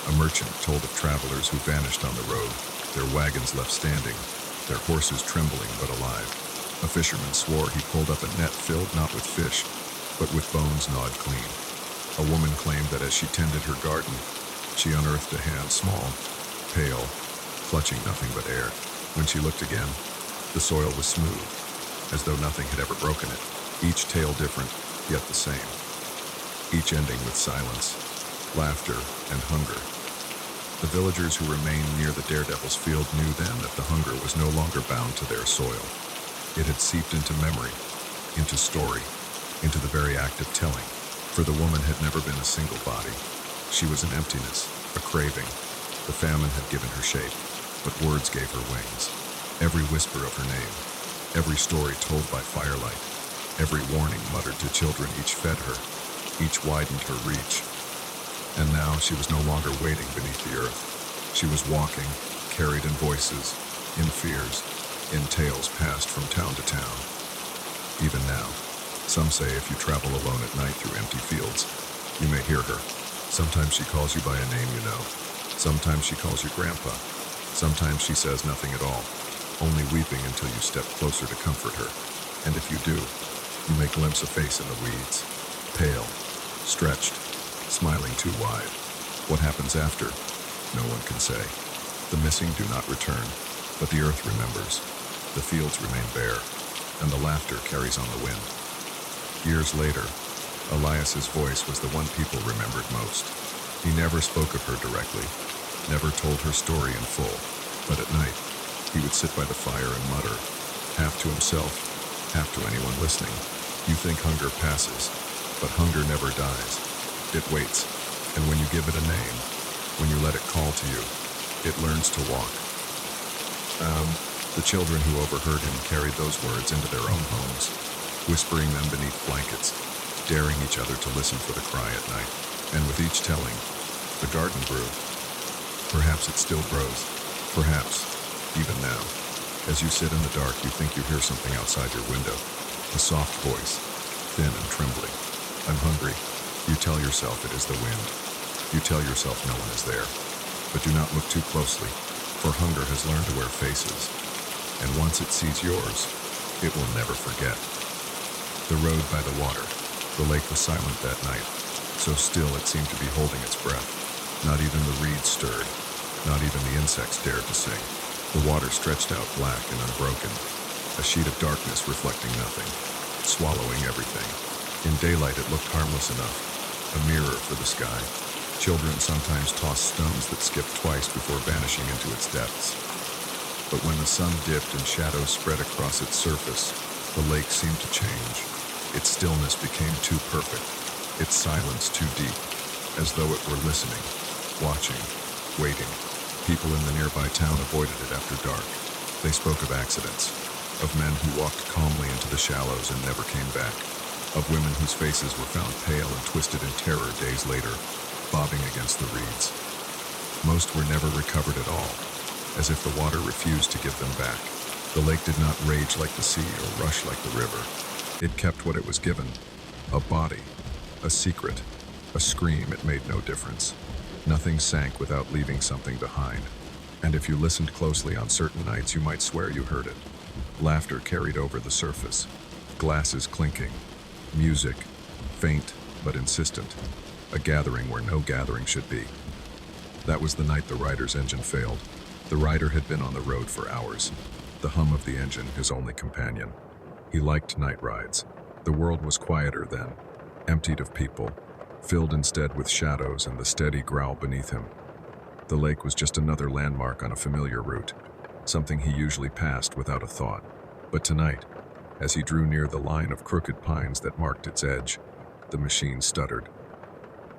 A merchant told of travelers who vanished on the road, their wagons left standing, their horses trembling but alive. A fisherman swore he pulled up a net filled not with fish, but with bones gnawed clean. A woman claimed that as she tended her garden, she unearthed a hand small, pale, clutching nothing but air. When she looked again, the soil was smooth, as though nothing had ever broken it. Each tale different, yet the same. Each ending with silence, laughter, and hunger. The villagers who remained near the daredevil's field knew then that the hunger was no longer bound to their soil. It had seeped into memory, into story, into the very act of telling. For the woman had never been a single body. She was an emptiness, a craving. The famine had given her shape, but words gave her wings. Every whisper of her name, every story told by firelight, every warning muttered to children, each fed her, each widened her reach. And now she was no longer waiting beneath the earth. She was walking, carried in voices, in fears, in tales passed from town to town. Even now, some say if you travel alone at night through empty fields, you may hear her. Sometimes she calls you by a name you know. Sometimes she calls you Grandpa. Sometimes she says nothing at all, only weeping until you step closer to comfort her. And if you do, you may glimpse a face in the weeds, pale, stretched, smiling too wide. What happens after? No one can say. The missing do not return, but the earth remembers. The fields remain bare, and the laughter carries on the wind. Years later, Elias's voice was the one people remembered most. He never spoke of her directly, never told her story in full, but at night, he would sit by the fire and mutter, half to himself, half to anyone listening. You think hunger passes, but hunger never dies. It waits, and when you give it a name, when you let it call to you, it learns to walk. The children who overheard him carried those words into their own homes, whispering them beneath blankets, daring each other to listen for the cry at night. And with each telling, the garden grew. Perhaps it still grows. Perhaps, even now, as you sit in the dark, you think you hear something outside your window. A soft voice, thin and trembling. I'm hungry. You tell yourself it is the wind. You tell yourself no one is there. But do not look too closely, for hunger has learned to wear faces. And once it sees yours, it will never forget. The road by the water. The lake was silent that night, so still it seemed to be holding its breath. Not even the reeds stirred. Not even the insects dared to sing. The water stretched out black and unbroken, a sheet of darkness reflecting nothing, swallowing everything. In daylight it looked harmless enough, a mirror for the sky. Children sometimes tossed stones that skipped twice before vanishing into its depths. But when the sun dipped and shadows spread across its surface, the lake seemed to change. Its stillness became too perfect, its silence too deep, as though it were listening, watching, waiting. People in the nearby town avoided it after dark. They spoke of accidents, of men who walked calmly into the shallows and never came back. of women whose faces were found pale and twisted in terror days later, bobbing against the reeds. Most were never recovered at all, as if the water refused to give them back. The lake did not rage like the sea or rush like the river. It kept what it was given: a body, a secret, a scream. It made no difference. Nothing sank without leaving something behind. And if you listened closely on certain nights, you might swear you heard it. Laughter carried over the surface, glasses clinking, music, faint but insistent, a gathering where no gathering should be. That was the night the rider's engine failed. The rider had been on the road for hours, the hum of the engine his only companion. He liked night rides. The world was quieter then, emptied of people, filled instead with shadows and the steady growl beneath him. The lake was just another landmark on a familiar route, something he usually passed without a thought. But tonight, as he drew near the line of crooked pines that marked its edge, the machine stuttered.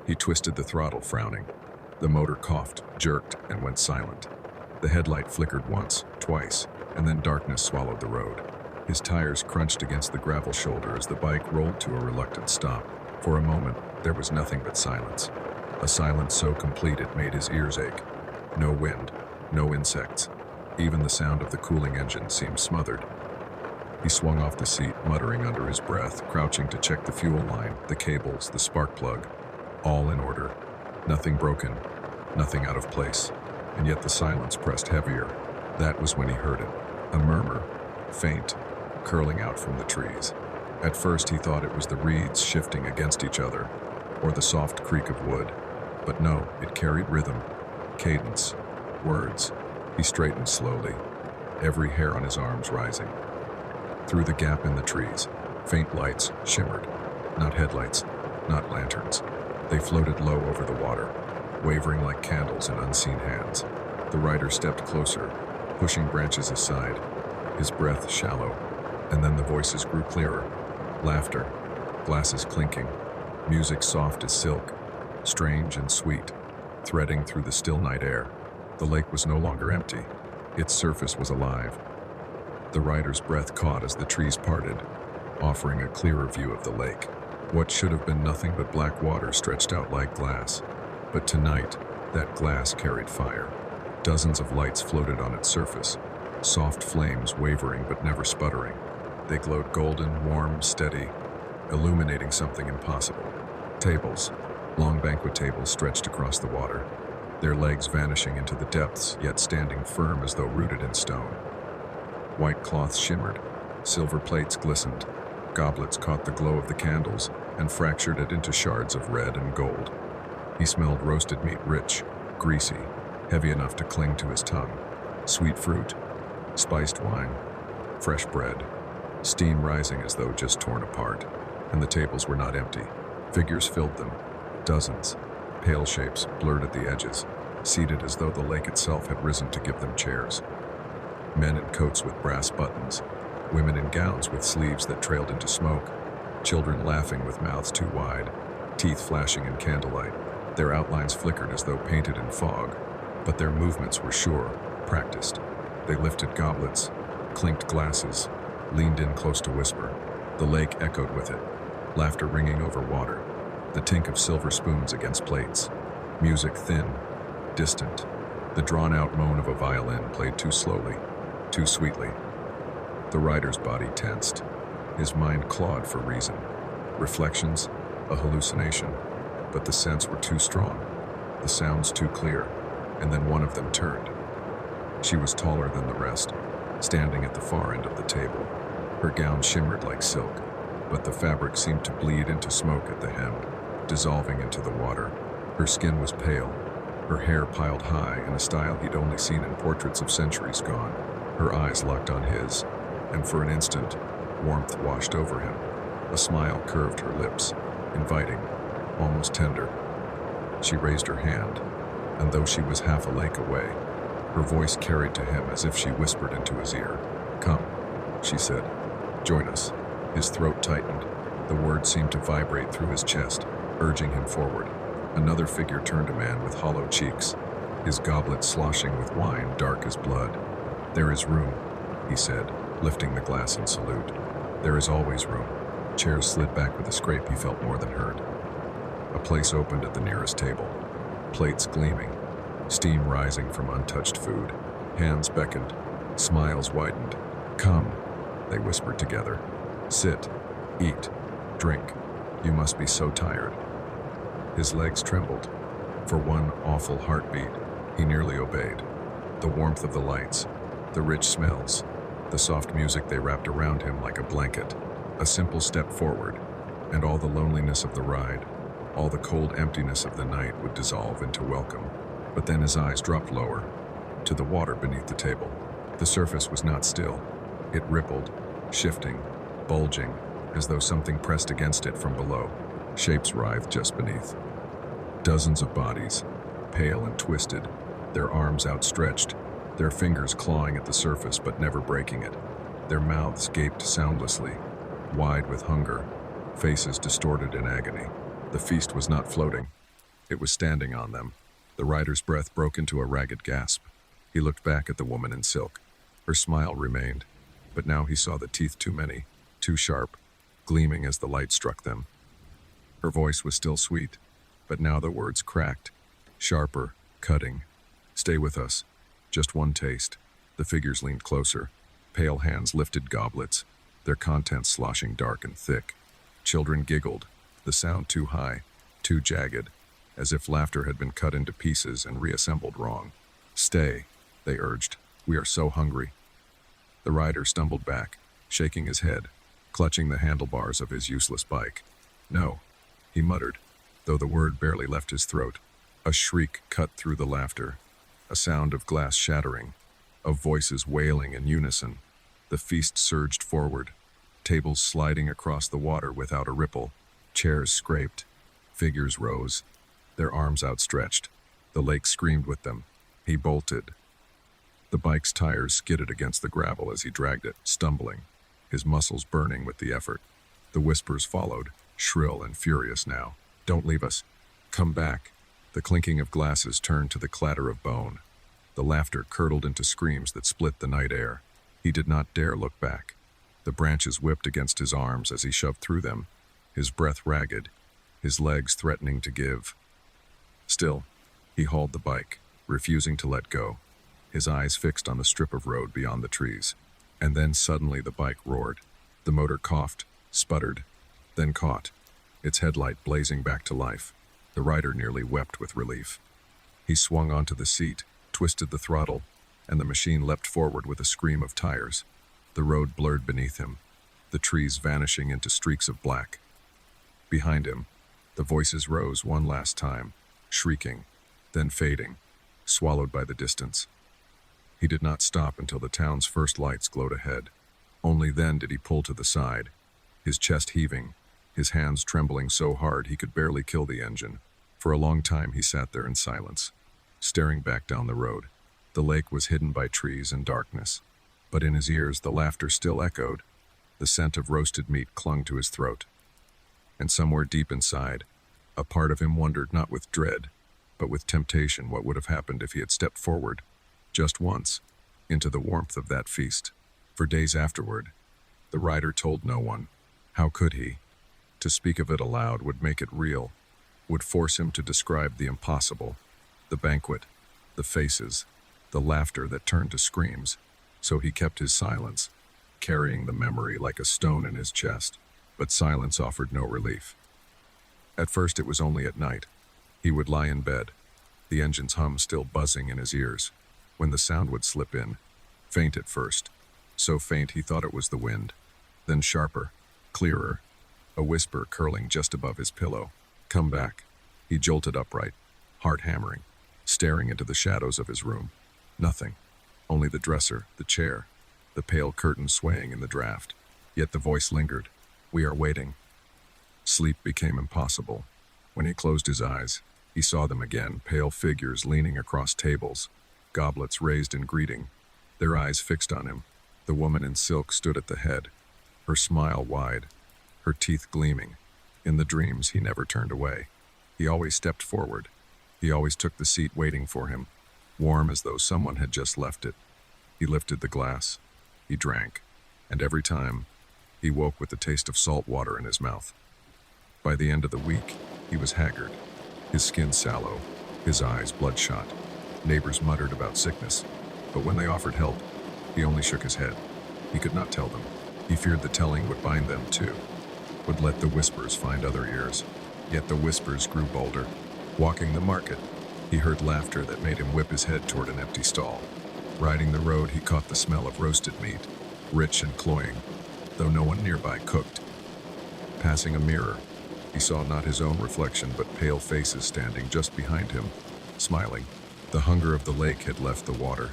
He twisted the throttle, frowning. The motor coughed, jerked, and went silent. The headlight flickered once, twice, and then darkness swallowed the road. His tires crunched against the gravel shoulder as the bike rolled to a reluctant stop. For a moment, there was nothing but silence. A silence so complete it made his ears ache. No wind, no insects. Even the sound of the cooling engine seemed smothered. He swung off the seat, muttering under his breath, crouching to check the fuel line, the cables, the spark plug. All in order. Nothing broken, nothing out of place. And yet the silence pressed heavier. That was when he heard it. A murmur, faint, curling out from the trees. At first he thought it was the reeds shifting against each other, or the soft creak of wood. But no, it carried rhythm, cadence, words. He straightened slowly, every hair on his arms rising. Through the gap in the trees, faint lights shimmered. Not headlights, not lanterns. They floated low over the water, wavering like candles in unseen hands. The rider stepped closer, pushing branches aside, his breath shallow, and then the voices grew clearer. Laughter, glasses clinking, music soft as silk, strange and sweet, threading through the still night air. The lake was no longer empty. Its surface was alive. The rider's breath caught as the trees parted, offering a clearer view of the lake. What should have been nothing but black water stretched out like glass. But tonight, that glass carried fire. Dozens of lights floated on its surface, soft flames wavering but never sputtering. They glowed golden, warm, steady, illuminating something impossible. Tables, long banquet tables stretched across the water, their legs vanishing into the depths, yet standing firm as though rooted in stone. White cloths shimmered, silver plates glistened, goblets caught the glow of the candles and fractured it into shards of red and gold. He smelled roasted meat, rich, greasy, heavy enough to cling to his tongue, sweet fruit, spiced wine, fresh bread, steam rising as though just torn apart. And the tables were not empty. Figures filled them, dozens, pale shapes blurred at the edges, seated as though the lake itself had risen to give them chairs. Men in coats with brass buttons, women in gowns with sleeves that trailed into smoke, children laughing with mouths too wide, teeth flashing in candlelight. Their outlines flickered as though painted in fog, but their movements were sure, practiced. They lifted goblets, clinked glasses, leaned in close to whisper. The lake echoed with it, laughter ringing over water, the tink of silver spoons against plates, music thin, distant, the drawn-out moan of a violin played too slowly, too sweetly. The rider's body tensed, his mind clawed for reason. Reflections, a hallucination, but the scents were too strong, the sounds too clear, and then one of them turned. She was taller than the rest, standing at the far end of the table. Her gown shimmered like silk, but the fabric seemed to bleed into smoke at the hem, dissolving into the water. Her skin was pale, her hair piled high in a style he'd only seen in portraits of centuries gone. Her eyes locked on his, and for an instant, warmth washed over him. A smile curved her lips, inviting, almost tender. She raised her hand, and though she was half a lake away, her voice carried to him as if she whispered into his ear. "Come," she said. "Join us." His throat tightened. The words seemed to vibrate through his chest, urging him forward. Another figure turned, a man with hollow cheeks, his goblet sloshing with wine dark as blood. "There is room," he said, lifting the glass in salute. "There is always room." Chairs slid back with a scrape he felt more than heard. A place opened at the nearest table, plates gleaming, steam rising from untouched food. Hands beckoned, smiles widened. "Come," they whispered together. "Sit, eat, drink. You must be so tired." His legs trembled. For one awful heartbeat, he nearly obeyed. The warmth of the lights, the rich smells, the soft music they wrapped around him like a blanket. A simple step forward, and all the loneliness of the ride, all the cold emptiness of the night would dissolve into welcome. But then his eyes dropped lower, to the water beneath the table. The surface was not still. It rippled, shifting, bulging, as though something pressed against it from below. Shapes writhed just beneath. Dozens of bodies, pale and twisted, their arms outstretched, their fingers clawing at the surface but never breaking it. Their mouths gaped soundlessly, wide with hunger, faces distorted in agony. The feast was not floating. It was standing on them. The rider's breath broke into a ragged gasp. He looked back at the woman in silk. Her smile remained, but now he saw the teeth too many, too sharp, gleaming as the light struck them. Her voice was still sweet, but now the words cracked, sharper, cutting. "Stay with us. Just one taste." The figures leaned closer. Pale hands lifted goblets, their contents sloshing dark and thick. Children giggled, the sound too high, too jagged, as if laughter had been cut into pieces and reassembled wrong. "Stay," they urged. "We are so hungry." The rider stumbled back, shaking his head, clutching the handlebars of his useless bike. "No," he muttered, though the word barely left his throat. A shriek cut through the laughter, a sound of glass shattering, of voices wailing in unison. The feast surged forward, tables sliding across the water without a ripple. Chairs scraped, figures rose, their arms outstretched. The lake screamed with them. He bolted. The bike's tires skidded against the gravel as he dragged it, stumbling, his muscles burning with the effort. The whispers followed, shrill and furious now. "Don't leave us. Come back." The clinking of glasses turned to the clatter of bone. The laughter curdled into screams that split the night air. He did not dare look back. The branches whipped against his arms as he shoved through them, his breath ragged, his legs threatening to give. Still, he hauled the bike, refusing to let go, his eyes fixed on the strip of road beyond the trees. And then suddenly the bike roared. The motor coughed, sputtered, then caught, its headlight blazing back to life. The rider nearly wept with relief. He swung onto the seat, twisted the throttle, and the machine leapt forward with a scream of tires. The road blurred beneath him, the trees vanishing into streaks of black. Behind him, the voices rose one last time, shrieking, then fading, swallowed by the distance. He did not stop until the town's first lights glowed ahead. Only then did he pull to the side, his chest heaving, his hands trembling so hard he could barely kill the engine. For a long time he sat there in silence, staring back down the road. The lake was hidden by trees and darkness, but in his ears the laughter still echoed. The scent of roasted meat clung to his throat. And somewhere deep inside, a part of him wondered not with dread, but with temptation what would have happened if he had stepped forward, just once, into the warmth of that feast. For days afterward, the rider told no one. How could he? To speak of it aloud would make it real, would force him to describe the impossible, the banquet, the faces, the laughter that turned to screams. So he kept his silence, carrying the memory like a stone in his chest. But silence offered no relief. At first it was only at night. He would lie in bed, the engine's hum still buzzing in his ears, when the sound would slip in, faint at first, so faint he thought it was the wind, then sharper, clearer, a whisper curling just above his pillow. "Come back." He jolted upright, heart hammering, staring into the shadows of his room. Nothing, only the dresser, the chair, the pale curtain swaying in the draft. Yet the voice lingered. "We are waiting." Sleep became impossible. When he closed his eyes, he saw them again, pale figures leaning across tables, goblets raised in greeting, their eyes fixed on him. The woman in silk stood at the head, her smile wide, her teeth gleaming. In the dreams, he never turned away. He always stepped forward. He always took the seat waiting for him, warm as though someone had just left it. He lifted the glass. He drank. And every time, He woke with the taste of salt water in his mouth. By the end of the week, he was haggard, his skin sallow, his eyes bloodshot. Neighbors muttered about sickness, but when they offered help, he only shook his head. He could not tell them. He feared the telling would bind them too, would let the whispers find other ears. Yet the whispers grew bolder. Walking the market, he heard laughter that made him whip his head toward an empty stall. Riding the road, he caught the smell of roasted meat, rich and cloying, though no one nearby cooked. Passing a mirror, he saw not his own reflection but pale faces standing just behind him, smiling. The hunger of the lake had left the water.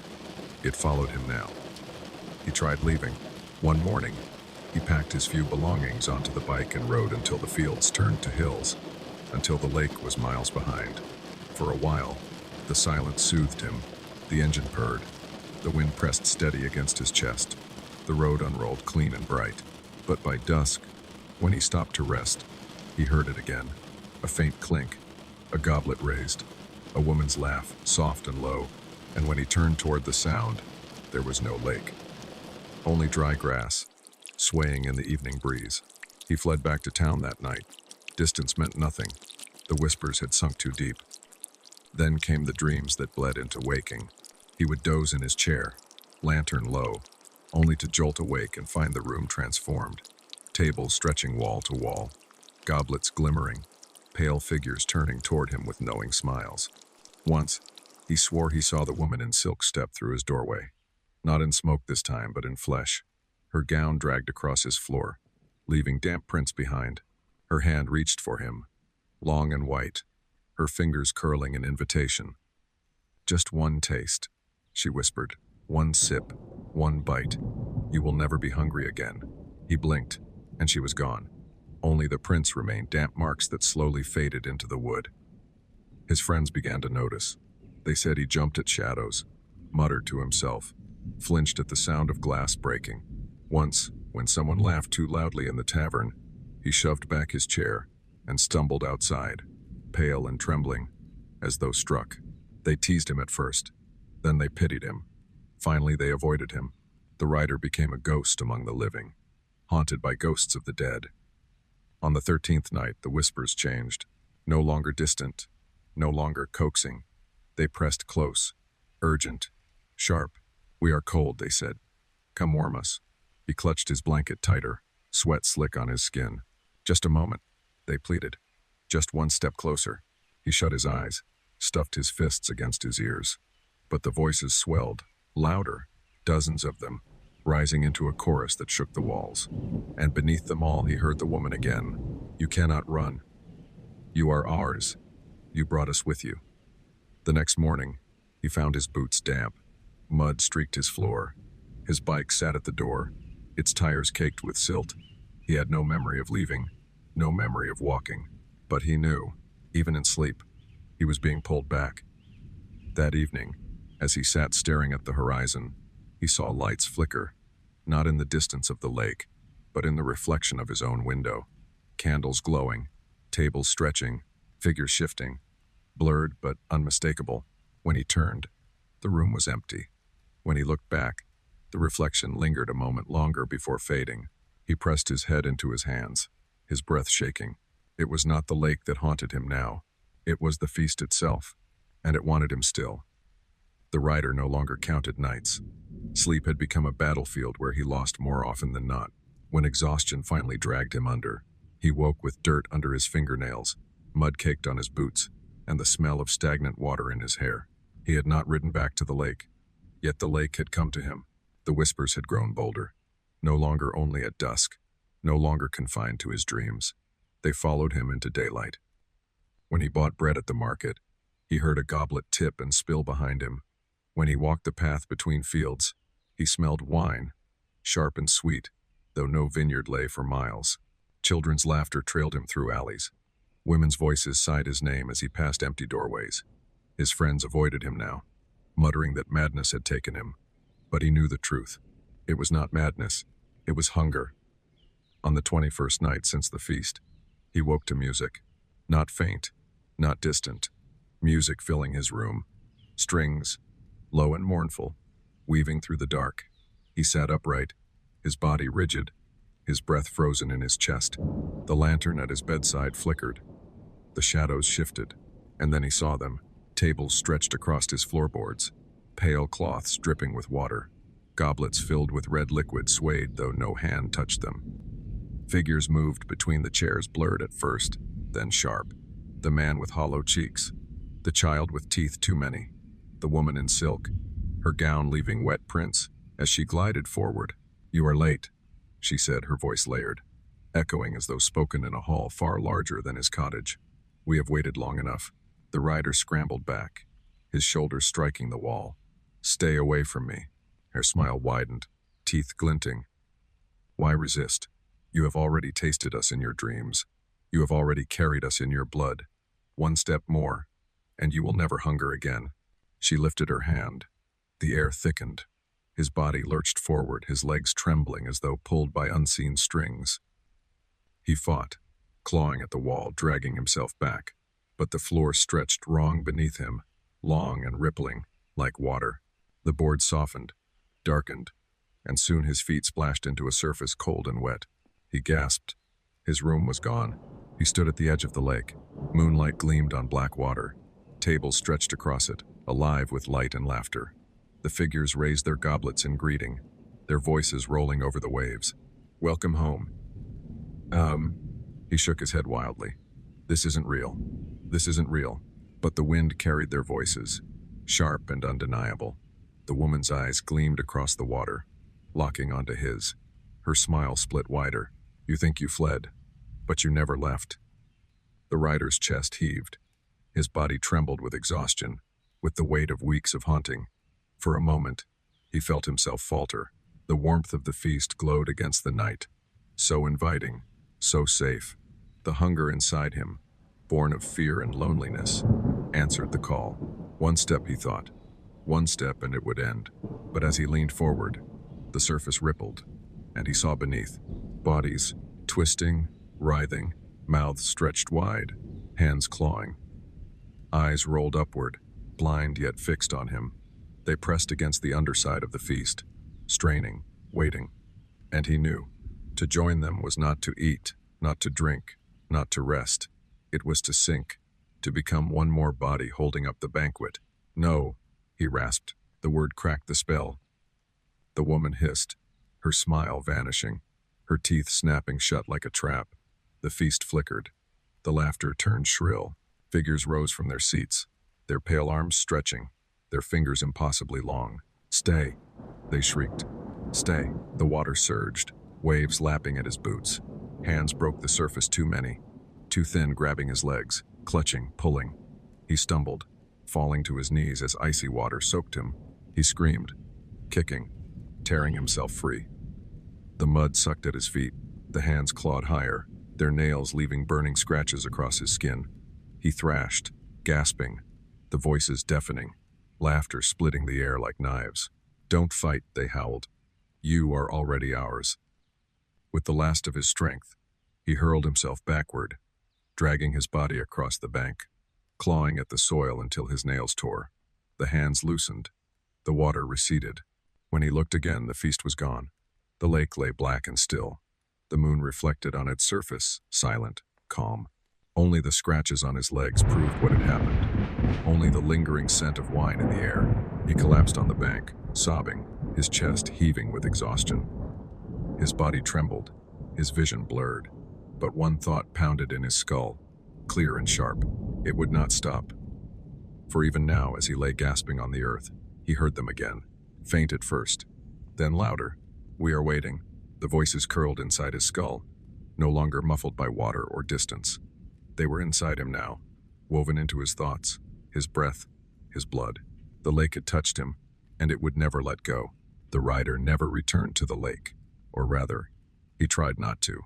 It followed him now. He tried leaving. One morning, he packed his few belongings onto the bike and rode until the fields turned to hills, until the lake was miles behind. For a while, the silence soothed him. The engine purred. The wind pressed steady against his chest. The road unrolled clean and bright. But by dusk, when he stopped to rest, he heard it again. A faint clink, a goblet raised, a woman's laugh, soft and low, and when he turned toward the sound, there was no lake. Only dry grass, swaying in the evening breeze. He fled back to town that night. Distance meant nothing. The whispers had sunk too deep. Then came the dreams that bled into waking. He would doze in his chair, lantern low, only to jolt awake and find the room transformed. Tables stretching wall to wall, goblets glimmering, pale figures turning toward him with knowing smiles. Once, he swore he saw the woman in silk step through his doorway. Not in smoke this time, but in flesh. Her gown dragged across his floor, leaving damp prints behind. Her hand reached for him, long and white, her fingers curling in invitation. "Just one taste," she whispered. "One sip, one bite. You will never be hungry again." He blinked, and she was gone. Only the prints remained, damp marks that slowly faded into the wood. His friends began to notice. They said he jumped at shadows, muttered to himself, flinched at the sound of glass breaking. Once, when someone laughed too loudly in the tavern, he shoved back his chair and stumbled outside, pale and trembling, as though struck. They teased him at first, then they pitied him. Finally, they avoided him. The rider became a ghost among the living, haunted by ghosts of the dead. On the 13th night, the whispers changed. No longer distant, no longer coaxing. They pressed close, urgent, sharp. "We are cold," they said. "Come warm us." He clutched his blanket tighter, sweat slick on his skin. "Just a moment," they pleaded. "Just one step closer." He shut his eyes, stuffed his fists against his ears. But the voices swelled, louder, dozens of them, rising into a chorus that shook the walls. And beneath them all he heard the woman again. "You cannot run. You are ours. You brought us with you." The next morning, he found his boots damp. Mud streaked his floor. His bike sat at the door, its tires caked with silt. He had no memory of leaving, no memory of walking. But he knew, even in sleep, he was being pulled back. That evening, as he sat staring at the horizon, he saw lights flicker, not in the distance of the lake, but in the reflection of his own window. Candles glowing, tables stretching, figures shifting, blurred but unmistakable. When he turned, the room was empty. When he looked back, the reflection lingered a moment longer before fading. He pressed his head into his hands, his breath shaking. It was not the lake that haunted him now. It was the feast itself, and it wanted him still. The rider no longer counted nights. Sleep had become a battlefield where he lost more often than not. When exhaustion finally dragged him under, he woke with dirt under his fingernails, mud caked on his boots, and the smell of stagnant water in his hair. He had not ridden back to the lake, yet the lake had come to him. The whispers had grown bolder, no longer only at dusk, no longer confined to his dreams. They followed him into daylight. When he bought bread at the market, he heard a goblet tip and spill behind him. When he walked the path between fields, he smelled wine, sharp and sweet, though no vineyard lay for miles. Children's laughter trailed him through alleys. Women's voices sighed his name as he passed empty doorways. His friends avoided him now, muttering that madness had taken him. But he knew the truth. It was not madness, it was hunger. On the 21st night since the feast, he woke to music. Not faint, not distant. Music filling his room. Strings, low and mournful, weaving through the dark. He sat upright, his body rigid, his breath frozen in his chest. The lantern at his bedside flickered. The shadows shifted, and then he saw them, tables stretched across his floorboards, pale cloths dripping with water, goblets filled with red liquid swayed though no hand touched them. Figures moved between the chairs, blurred at first, then sharp. The man with hollow cheeks, the child with teeth too many, the woman in silk, her gown leaving wet prints as she glided forward. "You are late," she said, her voice layered, echoing as though spoken in a hall far larger than his cottage. "We have waited long enough." The rider scrambled back, his shoulders striking the wall. "Stay away from me." Her smile widened, teeth glinting. "Why resist? You have already tasted us in your dreams. You have already carried us in your blood. One step more, and you will never hunger again." She lifted her hand. The air thickened. His body lurched forward, his legs trembling as though pulled by unseen strings. He fought, clawing at the wall, dragging himself back, but the floor stretched wrong beneath him, long and rippling, like water. The board softened, darkened, and soon his feet splashed into a surface cold and wet. He gasped. His room was gone. He stood at the edge of the lake. Moonlight gleamed on black water. Tables stretched across it, alive with light and laughter. The figures raised their goblets in greeting, their voices rolling over the waves. "Welcome home." He shook his head wildly. "This isn't real. This isn't real." But the wind carried their voices, sharp and undeniable. The woman's eyes gleamed across the water, locking onto his. Her smile split wider. "You think you fled, but you never left." The rider's chest heaved. His body trembled with exhaustion, with the weight of weeks of haunting. For a moment, he felt himself falter. The warmth of the feast glowed against the night. So inviting, so safe. The hunger inside him, born of fear and loneliness, answered the call. One step, he thought. One step and it would end. But as he leaned forward, the surface rippled, and he saw beneath. Bodies, twisting, writhing, mouths stretched wide, hands clawing. Eyes rolled upward, blind yet fixed on him. They pressed against the underside of the feast, straining, waiting. And he knew. To join them was not to eat, not to drink, not to rest. It was to sink, to become one more body holding up the banquet. "No," he rasped. The word cracked the spell. The woman hissed, her smile vanishing, her teeth snapping shut like a trap. The feast flickered. The laughter turned shrill. Figures rose from their seats, their pale arms stretching, their fingers impossibly long. "Stay," they shrieked. "Stay." The water surged, waves lapping at his boots. Hands broke the surface too many, too thin, grabbing his legs, clutching, pulling. He stumbled, falling to his knees as icy water soaked him. He screamed, kicking, tearing himself free. The mud sucked at his feet, the hands clawed higher, their nails leaving burning scratches across his skin. He thrashed, gasping, the voices deafening, laughter splitting the air like knives. "Don't fight," they howled. "You are already ours." With the last of his strength, he hurled himself backward, dragging his body across the bank, clawing at the soil until his nails tore. The hands loosened. The water receded. When he looked again, the feast was gone. The lake lay black and still. The moon reflected on its surface, silent, calm. Only the scratches on his legs proved what had happened. Only the lingering scent of wine in the air. He collapsed on the bank, sobbing, his chest heaving with exhaustion. His body trembled, his vision blurred. But one thought pounded in his skull, clear and sharp. It would not stop. For even now, as he lay gasping on the earth, he heard them again, faint at first, then louder. "We are waiting." The voices curled inside his skull, no longer muffled by water or distance. They were inside him now, woven into his thoughts, his breath, his blood. The lake had touched him, and it would never let go. The rider never returned to the lake, or rather, he tried not to.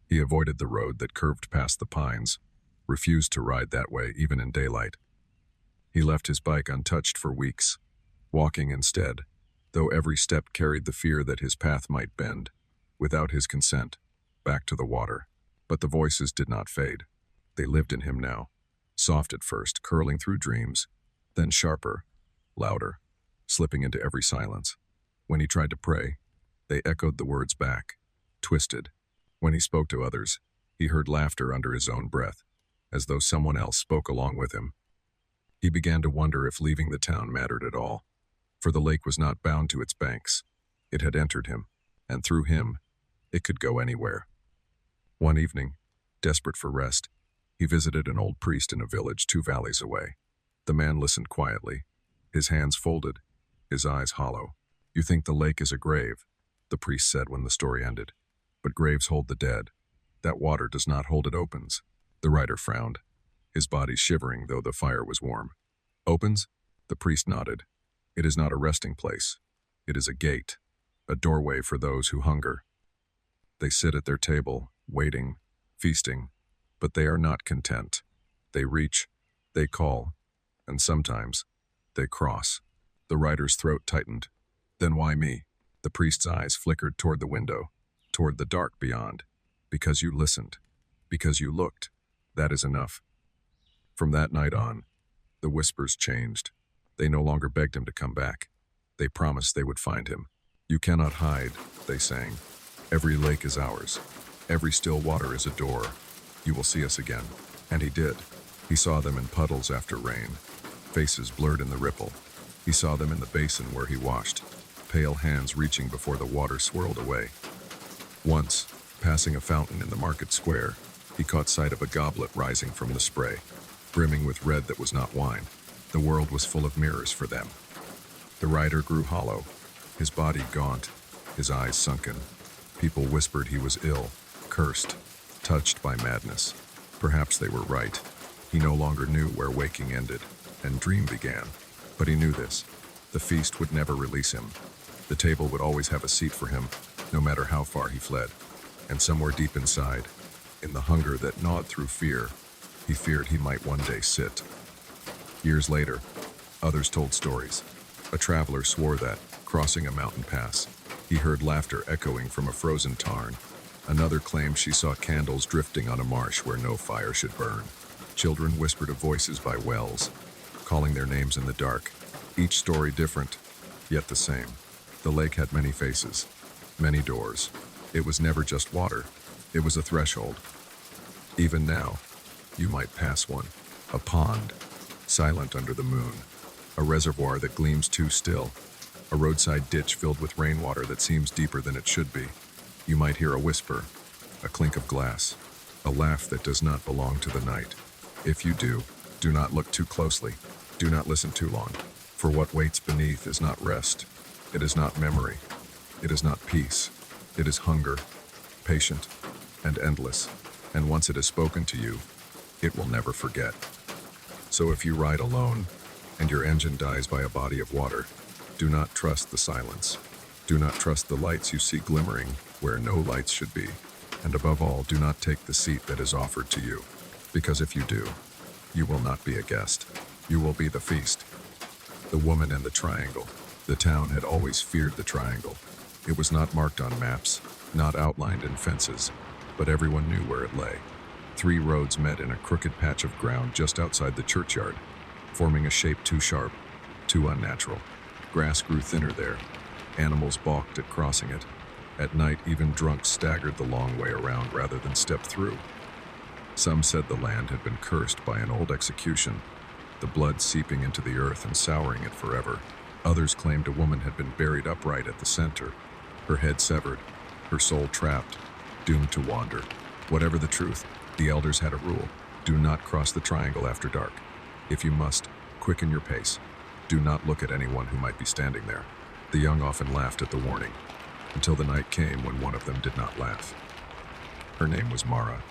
He avoided the road that curved past the pines, refused to ride that way even in daylight. He left his bike untouched for weeks, walking instead, though every step carried the fear that his path might bend, without his consent, back to the water. But the voices did not fade. They lived in him now, soft at first, curling through dreams, then sharper, louder, slipping into every silence. When he tried to pray, they echoed the words back, twisted, When he spoke to others, he heard laughter under his own breath, as though someone else spoke along with him. He began to wonder if leaving the town mattered at all, for the lake was not bound to its banks. It had entered him, and through him, it could go anywhere. One evening, desperate for rest, he visited an old priest in a village 2 valleys away. The man listened quietly, his hands folded, his eyes hollow. "You think the lake is a grave," the priest said when the story ended. "But graves hold the dead. That water does not hold, it opens." The writer frowned, his body shivering though the fire was warm. "Opens?" The priest nodded. "It is not a resting place. It is a gate, a doorway for those who hunger. They sit at their table, waiting, feasting, but they are not content. They reach, they call, and sometimes they cross." The writer's throat tightened. "Then why me?" The priest's eyes flickered toward the window, toward the dark beyond. "Because you listened, because you looked. That is enough." From that night on, the whispers changed. They no longer begged him to come back. They promised they would find him. "You cannot hide," they sang. "Every lake is ours. Every still water is a door. You will see us again." And he did. He saw them in puddles after rain, faces blurred in the ripple. He saw them in the basin where he washed, pale hands reaching before the water swirled away. Once, passing a fountain in the market square, he caught sight of a goblet rising from the spray, brimming with red that was not wine. The world was full of mirrors for them. The rider grew hollow, his body gaunt, his eyes sunken. People whispered he was ill, cursed, touched by madness. Perhaps they were right. He no longer knew where waking ended and dream began. But he knew this. The feast would never release him. The table would always have a seat for him, no matter how far he fled. And somewhere deep inside, in the hunger that gnawed through fear, he feared he might one day sit. Years later, others told stories. A traveler swore that, crossing a mountain pass, he heard laughter echoing from a frozen tarn. Another claimed she saw candles drifting on a marsh where no fire should burn. Children whispered of voices by wells, calling their names in the dark. Each story different, yet the same. The lake had many faces, many doors. It was never just water. It was a threshold. Even now, you might pass one. A pond, silent under the moon. A reservoir that gleams too still. A roadside ditch filled with rainwater that seems deeper than it should be. You might hear a whisper, a clink of glass, a laugh that does not belong to the night. If you do not look too closely. Do not listen too long, for what waits beneath is not rest. It is not memory. It is not peace. It is hunger, patient and endless. And once it has spoken to you, it will never forget. So if you ride alone and your engine dies by a body of water, do not trust the silence. Do not trust the lights you see glimmering where no lights should be. And above all, do not take the seat that is offered to you. Because if you do, you will not be a guest. You will be the feast. The woman and the triangle. The town had always feared the triangle. It was not marked on maps, not outlined in fences, but everyone knew where it lay. 3 roads met in a crooked patch of ground just outside the churchyard, forming a shape too sharp, too unnatural. Grass grew thinner there. Animals balked at crossing it. At night, even drunks staggered the long way around rather than step through. Some said the land had been cursed by an old execution, the blood seeping into the earth and souring it forever. Others claimed a woman had been buried upright at the center, her head severed, her soul trapped, doomed to wander. Whatever the truth, the elders had a rule: do not cross the triangle after dark. If you must, quicken your pace. Do not look at anyone who might be standing there. The young often laughed at the warning, until the night came when one of them did not laugh. Her name was Mara.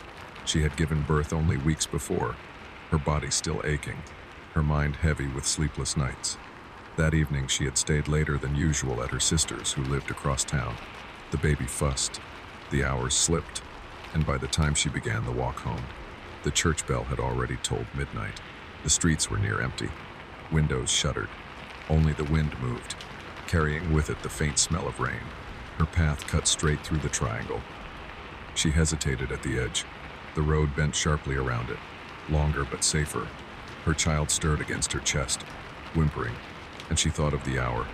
She had given birth only weeks before, her body still aching, her mind heavy with sleepless nights. That evening she had stayed later than usual at her sister's, who lived across town. The baby fussed, the hours slipped, and by the time she began the walk home, the church bell had already tolled midnight. The streets were near empty, windows shuttered. Only the wind moved, carrying with it the faint smell of rain. Her path cut straight through the triangle. She hesitated at the edge. The road bent sharply around it, longer but safer. Her child stirred against her chest, whimpering, and she thought of the hour,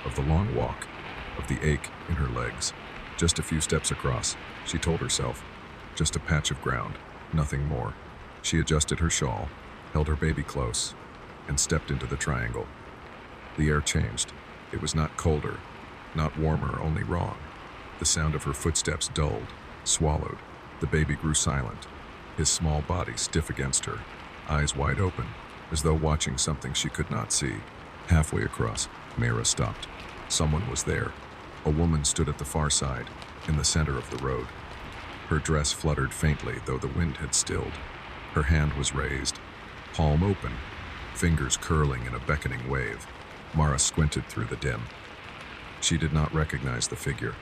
of the long walk, of the ache in her legs. Just a few steps across, she told herself. Just a patch of ground, nothing more. She adjusted her shawl, held her baby close, and stepped into the triangle. The air changed. It was not colder, not warmer, only wrong. The sound of her footsteps dulled, swallowed. The baby grew silent, his small body stiff against her, eyes wide open, as though watching something she could not see. Halfway across, Mira stopped. Someone was there. A woman stood at the far side, in the center of the road. Her dress fluttered faintly, though the wind had stilled. Her hand was raised, palm open, fingers curling in a beckoning wave. Mara squinted through the dim. She did not recognize the figure.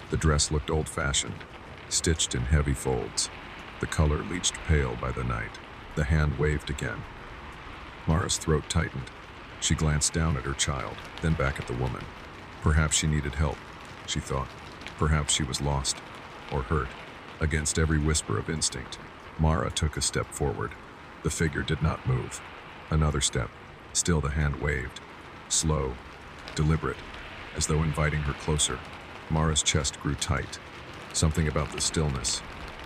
The dress looked old-fashioned, stitched in heavy folds. The color leached pale by the night. The hand waved again. Mara's throat tightened. She glanced down at her child, then back at the woman. Perhaps she needed help, she thought. Perhaps she was lost, or hurt. Against every whisper of instinct, Mara took a step forward. The figure did not move. Another step. Still the hand waved. Slow, deliberate, as though inviting her closer. Mara's chest grew tight. Something about the stillness,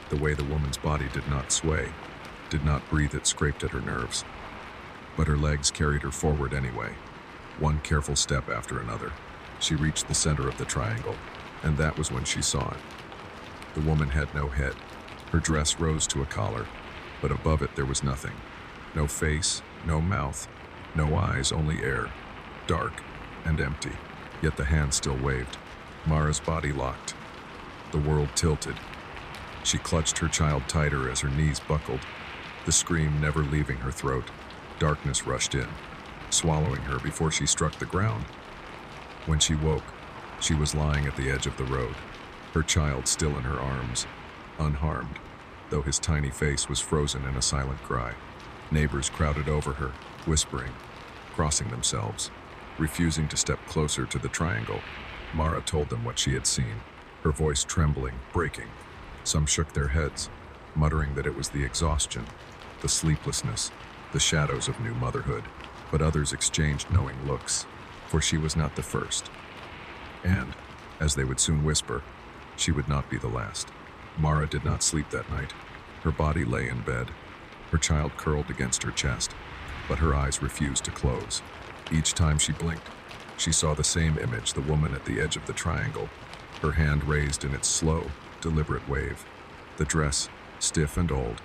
the way the woman's body did not sway, did not breathe, it scraped at her nerves. But her legs carried her forward anyway. One careful step after another. She reached the center of the triangle, and that was when she saw it. The woman had no head. Her dress rose to a collar, but above it there was nothing. No face, no mouth, no eyes, only air. Dark and empty, yet the hand still waved. Mara's body locked. The world tilted. She clutched her child tighter as her knees buckled, the scream never leaving her throat. Darkness rushed in, swallowing her before she struck the ground. When she woke, she was lying at the edge of the road, her child still in her arms, unharmed, though his tiny face was frozen in a silent cry. Neighbors crowded over her, whispering, crossing themselves, refusing to step closer to the triangle. Mara told them what she had seen, her voice trembling, breaking. Some shook their heads, muttering that it was the exhaustion, the sleeplessness, the shadows of new motherhood, but others exchanged knowing looks, for she was not the first. And, as they would soon whisper, she would not be the last. Mara did not sleep that night. Her body lay in bed, her child curled against her chest, but her eyes refused to close. Each time she blinked, she saw the same image, the woman at the edge of the triangle, her hand raised in its slow, deliberate wave. The dress, stiff and old,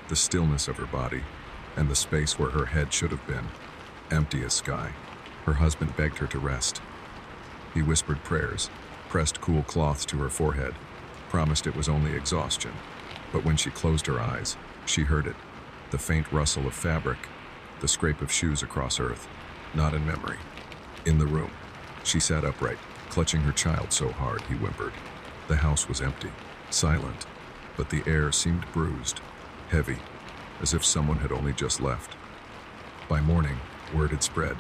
the stillness of her body, and the space where her head should have been, empty as sky. Her husband begged her to rest. He whispered prayers, pressed cool cloths to her forehead, promised it was only exhaustion. But when she closed her eyes, she heard it, the faint rustle of fabric, the scrape of shoes across earth, not in memory. In the room, she sat upright, clutching her child so hard he whimpered. The house was empty, silent, but the air seemed bruised, heavy, as if someone had only just left. By morning, word had spread.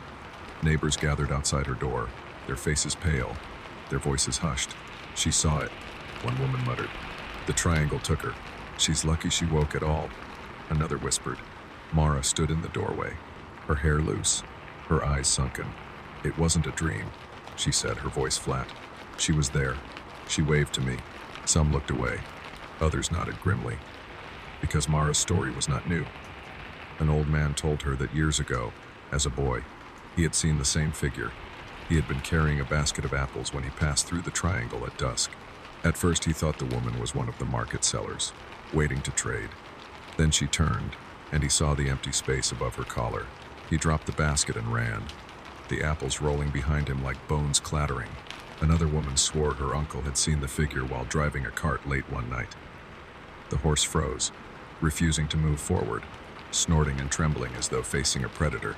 Neighbors gathered outside her door, their faces pale, their voices hushed. She saw it, one woman muttered. The triangle took her. She's lucky she woke at all, another whispered. Mara stood in the doorway, her hair loose, her eyes sunken. It wasn't a dream, she said, her voice flat. She was there. She waved to me. Some looked away. Others nodded grimly. Because Mara's story was not new. An old man told her that years ago, as a boy, he had seen the same figure. He had been carrying a basket of apples when he passed through the triangle at dusk. At first he thought the woman was one of the market sellers, waiting to trade. Then she turned, and he saw the empty space above her collar. He dropped the basket and ran, the apples rolling behind him like bones clattering. Another woman swore her uncle had seen the figure while driving a cart late one night. The horse froze, refusing to move forward, snorting and trembling as though facing a predator.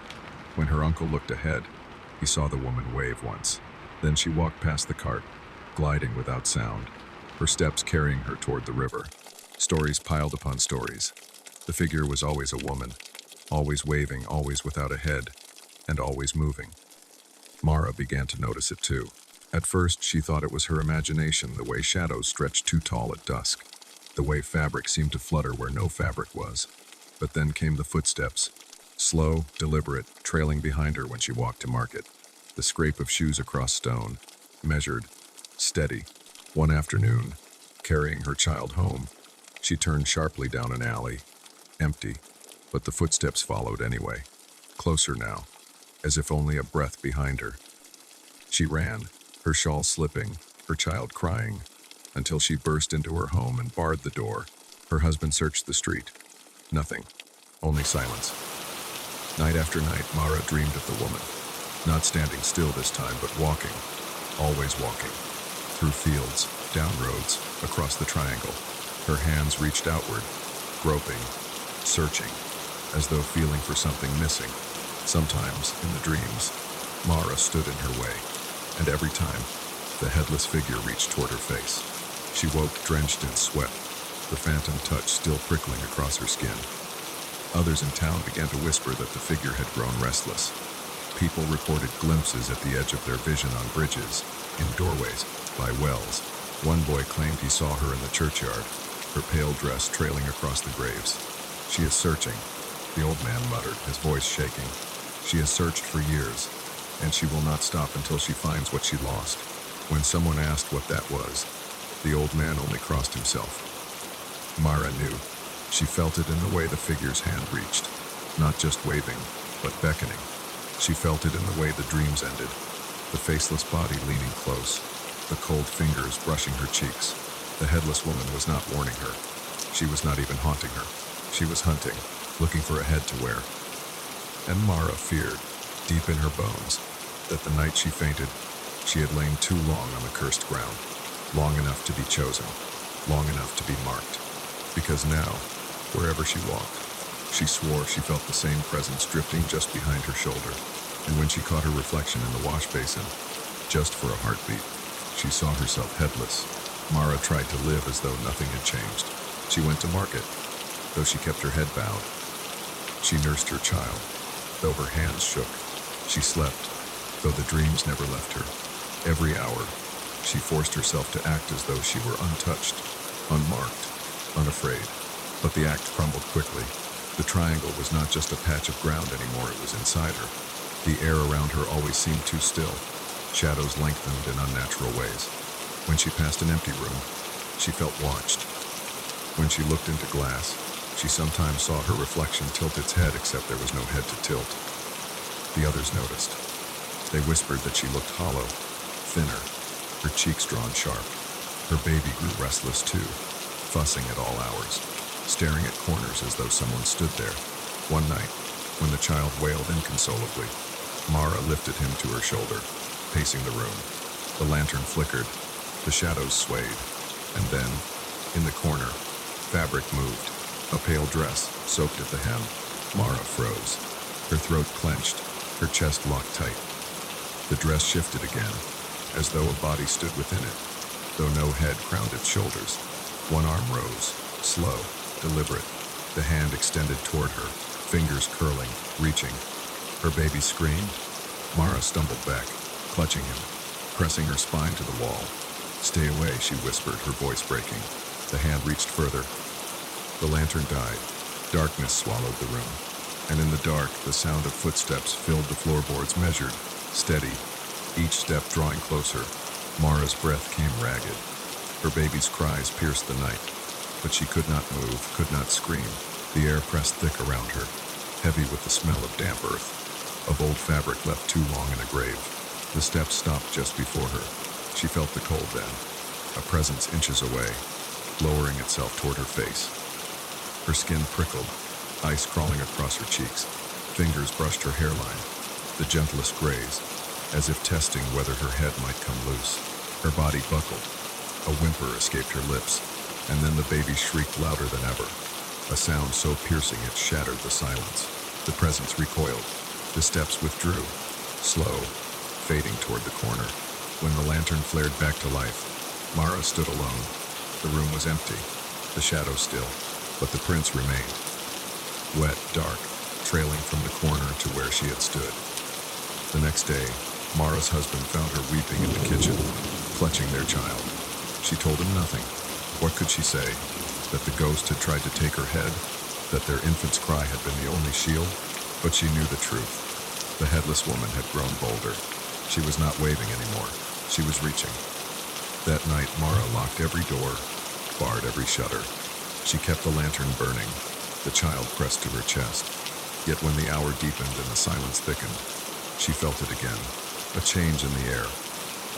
When her uncle looked ahead, he saw the woman wave once. Then she walked past the cart, gliding without sound, her steps carrying her toward the river. Stories piled upon stories. The figure was always a woman, always waving, always without a head, and always moving. Mara began to notice it too. At first, she thought it was her imagination, the way shadows stretched too tall at dusk, the way fabric seemed to flutter where no fabric was. But then came the footsteps, slow, deliberate, trailing behind her when she walked to market. The scrape of shoes across stone, measured, steady. One afternoon, carrying her child home, she turned sharply down an alley, empty, but the footsteps followed anyway, closer now, as if only a breath behind her. She ran, her shawl slipping, her child crying, until she burst into her home and barred the door. Her husband searched the street. Nothing, only silence. Night after night, Mara dreamed of the woman, not standing still this time, but walking, always walking, through fields, down roads, across the triangle. Her hands reached outward, groping, searching, as though feeling for something missing. Sometimes, in the dreams, Mara stood in her way, and every time, the headless figure reached toward her face. She woke drenched in sweat, the phantom touch still prickling across her skin. Others in town began to whisper that the figure had grown restless. People reported glimpses at the edge of their vision on bridges, in doorways, by wells. One boy claimed he saw her in the churchyard, her pale dress trailing across the graves. "She is searching," the old man muttered, his voice shaking. "She has searched for years, and she will not stop until she finds what she lost." When someone asked what that was, the old man only crossed himself. Mara knew. She felt it in the way the figure's hand reached, not just waving, but beckoning. She felt it in the way the dreams ended, the faceless body leaning close, the cold fingers brushing her cheeks. The headless woman was not warning her. She was not even haunting her. She was hunting, looking for a head to wear. And Mara feared, deep in her bones, that the night she fainted, she had lain too long on the cursed ground, long enough to be chosen, long enough to be marked. Because now, wherever she walked, she swore she felt the same presence drifting just behind her shoulder. And when she caught her reflection in the wash basin, just for a heartbeat, she saw herself headless. Mara tried to live as though nothing had changed. She went to market, though she kept her head bowed. She nursed her child, though her hands shook. She slept, though the dreams never left her. Every hour, she forced herself to act as though she were untouched, unmarked, unafraid. But the act crumbled quickly. The triangle was not just a patch of ground anymore, it was inside her. The air around her always seemed too still. Shadows lengthened in unnatural ways. When she passed an empty room, she felt watched. When she looked into glass, she sometimes saw her reflection tilt its head, except there was no head to tilt. The others noticed. They whispered that she looked hollow, thinner, her cheeks drawn sharp. Her baby grew restless too, fussing at all hours, staring at corners as though someone stood there. One night, when the child wailed inconsolably, Mara lifted him to her shoulder, pacing the room. The lantern flickered, the shadows swayed, and then, in the corner, fabric moved. A pale dress, soaked at the hem. Mara froze. Her throat clenched, her chest locked tight. The dress shifted again, as though a body stood within it, though no head crowned its shoulders. One arm rose, slow, deliberate, the hand extended toward her, fingers curling, reaching. Her baby screamed. Mara stumbled back, clutching him, pressing her spine to the wall. "Stay away," she whispered, her voice breaking. The hand reached further. The lantern died. Darkness swallowed the room. And in the dark, the sound of footsteps filled the floorboards, measured, steady, each step drawing closer. Mara's breath came ragged. Her baby's cries pierced the night. But she could not move, could not scream. The air pressed thick around her, heavy with the smell of damp earth, of old fabric left too long in a grave. The steps stopped just before her. She felt the cold then, a presence inches away, lowering itself toward her face. Her skin prickled, ice crawling across her cheeks. Fingers brushed her hairline, the gentlest graze, as if testing whether her head might come loose. Her body buckled. A whimper escaped her lips, and then the baby shrieked louder than ever, a sound so piercing it shattered the silence. The presence recoiled. The steps withdrew, slow, fading toward the corner. When the lantern flared back to life, Mara stood alone. The room was empty, the shadows still, but the prints remained. Wet, dark, trailing from the corner to where she had stood. The next day, Mara's husband found her weeping in the kitchen, clutching their child. She told him nothing. What could she say? That the ghost had tried to take her head? That their infant's cry had been the only shield? But she knew the truth. The headless woman had grown bolder. She was not waving anymore. She was reaching. That night, Mara locked every door, barred every shutter. She kept the lantern burning, the child pressed to her chest. Yet when the hour deepened and the silence thickened, she felt it again, a change in the air,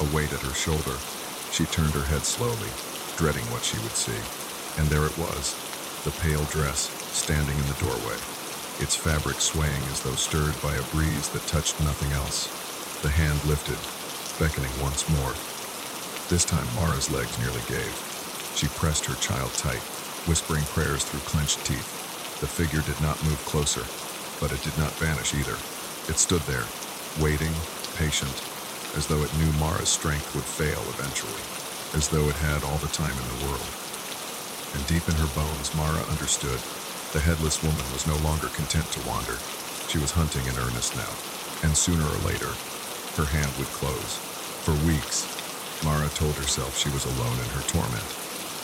a weight at her shoulder. She turned her head slowly, dreading what she would see. And there it was, the pale dress, standing in the doorway, its fabric swaying as though stirred by a breeze that touched nothing else. The hand lifted, beckoning once more. This time Mara's legs nearly gave. She pressed her child tight, whispering prayers through clenched teeth. The figure did not move closer, but it did not vanish either. It stood there, waiting, patient, as though it knew Mara's strength would fail eventually, as though it had all the time in the world. And deep in her bones, Mara understood. The headless woman was no longer content to wander. She was hunting in earnest now, and sooner or later, her hand would close. For weeks, Mara told herself she was alone in her torment,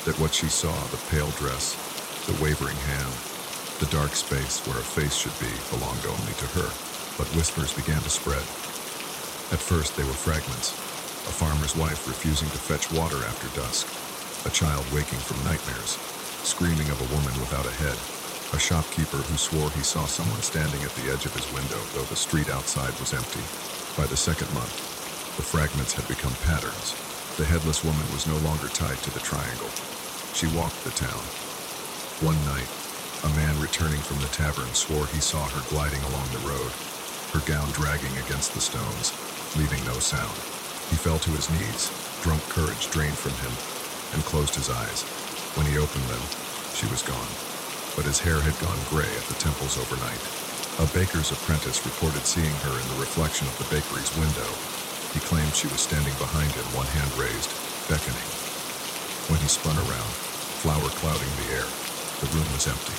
that what she saw, the pale dress, the wavering hand, the dark space where a face should be, belonged only to her. But whispers began to spread. At first they were fragments, a farmer's wife refusing to fetch water after dusk, a child waking from nightmares, screaming of a woman without a head, a shopkeeper who swore he saw someone standing at the edge of his window, though the street outside was empty. By the second month, the fragments had become patterns. The headless woman was no longer tied to the triangle. She walked the town. One night, a man returning from the tavern swore he saw her gliding along the road, her gown dragging against the stones, leaving no sound. He fell to his knees, drunk courage drained from him, and closed his eyes. When he opened them, she was gone. But his hair had gone gray at the temples overnight. A baker's apprentice reported seeing her in the reflection of the bakery's window. He claimed she was standing behind him, one hand raised, beckoning. When he spun around, flour clouding the air, the room was empty,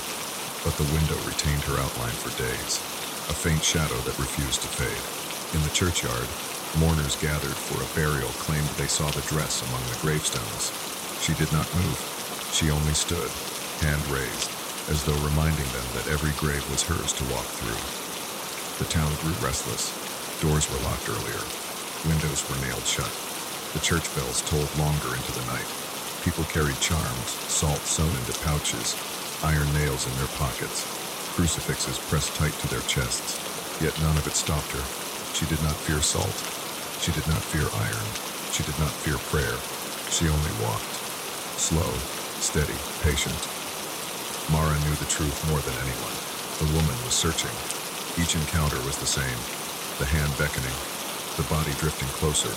but the window retained her outline for days, a faint shadow that refused to fade. In the churchyard, mourners gathered for a burial claimed they saw the dress among the gravestones. She did not move. She only stood, hand raised, as though reminding them that every grave was hers to walk through. The town grew restless. Doors were locked earlier. Windows were nailed shut. The church bells tolled longer into the night. People carried charms, salt sewn into pouches, iron nails in their pockets, crucifixes pressed tight to their chests. Yet none of it stopped her. She did not fear salt. She did not fear iron. She did not fear prayer. She only walked. Slow, steady, patient. Mara knew the truth more than anyone. The woman was searching. Each encounter was the same. The hand beckoning, the body drifting closer,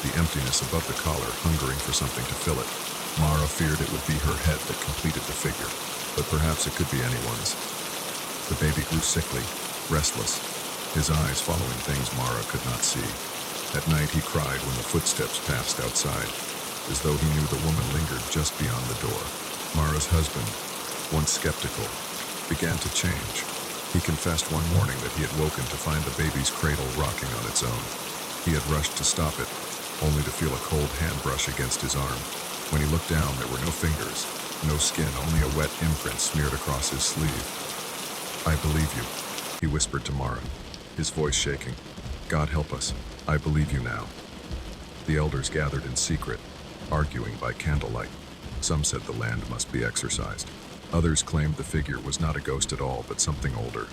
the emptiness above the collar hungering for something to fill it. Mara feared it would be her head that completed the figure, but perhaps it could be anyone's. The baby grew sickly, restless, his eyes following things Mara could not see. At night he cried when the footsteps passed outside, as though he knew the woman lingered just beyond the door. Mara's husband, once skeptical, began to change. He confessed one morning that he had woken to find the baby's cradle rocking on its own. He had rushed to stop it, only to feel a cold hand brush against his arm. When he looked down, there were no fingers, no skin, only a wet imprint smeared across his sleeve. "I believe you," he whispered to Mara, his voice shaking. "God help us, I believe you now." The elders gathered in secret, arguing by candlelight. Some said the land must be exorcised. Others claimed the figure was not a ghost at all, but something older,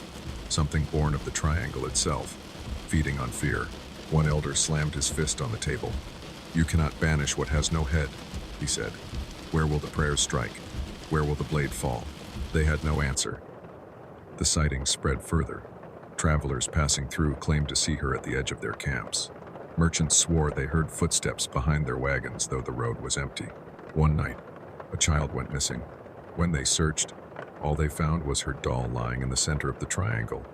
something born of the triangle itself, feeding on fear. One elder slammed his fist on the table. "You cannot banish what has no head," he said. "Where will the prayers strike? Where will the blade fall?" They had no answer. The sightings spread further. Travelers passing through claimed to see her at the edge of their camps. Merchants swore they heard footsteps behind their wagons, though the road was empty. One night, a child went missing. When they searched, all they found was her doll lying in the center of the triangle,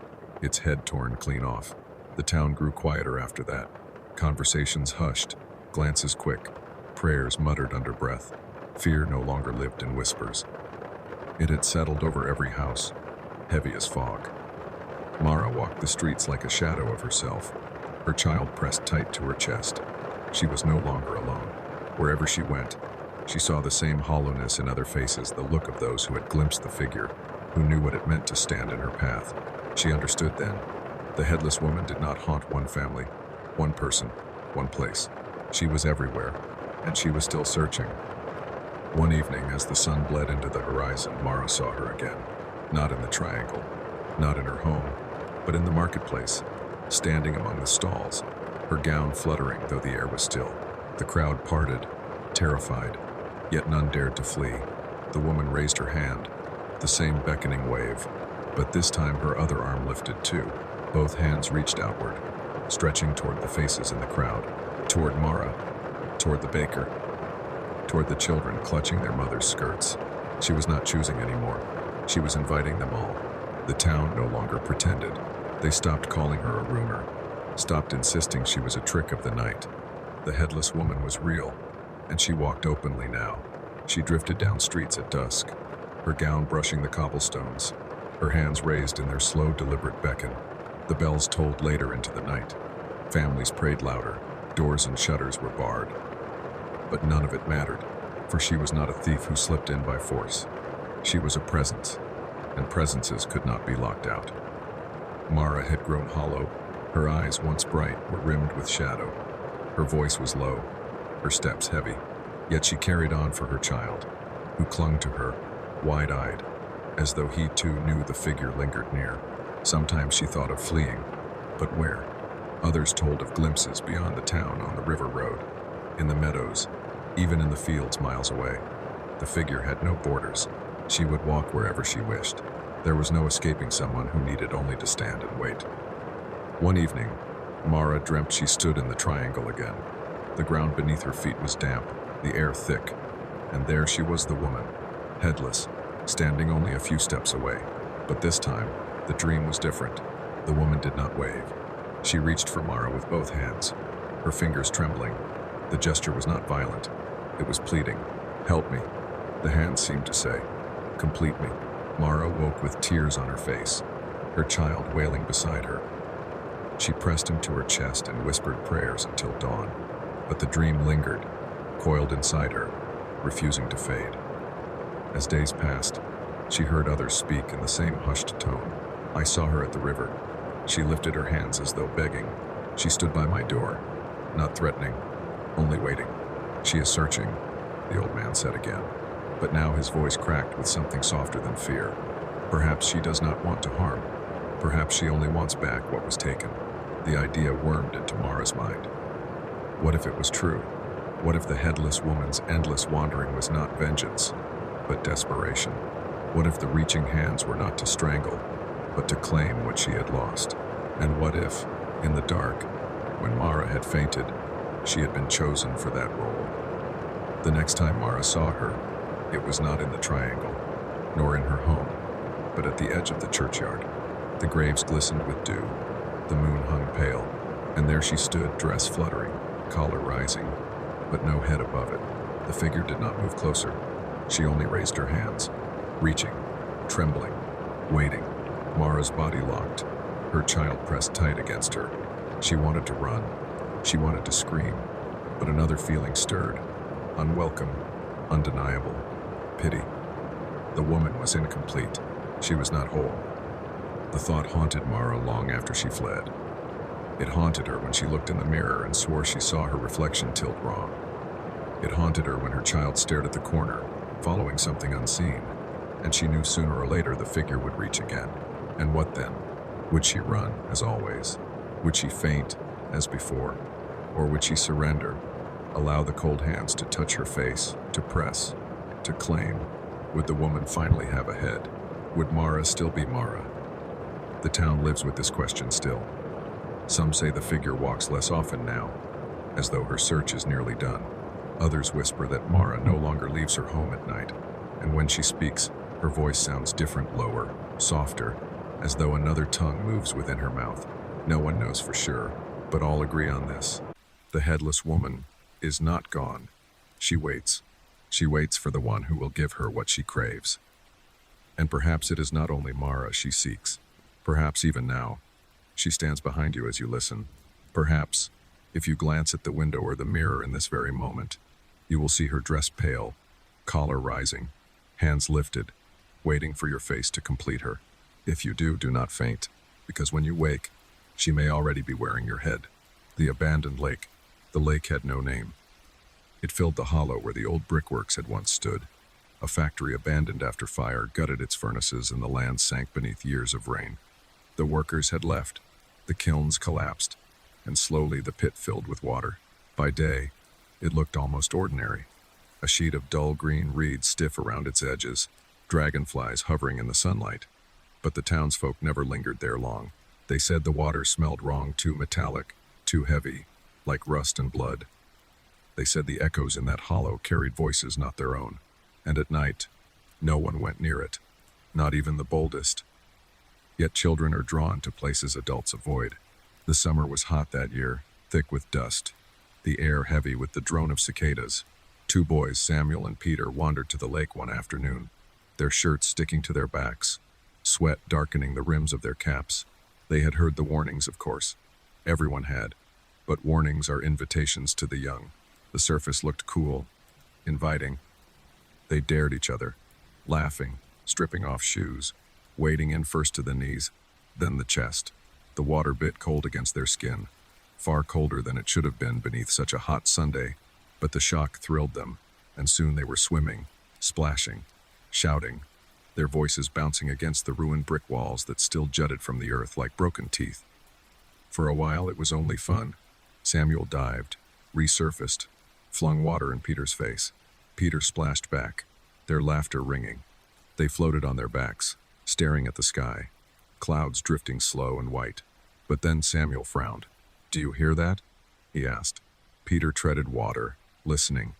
its head torn clean off. The town grew quieter after that. Conversations hushed, glances quick, prayers muttered under breath. Fear no longer lived in whispers. It had settled over every house, heavy as fog. Mara walked the streets like a shadow of herself, her child pressed tight to her chest. She was no longer alone. Wherever she went, she saw the same hollowness in other faces, the look of those who had glimpsed the figure, who knew what it meant to stand in her path. She understood then. The headless woman did not haunt one family, one person, one place. She was everywhere, and she was still searching. One evening, as the sun bled into the horizon, Mara saw her again. Not in the triangle, not in her home, but in the marketplace, standing among the stalls, her gown fluttering though the air was still. The crowd parted, terrified, yet none dared to flee. The woman raised her hand, the same beckoning wave, but this time her other arm lifted too. Both hands reached outward, stretching toward the faces in the crowd, toward Mara, toward the baker, toward the children clutching their mother's skirts. She was not choosing anymore. She was inviting them all. The town no longer pretended. They stopped calling her a rumor, stopped insisting she was a trick of the night. The headless woman was real, and she walked openly now. She drifted down streets at dusk, her gown brushing the cobblestones, her hands raised in their slow, deliberate beckon. The bells tolled later into the night. Families prayed louder. Doors and shutters were barred. But none of it mattered, for she was not a thief who slipped in by force. She was a presence, and presences could not be locked out. Mara had grown hollow. Her eyes, once bright, were rimmed with shadow. Her voice was low, her steps heavy, yet she carried on for her child, who clung to her, wide-eyed, as though he too knew the figure lingered near. Sometimes she thought of fleeing, but where? Others told of glimpses beyond the town on the river road, in the meadows, even in the fields miles away. The figure had no borders. She would walk wherever she wished. There was no escaping someone who needed only to stand and wait. One evening, Mara dreamt she stood in the triangle again. The ground beneath her feet was damp, the air thick, and there she was, the woman, headless, standing only a few steps away. But this time, the dream was different. The woman did not wave. She reached for Mara with both hands, her fingers trembling. The gesture was not violent. It was pleading. "Help me," the hands seemed to say. "Complete me." Mara woke with tears on her face, her child wailing beside her. She pressed him to her chest and whispered prayers until dawn. But the dream lingered, coiled inside her, refusing to fade. As days passed, she heard others speak in the same hushed tone. "I saw her at the river. She lifted her hands as though begging. She stood by my door, not threatening, only waiting. She is searching," the old man said again. But now his voice cracked with something softer than fear. Perhaps she does not want to harm. Perhaps she only wants back what was taken. The idea wormed into Mara's mind. What if it was true? What if the headless woman's endless wandering was not vengeance, but desperation? What if the reaching hands were not to strangle, but to claim what she had lost? And what if, in the dark, when Mara had fainted, she had been chosen for that role? The next time Mara saw her, it was not in the triangle, nor in her home, but at the edge of the churchyard. The graves glistened with dew, the moon hung pale, and there she stood, dress fluttering, collar rising, but no head above it. The figure did not move closer. She only raised her hands, reaching, trembling, waiting. Mara's body locked, her child pressed tight against her. She wanted to run. She wanted to scream, but another feeling stirred, unwelcome, undeniable, pity. The woman was incomplete. She was not whole. The thought haunted Mara long after she fled. It haunted her when she looked in the mirror and swore she saw her reflection tilt wrong. It haunted her when her child stared at the corner, following something unseen, and she knew sooner or later the figure would reach again. And what then? Would she run, as always? Would she faint, as before? Or would she surrender, allow the cold hands to touch her face, to press, to claim? Would the woman finally have a head? Would Mara still be Mara? The town lives with this question still. Some say the figure walks less often now, as though her search is nearly done. Others whisper that Mara no longer leaves her home at night, and when she speaks, her voice sounds different, lower, softer, as though another tongue moves within her mouth. No one knows for sure, but all agree on this. The headless woman is not gone. She waits. She waits for the one who will give her what she craves. And perhaps it is not only Mara she seeks. Perhaps even now, she stands behind you as you listen. Perhaps, if you glance at the window or the mirror in this very moment, you will see her dress pale, collar rising, hands lifted, waiting for your face to complete her. If you do, do not faint, because when you wake, she may already be wearing your head. The abandoned lake. The lake had no name. It filled the hollow where the old brickworks had once stood. A factory abandoned after fire gutted its furnaces and the land sank beneath years of rain. The workers had left, the kilns collapsed, and slowly the pit filled with water. By day, it looked almost ordinary. A sheet of dull green reed stiff around its edges, dragonflies hovering in the sunlight. But the townsfolk never lingered there long. They said the water smelled wrong, too metallic, too heavy, like rust and blood. They said the echoes in that hollow carried voices not their own. And at night, no one went near it, not even the boldest. Yet children are drawn to places adults avoid. The summer was hot that year, thick with dust, the air heavy with the drone of cicadas. Two boys, Samuel and Peter, wandered to the lake one afternoon, their shirts sticking to their backs, sweat darkening the rims of their caps. They had heard the warnings, of course. Everyone had, but warnings are invitations to the young. The surface looked cool, inviting. They dared each other, laughing, stripping off shoes, wading in first to the knees, then the chest. The water bit cold against their skin, far colder than it should have been beneath such a hot Sunday, but the shock thrilled them, and soon they were swimming, splashing, shouting, their voices bouncing against the ruined brick walls that still jutted from the earth like broken teeth. For a while it was only fun. Samuel dived, resurfaced, flung water in Peter's face. Peter splashed back, their laughter ringing. They floated on their backs, staring at the sky, clouds drifting slow and white. But then Samuel frowned. "Do you hear that?" he asked. Peter treaded water, listening.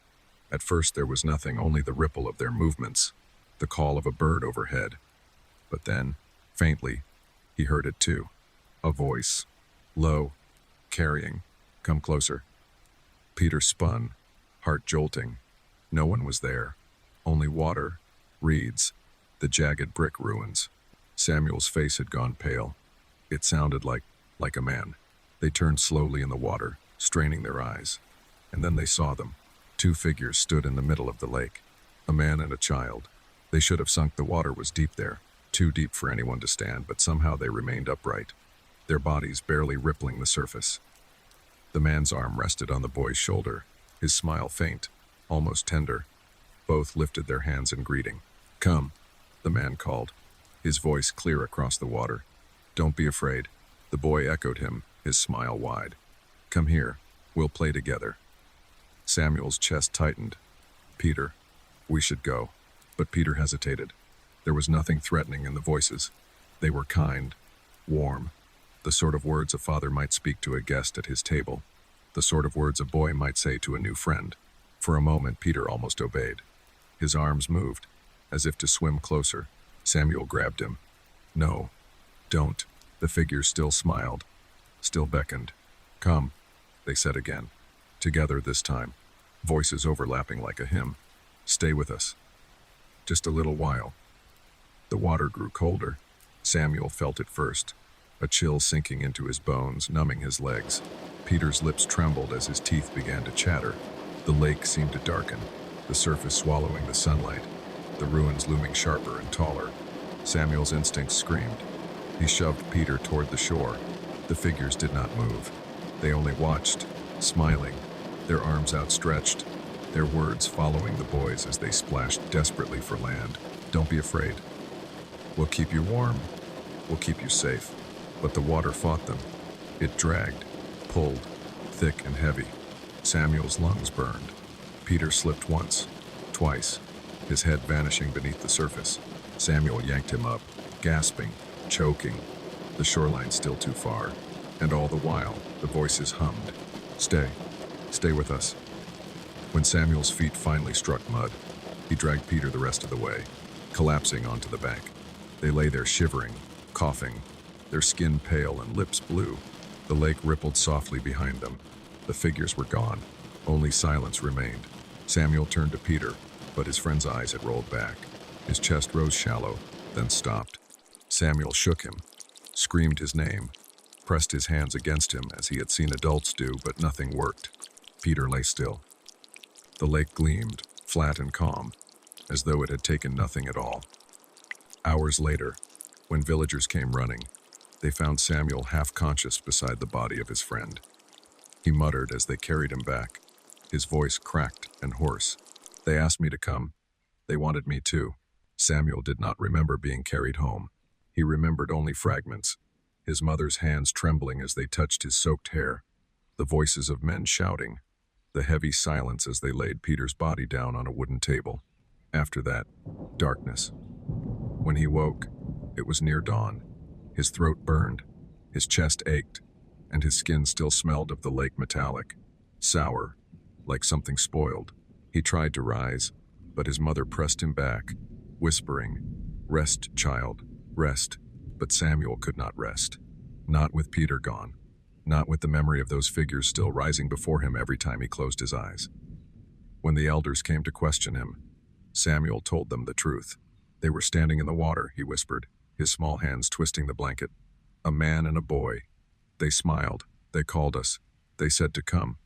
At first there was nothing, only the ripple of their movements, the call of a bird overhead. But then, faintly, he heard it too. A voice, low, carrying, "Come closer." Peter spun, heart jolting. No one was there, only water, reeds, the jagged brick ruins. Samuel's face had gone pale. It sounded like a man. They turned slowly in the water, straining their eyes. And then they saw them. Two figures stood in the middle of the lake, a man and a child. They should have sunk. The water was deep there, too deep for anyone to stand, but somehow they remained upright, their bodies barely rippling the surface. The man's arm rested on the boy's shoulder, his smile faint, almost tender. Both lifted their hands in greeting. "Come," the man called, his voice clear across the water. "Don't be afraid." The boy echoed him, his smile wide. "Come here, we'll play together." Samuel's chest tightened. "Peter, we should go." But Peter hesitated. There was nothing threatening in the voices. They were kind, warm, the sort of words a father might speak to a guest at his table, the sort of words a boy might say to a new friend. For a moment, Peter almost obeyed. His arms moved, as if to swim closer. Samuel grabbed him. "No, don't." The figures still smiled, still beckoned. "Come," they said again. Together this time, voices overlapping like a hymn. "Stay with us. Just a little while." The water grew colder. Samuel felt it first, a chill sinking into his bones, numbing his legs. Peter's lips trembled as his teeth began to chatter. The lake seemed to darken, the surface swallowing the sunlight, the ruins looming sharper and taller. Samuel's instincts screamed. He shoved Peter toward the shore. The figures did not move. They only watched, smiling, their arms outstretched, their words following the boys as they splashed desperately for land. "Don't be afraid. We'll keep you warm. We'll keep you safe." But the water fought them. It dragged, pulled, thick and heavy. Samuel's lungs burned. Peter slipped once, twice, his head vanishing beneath the surface. Samuel yanked him up, gasping, choking, the shoreline still too far. And all the while, the voices hummed. "Stay. Stay with us." When Samuel's feet finally struck mud, he dragged Peter the rest of the way, collapsing onto the bank. They lay there shivering, coughing, their skin pale and lips blue. The lake rippled softly behind them. The figures were gone. Only silence remained. Samuel turned to Peter, but his friend's eyes had rolled back. His chest rose shallow, then stopped. Samuel shook him, screamed his name, pressed his hands against him as he had seen adults do, but nothing worked. Peter lay still. The lake gleamed, flat and calm, as though it had taken nothing at all. Hours later, when villagers came running, they found Samuel half-conscious beside the body of his friend. He muttered as they carried him back, his voice cracked and hoarse. They asked me to come. They wanted me too. Samuel did not remember being carried home. He remembered only fragments, his mother's hands trembling as they touched his soaked hair, the voices of men shouting, the heavy silence as they laid Peter's body down on a wooden table. After that, darkness. When he woke, it was near dawn. His throat burned, his chest ached, and his skin still smelled of the lake metallic, sour, like something spoiled. He tried to rise, but his mother pressed him back, whispering, "Rest, child, rest." But Samuel could not rest. Not with Peter gone. Not with the memory of those figures still rising before him every time he closed his eyes. When the elders came to question him, Samuel told them the truth. They were standing in the water, he whispered, his small hands twisting the blanket. A man and a boy. They smiled. They called us. They said to come.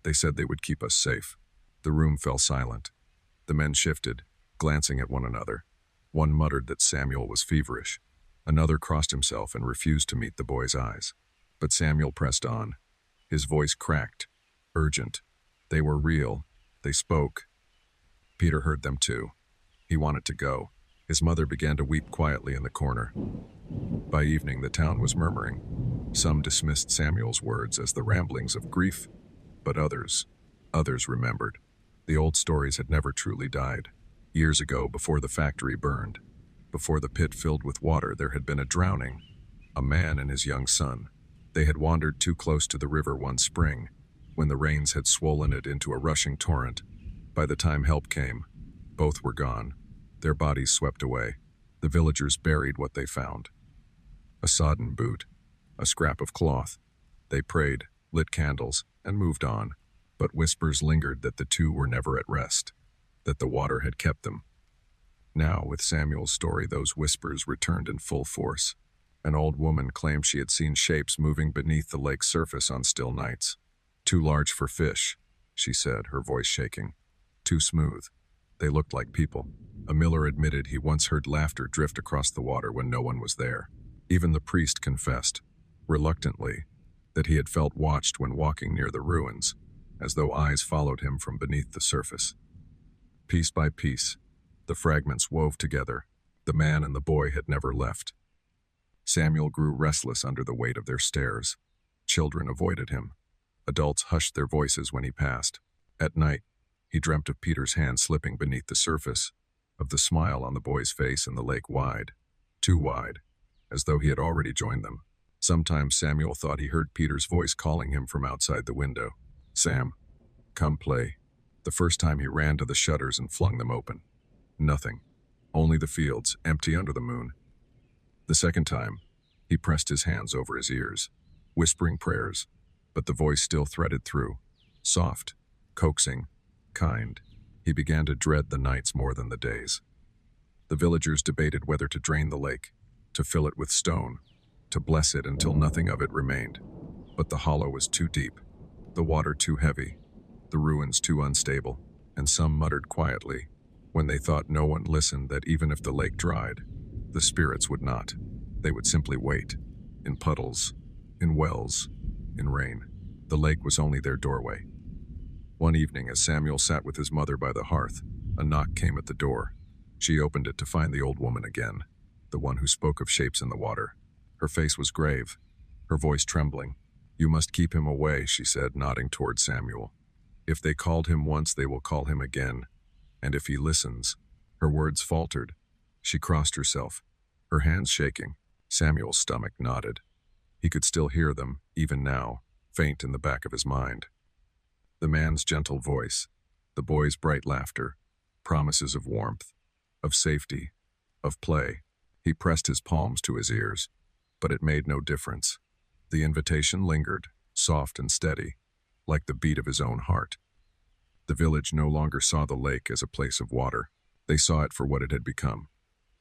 They said they would keep us safe. The room fell silent. The men shifted, glancing at one another. One muttered that Samuel was feverish. Another crossed himself and refused to meet the boy's eyes. But Samuel pressed on. His voice cracked, urgent. They were real. They spoke. Peter heard them too. He wanted to go. His mother began to weep quietly in the corner. By evening, the town was murmuring. Some dismissed Samuel's words as the ramblings of grief, but others remembered. The old stories had never truly died. Years ago, before the factory burned, before the pit filled with water, there had been a drowning, a man and his young son. They had wandered too close to the river one spring, when the rains had swollen it into a rushing torrent. By the time help came, both were gone, their bodies swept away. The villagers buried what they found. A sodden boot, a scrap of cloth. They prayed, lit candles, and moved on. But whispers lingered that the two were never at rest, that the water had kept them. Now, with Samuel's story, those whispers returned in full force. An old woman claimed she had seen shapes moving beneath the lake's surface on still nights. Too large for fish, she said, her voice shaking. Too smooth. They looked like people. A miller admitted he once heard laughter drift across the water when no one was there. Even the priest confessed, reluctantly, that he had felt watched when walking near the ruins, as though eyes followed him from beneath the surface. Piece by piece, the fragments wove together. The man and the boy had never left. Samuel grew restless under the weight of their stares. Children avoided him. Adults hushed their voices when he passed. At night, he dreamt of Peter's hand slipping beneath the surface, of the smile on the boy's face and the lake wide, too wide, as though he had already joined them. Sometimes Samuel thought he heard Peter's voice calling him from outside the window. "Sam, come play." The first time he ran to the shutters and flung them open. Nothing. Only the fields, empty under the moon. The second time, he pressed his hands over his ears, whispering prayers, but the voice still threaded through, soft, coaxing, kind. He began to dread the nights more than the days. The villagers debated whether to drain the lake, to fill it with stone, to bless it until nothing of it remained. But the hollow was too deep, the water too heavy, the ruins too unstable, and some muttered quietly, when they thought no one listened, that even if the lake dried, the spirits would not. They would simply wait, in puddles, in wells, in rain. The lake was only their doorway. One evening, as Samuel sat with his mother by the hearth, a knock came at the door. She opened it to find the old woman again, the one who spoke of shapes in the water. Her face was grave, her voice trembling. "You must keep him away," she said, nodding toward Samuel. "If they called him once, they will call him again. And if he listens..." Her words faltered. She crossed herself, her hands shaking. Samuel's stomach knotted. He could still hear them, even now, faint in the back of his mind. The man's gentle voice, the boy's bright laughter, promises of warmth, of safety, of play. He pressed his palms to his ears, but it made no difference. The invitation lingered, soft and steady, like the beat of his own heart. The village no longer saw the lake as a place of water. They saw it for what it had become,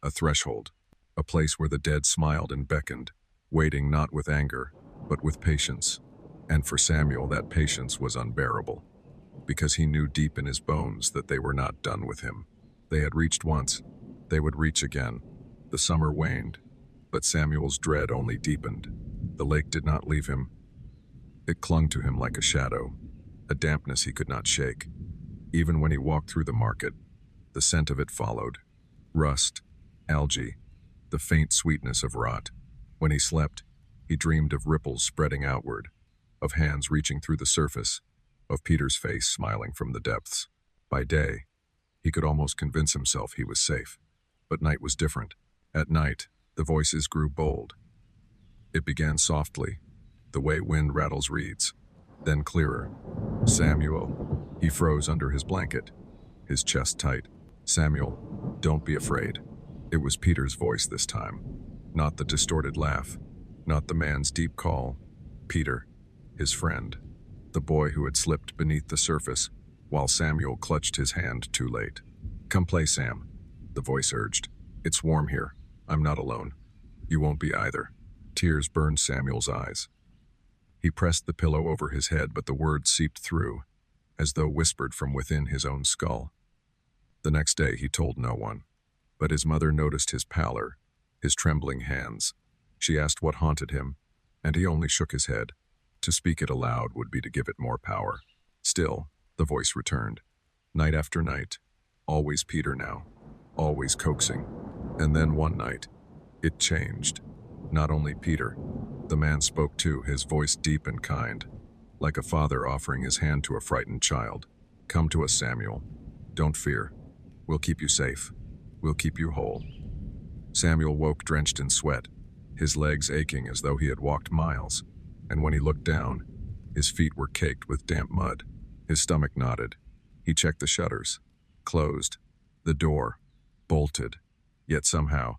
a threshold, a place where the dead smiled and beckoned, waiting not with anger, but with patience. And for Samuel, that patience was unbearable, because he knew deep in his bones that they were not done with him. They had reached once, they would reach again. The summer waned, but Samuel's dread only deepened. The lake did not leave him. It clung to him like a shadow, a dampness he could not shake. Even when he walked through the market, the scent of it followed. Rust, algae, the faint sweetness of rot. When he slept, he dreamed of ripples spreading outward, of hands reaching through the surface, of Peter's face smiling from the depths. By day, he could almost convince himself he was safe. But night was different. At night, the voices grew bold. It began softly, the way wind rattles reeds, then clearer. Samuel. He froze under his blanket, his chest tight. Samuel, don't be afraid. It was Peter's voice this time. Not the distorted laugh, not the man's deep call. Peter, his friend, the boy who had slipped beneath the surface, while Samuel clutched his hand too late. Come play, Sam, the voice urged. It's warm here. I'm not alone. You won't be either. Tears burned Samuel's eyes. He pressed the pillow over his head, but the words seeped through, as though whispered from within his own skull. The next day he told no one, but his mother noticed his pallor, his trembling hands. She asked what haunted him, and he only shook his head. To speak it aloud would be to give it more power. Still, the voice returned. Night after night, always Peter now, always coaxing. And then one night, it changed. Not only Peter. The man spoke too, his voice deep and kind, like a father offering his hand to a frightened child. Come to us, Samuel. Don't fear. We'll keep you safe. We'll keep you whole. Samuel woke drenched in sweat, his legs aching as though he had walked miles, and when he looked down, his feet were caked with damp mud. His stomach knotted. He checked the shutters. Closed. The door. Bolted. Yet somehow,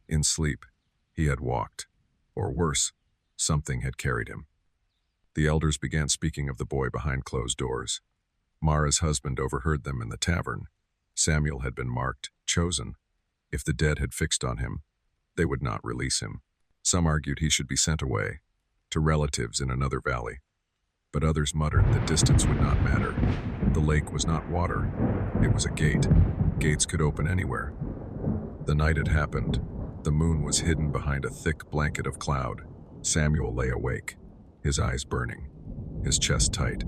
in sleep, he had walked. Or worse, something had carried him. The elders began speaking of the boy behind closed doors. Mara's husband overheard them in the tavern. Samuel had been marked, chosen. If the dead had fixed on him, they would not release him. Some argued he should be sent away, to relatives in another valley. But others muttered that distance would not matter. The lake was not water. It was a gate. Gates could open anywhere. The night had happened. The moon was hidden behind a thick blanket of cloud. Samuel lay awake, his eyes burning, his chest tight.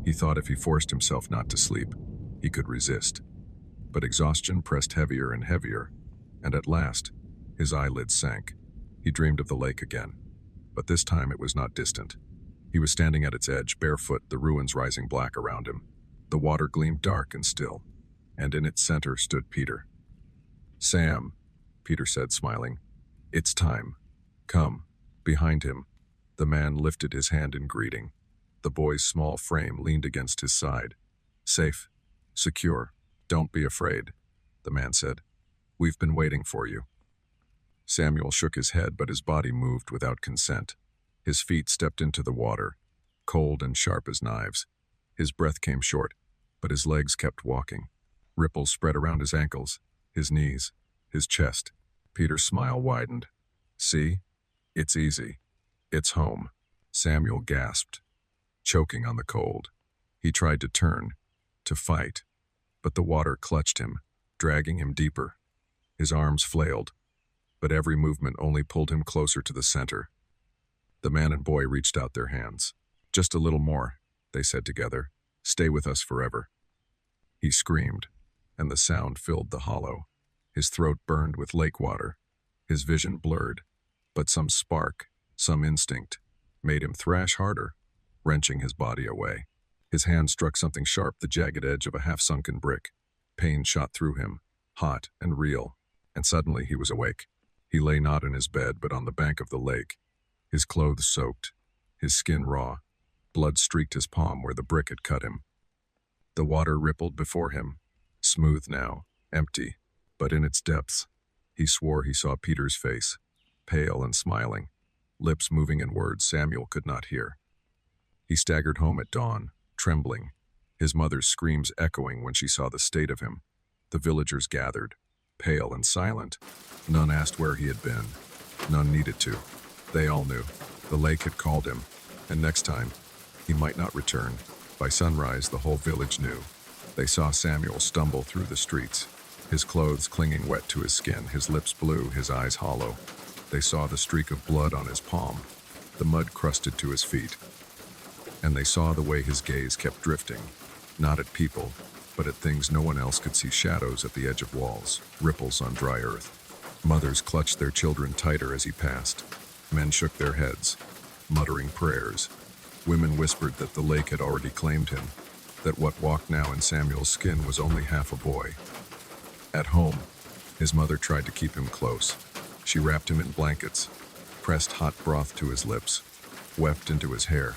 He thought if he forced himself not to sleep, he could resist. But exhaustion pressed heavier and heavier, and at last, his eyelids sank. He dreamed of the lake again, but this time it was not distant. He was standing at its edge, barefoot, the ruins rising black around him. The water gleamed dark and still, and in its center stood Peter. Sam, Peter said, smiling. It's time. Come. Behind him, the man lifted his hand in greeting. The boy's small frame leaned against his side. Safe. Secure. Don't be afraid, the man said. We've been waiting for you. Samuel shook his head, but his body moved without consent. His feet stepped into the water, cold and sharp as knives. His breath came short, but his legs kept walking. Ripples spread around his ankles, his knees, his chest. Peter's smile widened. See? It's easy. It's home. Samuel gasped, choking on the cold. He tried to turn, to fight, but the water clutched him, dragging him deeper. His arms flailed, but every movement only pulled him closer to the center. The man and boy reached out their hands. Just a little more, they said together. Stay with us forever. He screamed, and the sound filled the hollow. His throat burned with lake water. His vision blurred, but some spark, some instinct, made him thrash harder, wrenching his body away. His hand struck something sharp, the jagged edge of a half-sunken brick. Pain shot through him, hot and real, and suddenly he was awake. He lay not in his bed, but on the bank of the lake, his clothes soaked, his skin raw. Blood streaked his palm where the brick had cut him. The water rippled before him, smooth now, empty, but in its depths, he swore he saw Peter's face, pale and smiling, lips moving in words Samuel could not hear. He staggered home at dawn, trembling, his mother's screams echoing when she saw the state of him. The villagers gathered, pale and silent. None asked where he had been. None needed to. They all knew. The lake had called him, and next time, he might not return. By sunrise, the whole village knew. They saw Samuel stumble through the streets, his clothes clinging wet to his skin, his lips blue, his eyes hollow. They saw the streak of blood on his palm, the mud crusted to his feet. And they saw the way his gaze kept drifting, not at people, but at things no one else could see: shadows at the edge of walls, ripples on dry earth. Mothers clutched their children tighter as he passed. Men shook their heads, muttering prayers. Women whispered that the lake had already claimed him, that what walked now in Samuel's skin was only half a boy. At home, his mother tried to keep him close. She wrapped him in blankets, pressed hot broth to his lips, wept into his hair,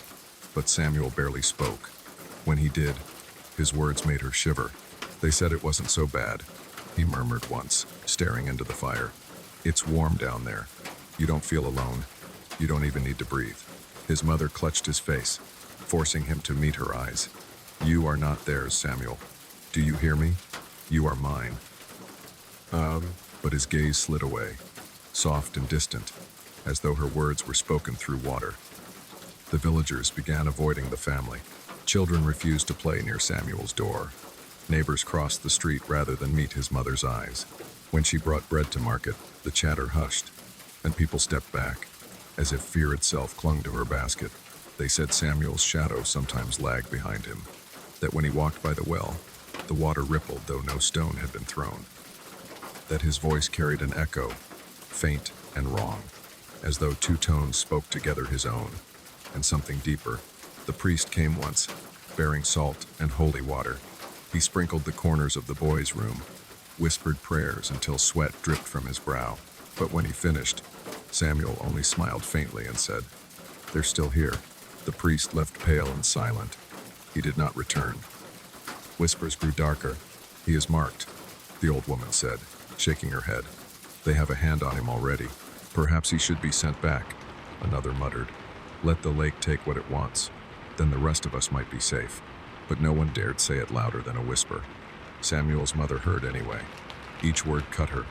but Samuel barely spoke. When he did, his words made her shiver. They said it wasn't so bad, he murmured once, staring into the fire. It's warm down there. You don't feel alone. You don't even need to breathe. His mother clutched his face, forcing him to meet her eyes. You are not theirs, Samuel. Do you hear me? You are mine. But his gaze slid away, soft and distant, as though her words were spoken through water. The villagers began avoiding the family. Children refused to play near Samuel's door. Neighbors crossed the street rather than meet his mother's eyes. When she brought bread to market, the chatter hushed, and people stepped back, as if fear itself clung to her basket. They said Samuel's shadow sometimes lagged behind him, that when he walked by the well, the water rippled though no stone had been thrown, that his voice carried an echo, faint and wrong, as though two tones spoke together his own, and something deeper. The priest came once, bearing salt and holy water. He sprinkled the corners of the boys' room, whispered prayers until sweat dripped from his brow. But when he finished, Samuel only smiled faintly and said, "They're still here." The priest left pale and silent. He did not return. Whispers grew darker. "He is marked," the old woman said, shaking her head. "They have a hand on him already. Perhaps he should be sent back," another muttered. "Let the lake take what it wants. Then the rest of us might be safe." But no one dared say it louder than a whisper. Samuel's mother heard anyway. Each word cut her,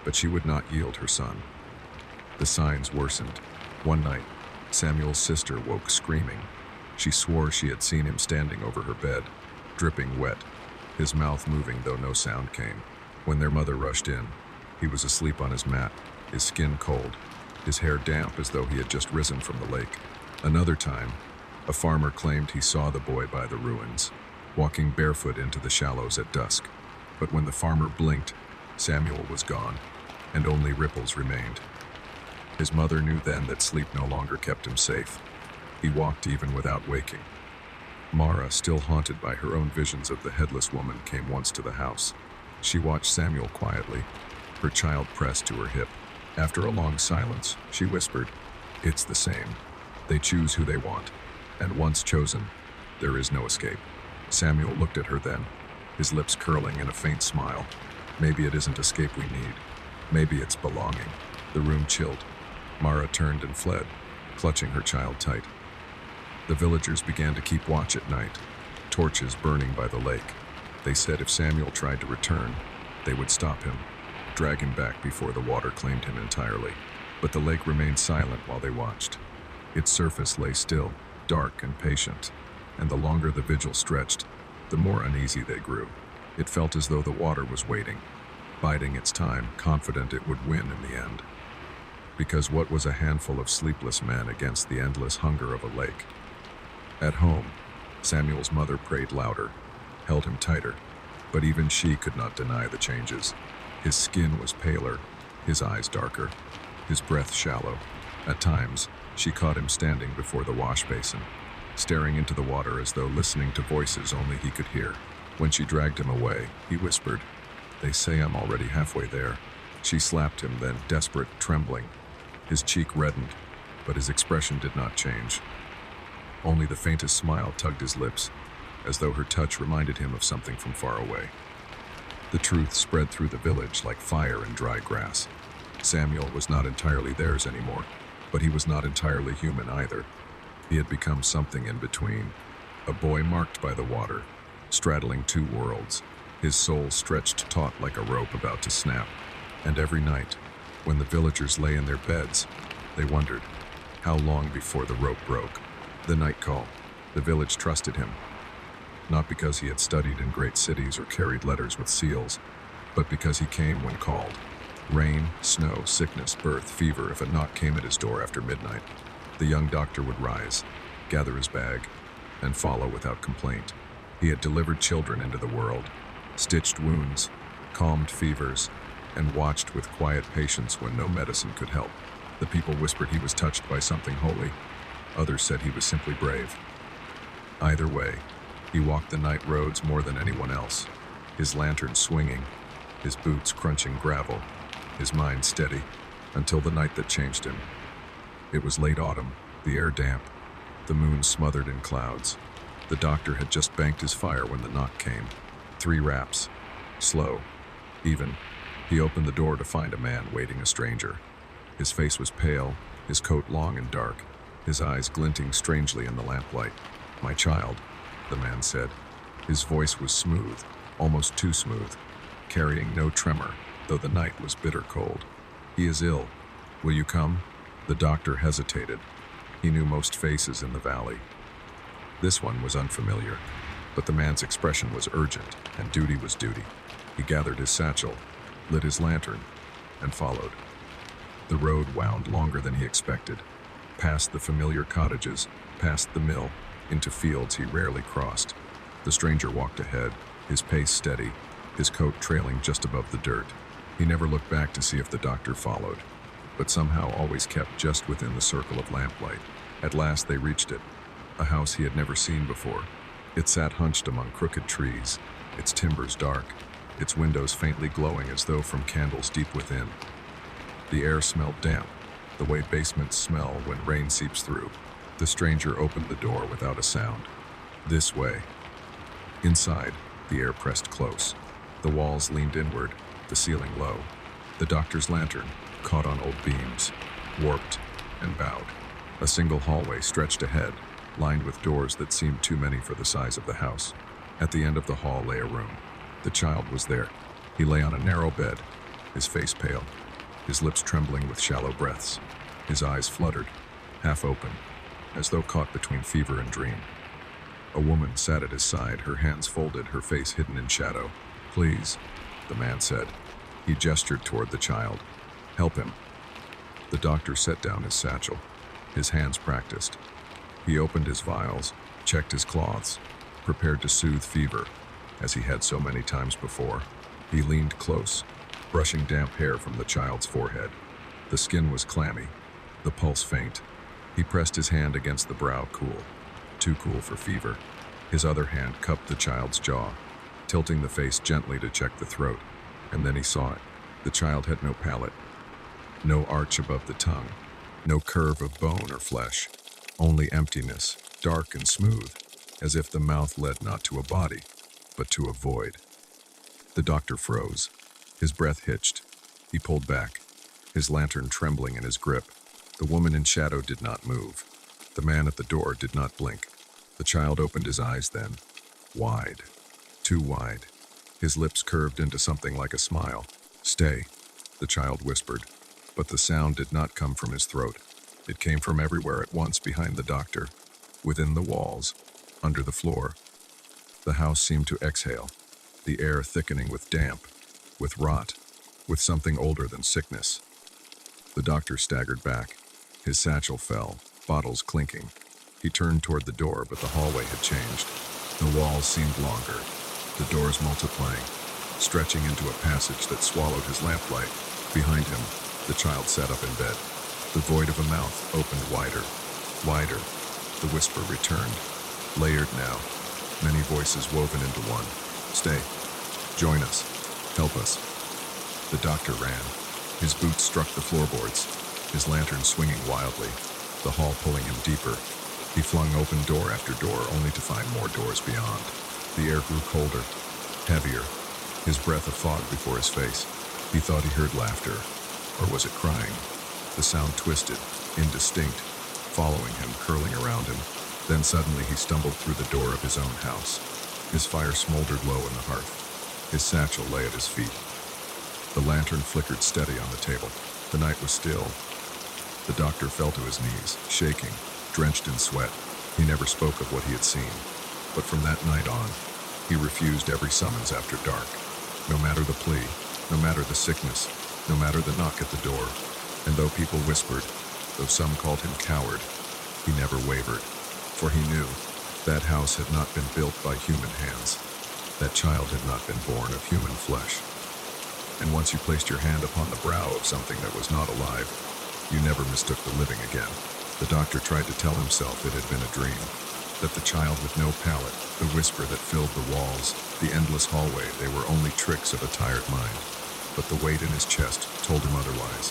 but she would not yield her son. The signs worsened. One night, Samuel's sister woke screaming. She swore she had seen him standing over her bed, dripping wet, his mouth moving though no sound came. When their mother rushed in, he was asleep on his mat, his skin cold, his hair damp as though he had just risen from the lake. Another time, a farmer claimed he saw the boy by the ruins, walking barefoot into the shallows at dusk. But when the farmer blinked, Samuel was gone, and only ripples remained. His mother knew then that sleep no longer kept him safe. He walked even without waking. Mara, still haunted by her own visions of the headless woman, came once to the house. She watched Samuel quietly, her child pressed to her hip. After a long silence, she whispered, "It's the same. They choose who they want, and once chosen, there is no escape." Samuel looked at her then, his lips curling in a faint smile. "Maybe it isn't escape we need. Maybe it's belonging." The room chilled. Mara turned and fled, clutching her child tight. The villagers began to keep watch at night, torches burning by the lake. They said if Samuel tried to return, they would stop him, drag him back before the water claimed him entirely. But the lake remained silent while they watched. Its surface lay still, dark and patient, and the longer the vigil stretched, the more uneasy they grew. It felt as though the water was waiting, biding its time, confident it would win in the end. Because what was a handful of sleepless men against the endless hunger of a lake? At home, Samuel's mother prayed louder, held him tighter, but even she could not deny the changes. His skin was paler, his eyes darker, his breath shallow. At times, she caught him standing before the wash basin, staring into the water as though listening to voices only he could hear. When she dragged him away, he whispered, "They say I'm already halfway there." She slapped him then, desperate, trembling. His cheek reddened, but his expression did not change. Only the faintest smile tugged his lips, as though her touch reminded him of something from far away. The truth spread through the village like fire in dry grass. Samuel was not entirely theirs anymore, but he was not entirely human either. He had become something in between, a boy marked by the water, straddling two worlds, his soul stretched taut like a rope about to snap. And every night, when the villagers lay in their beds, they wondered, how long before the rope broke? The night call. The village trusted him, not because he had studied in great cities or carried letters with seals, but because he came when called. Rain, snow, sickness, birth, fever, if a knock came at his door after midnight, the young doctor would rise, gather his bag, and follow without complaint. He had delivered children into the world, stitched wounds, calmed fevers, and watched with quiet patience when no medicine could help. The people whispered he was touched by something holy. Others said he was simply brave. Either way, he walked the night roads more than anyone else, his lantern swinging, his boots crunching gravel, his mind steady, until the night that changed him. It was late autumn, the air damp, the moon smothered in clouds. The doctor had just banked his fire when the knock came. 3 raps. Slow. Even. He opened the door to find a man waiting, a stranger. His face was pale, his coat long and dark, his eyes glinting strangely in the lamplight. "My child," the man said. His voice was smooth, almost too smooth, carrying no tremor, though the night was bitter cold. "He is ill. Will you come?" The doctor hesitated. He knew most faces in the valley. This one was unfamiliar, but the man's expression was urgent, and duty was duty. He gathered his satchel, lit his lantern, and followed. The road wound longer than he expected, past the familiar cottages, past the mill, into fields he rarely crossed. The stranger walked ahead, his pace steady, his coat trailing just above the dirt. He never looked back to see if the doctor followed, but somehow always kept just within the circle of lamplight. At last they reached it, a house he had never seen before. It sat hunched among crooked trees, its timbers dark, its windows faintly glowing as though from candles deep within. The air smelled damp, the way basements smell when rain seeps through. The stranger opened the door without a sound. "This way." Inside, the air pressed close. The walls leaned inward, the ceiling low. The doctor's lantern caught on old beams, warped and bowed. A single hallway stretched ahead, lined with doors that seemed too many for the size of the house. At the end of the hall lay a room. The child was there. He lay on a narrow bed, his face pale, his lips trembling with shallow breaths. His eyes fluttered, half open, as though caught between fever and dream. A woman sat at his side, her hands folded, her face hidden in shadow. "Please," the man said. He gestured toward the child. "Help him." The doctor set down his satchel, his hands practiced. He opened his vials, checked his cloths, prepared to soothe fever, as he had so many times before. He leaned close, brushing damp hair from the child's forehead. The skin was clammy, the pulse faint. He pressed his hand against the brow, cool, too cool for fever. His other hand cupped the child's jaw, tilting the face gently to check the throat. And then he saw it. The child had no palate, no arch above the tongue, no curve of bone or flesh, only emptiness, dark and smooth, as if the mouth led not to a body, but to a void. The doctor froze. His breath hitched. He pulled back, his lantern trembling in his grip. The woman in shadow did not move. The man at the door did not blink. The child opened his eyes then, wide, too wide. His lips curved into something like a smile. "Stay," the child whispered, but the sound did not come from his throat. It came from everywhere at once behind the doctor, within the walls, under the floor. The house seemed to exhale, the air thickening with damp, with rot, with something older than sickness. The doctor staggered back. His satchel fell, bottles clinking. He turned toward the door, but the hallway had changed. The walls seemed longer, the doors multiplying, stretching into a passage that swallowed his lamplight. Behind him, the child sat up in bed. The void of a mouth opened wider, wider. The whisper returned, layered now, many voices woven into one. "Stay. Join us. Help us." The doctor ran. His boots struck the floorboards, his lantern swinging wildly, the hall pulling him deeper. He flung open door after door, only to find more doors beyond. The air grew colder, heavier, his breath a fog before his face. He thought he heard laughter, or was it crying? The sound twisted, indistinct, following him, curling around him. Then suddenly he stumbled through the door of his own house. His fire smoldered low in the hearth. His satchel lay at his feet. The lantern flickered steady on the table. The night was still. The doctor fell to his knees, shaking, drenched in sweat. He never spoke of what he had seen. But from that night on, he refused every summons after dark. No matter the plea, no matter the sickness, no matter the knock at the door. And though people whispered, though some called him coward, he never wavered. For he knew, That house had not been built by human hands. That child had not been born of human flesh. And once you placed your hand upon the brow of something that was not alive, you never mistook the living again. The doctor tried to tell himself it had been a dream, that the child with no palate, the whisper that filled the walls, the endless hallway, they were only tricks of a tired mind. But the weight in his chest told him otherwise.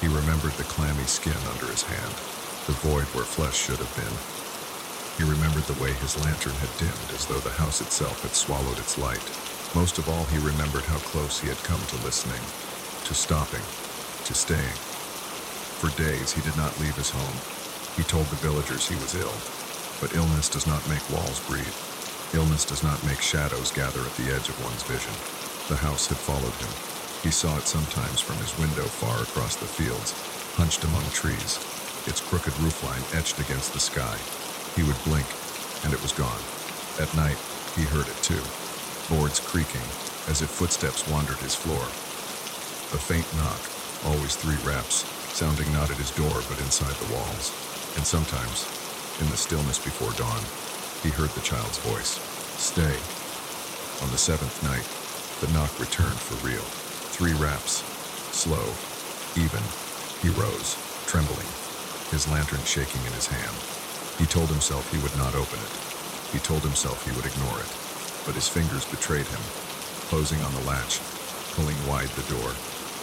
He remembered the clammy skin under his hand, the void where flesh should have been. He remembered the way his lantern had dimmed, as though the house itself had swallowed its light. Most of all, he remembered how close he had come to listening, to stopping, to staying. For days, he did not leave his home. He told the villagers he was ill. But illness does not make walls breathe. Illness does not make shadows gather at the edge of one's vision. The house had followed him. He saw it sometimes from his window far across the fields, hunched among trees, its crooked roofline etched against the sky. He would blink, and it was gone. At night, he heard it too, boards creaking, as if footsteps wandered his floor. A faint knock, always 3 raps, sounding not at his door but inside the walls. And sometimes, in the stillness before dawn, he heard the child's voice. Stay. On the 7th night, the knock returned for real. 3 raps, slow, even. He rose, trembling, his lantern shaking in his hand. He told himself he would not open it. He told himself he would ignore it. But his fingers betrayed him, closing on the latch, pulling wide the door.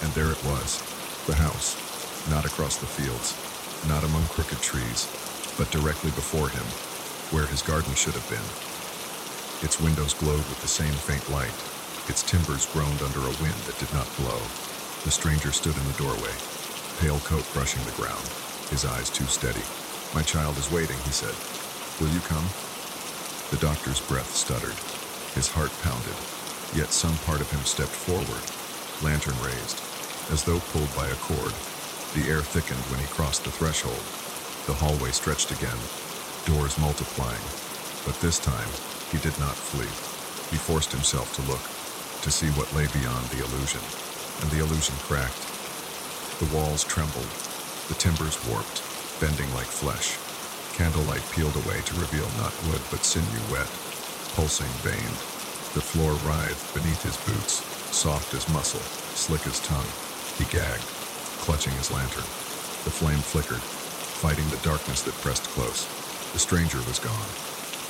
And there it was, the house, not across the fields, not among crooked trees, but directly before him, where his garden should have been. Its windows glowed with the same faint light. Its timbers groaned under a wind that did not blow. The stranger stood in the doorway, pale coat brushing the ground, his eyes too steady. My child is waiting, he said. Will you come? The doctor's breath stuttered. His heart pounded, yet some part of him stepped forward, lantern raised, as though pulled by a cord. The air thickened when he crossed the threshold. The hallway stretched again, doors multiplying. But this time, he did not flee. He forced himself to look, to see what lay beyond the illusion. And the illusion cracked. The walls trembled, the timbers warped, bending like flesh. Candlelight peeled away to reveal not wood but sinew wet, pulsing veined. The floor writhed beneath his boots, soft as muscle, slick as tongue. He gagged, clutching his lantern. The flame flickered, fighting the darkness that pressed close. The stranger was gone.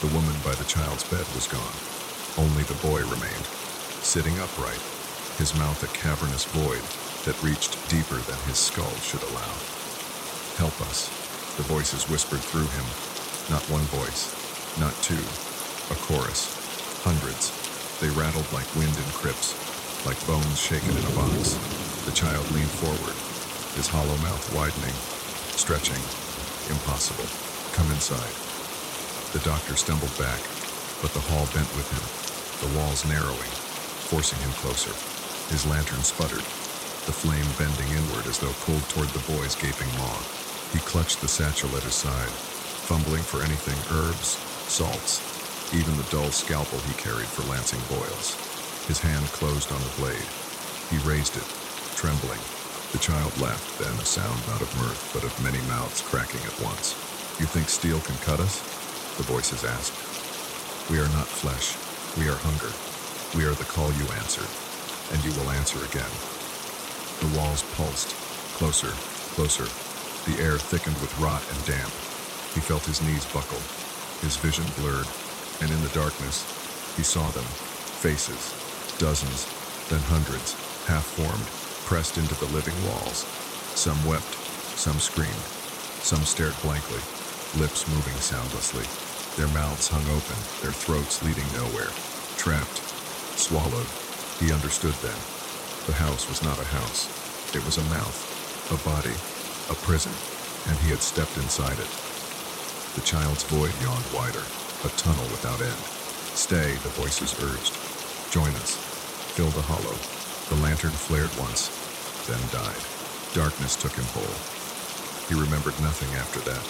The woman by the child's bed was gone. Only the boy remained, sitting upright, his mouth a cavernous void that reached deeper than his skull should allow. Help us, the voices whispered through him. Not one voice, not 2, a chorus, hundreds. They rattled like wind in crypts, like bones shaken in a box. The child leaned forward, his hollow mouth widening, stretching. Impossible. Come inside. The doctor stumbled back, but the hall bent with him, the walls narrowing, forcing him closer. His lantern sputtered, the flame bending inward as though pulled toward the boy's gaping maw. He clutched the satchel at his side, fumbling for anything, herbs, salts, even the dull scalpel he carried for lancing boils. His hand closed on the blade. He raised it, trembling. The child laughed then, a sound not of mirth, but of many mouths cracking at once. You think steel can cut us? The voices asked. We are not flesh. We are hunger. We are the call you answered, and you will answer again. The walls pulsed, closer, closer. The air thickened with rot and damp. He felt his knees buckle, his vision blurred, and in the darkness, he saw them, faces, dozens, then hundreds, half-formed, pressed into the living walls. Some wept, some screamed, some stared blankly, lips moving soundlessly. Their mouths hung open, their throats leading nowhere. Trapped, swallowed. He understood then. The house was not a house. It was a mouth, a body, a prison, and he had stepped inside it. The child's void yawned wider, a tunnel without end. Stay, the voices urged. Join us. Fill the hollow. The lantern flared once, then died. Darkness took him whole. He remembered nothing after that,